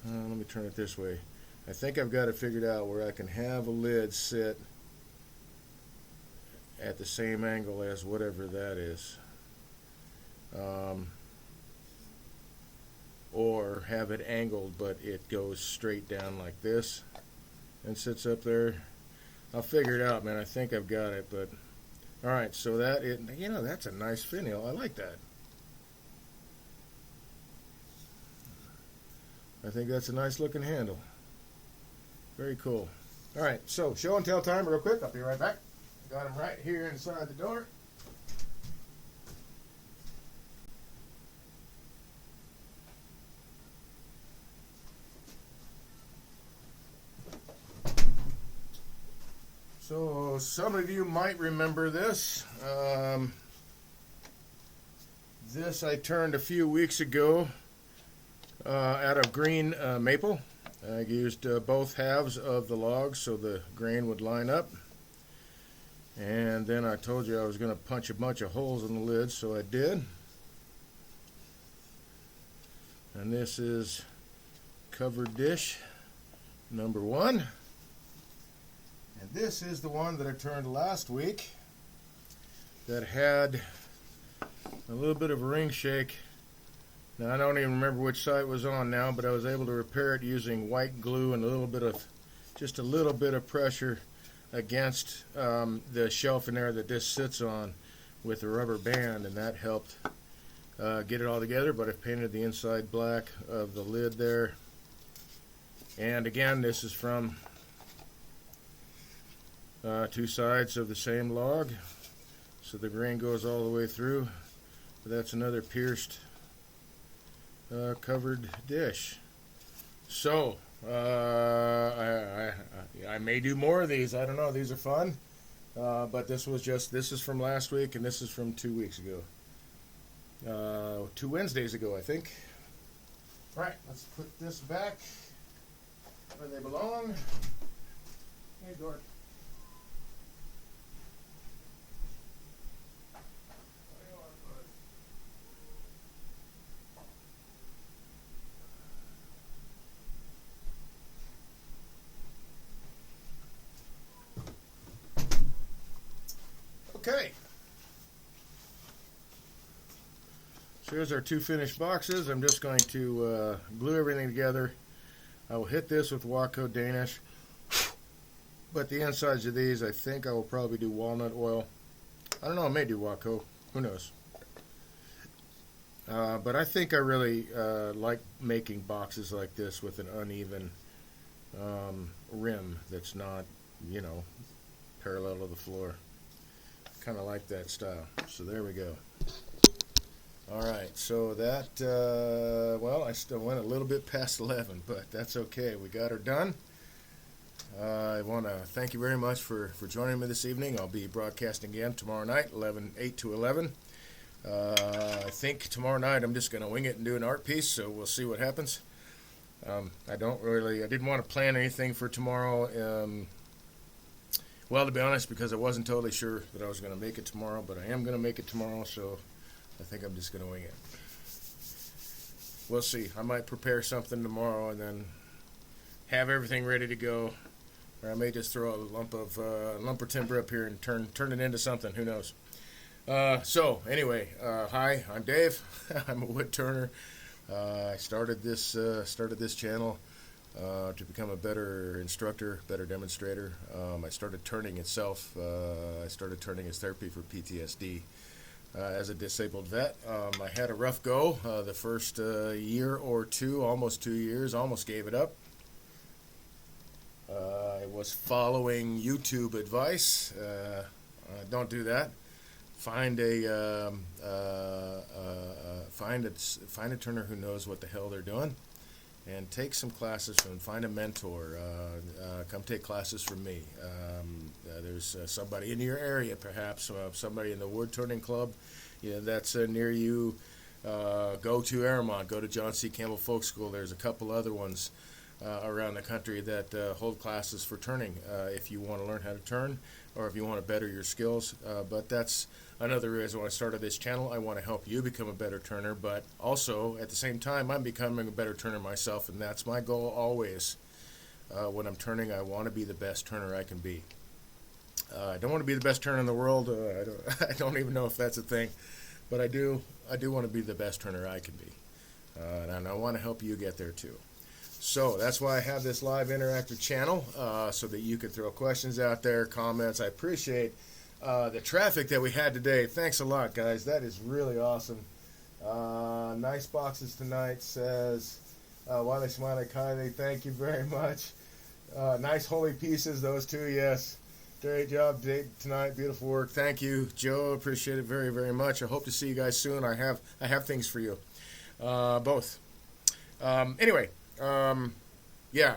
Let me turn it this way. I think I've got it figured out where I can have a lid sit at the same angle as whatever that is, or have it angled but it goes straight down like this and sits up there. I'll figure it out, man. I think I've got it. But all right, so that that's a nice finial. I like that. I think that's a nice looking handle. Very cool. All right, so show and tell time real quick. I'll be right back. Got him right here inside the door. So some of you might remember this. This I turned a few weeks ago out of green maple. I used both halves of the logs so the grain would line up. And then I told you I was going to punch a bunch of holes in the lid, so I did. And this is covered dish number 1. And this is the one that I turned last week that had a little bit of a ring shake. Now I don't even remember which side it was on now, but I was able to repair it using white glue and just a little bit of pressure against the shelf in there that this sits on with a rubber band, and that helped get it all together. But I've painted the inside black of the lid there. And again, this is from 2 sides of the same log, so the grain goes all the way through. But that's another pierced covered dish. So I may do more of these. I don't know. These are fun. But this is from last week, and this is from 2 weeks ago. 2 Wednesdays ago, I think. All right, let's put this back where they belong. Hey, Gord. Okay, so here's our 2 finished boxes. I'm just going to glue everything together. I will hit this with Waco Danish, but the insides of these I think I will probably do walnut oil. I don't know, I may do Waco, who knows. But I think I really like making boxes like this with an uneven rim that's not, parallel to the floor. Kind of like that style. So there we go. All right, so that I still went a little bit past 11, but that's okay. We got her done. I want to thank you very much for joining me this evening. I'll be broadcasting again tomorrow night, 8 to 11. I think tomorrow night I'm just going to wing it and do an art piece, so we'll see what happens. I didn't want to plan anything for tomorrow. Well, to be honest, because I wasn't totally sure that I was going to make it tomorrow, but I am going to make it tomorrow, so I think I'm just going to wing it. We'll see. I might prepare something tomorrow and then have everything ready to go, or I may just throw a lump of timber up here and turn it into something. Who knows? So anyway, hi, I'm Dave. I'm a wood turner. I started this channel to become a better instructor, better demonstrator. I started turning itself. I started turning as therapy for PTSD. As a disabled vet, I had a rough go the first year or two, almost 2 years, almost gave it up. I was following YouTube advice. Don't do that. Find a turner who knows what the hell they're doing, and take some classes find a mentor. Come take classes from me. There's somebody in your area, perhaps somebody in the Woodturning club, that's near you. Go to Airmont, go to John C. Campbell Folk School. There's a couple other ones around the country that hold classes for turning if you want to learn how to turn or if you want to better your skills. But that's another reason why I started this channel. I want to help you become a better turner, but also at the same time I'm becoming a better turner myself, and that's my goal always. When I'm turning, I want to be the best turner I can be. I don't want to be the best turner in the world. I don't even know if that's a thing, but I do want to be the best turner I can be, and I want to help you get there too. So that's why I have this live interactive channel, so that you can throw questions out there, comments. I appreciate the traffic that we had today. Thanks a lot, guys. That is really awesome. Nice boxes tonight, says Wiley Smiley Kylie. Thank you very much. Nice holy pieces, those two, yes. Great job tonight. Beautiful work. Thank you, Joe. Appreciate it very, very much. I hope to see you guys soon. I have things for you, both. Anyway. Yeah,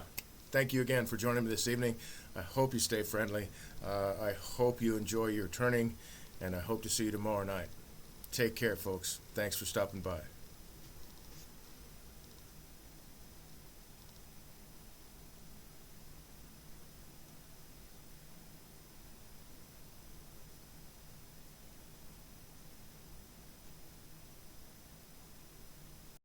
thank you again for joining me this evening. I hope you stay friendly. I hope you enjoy your turning, and I hope to see you tomorrow night. Take care, folks. Thanks for stopping by.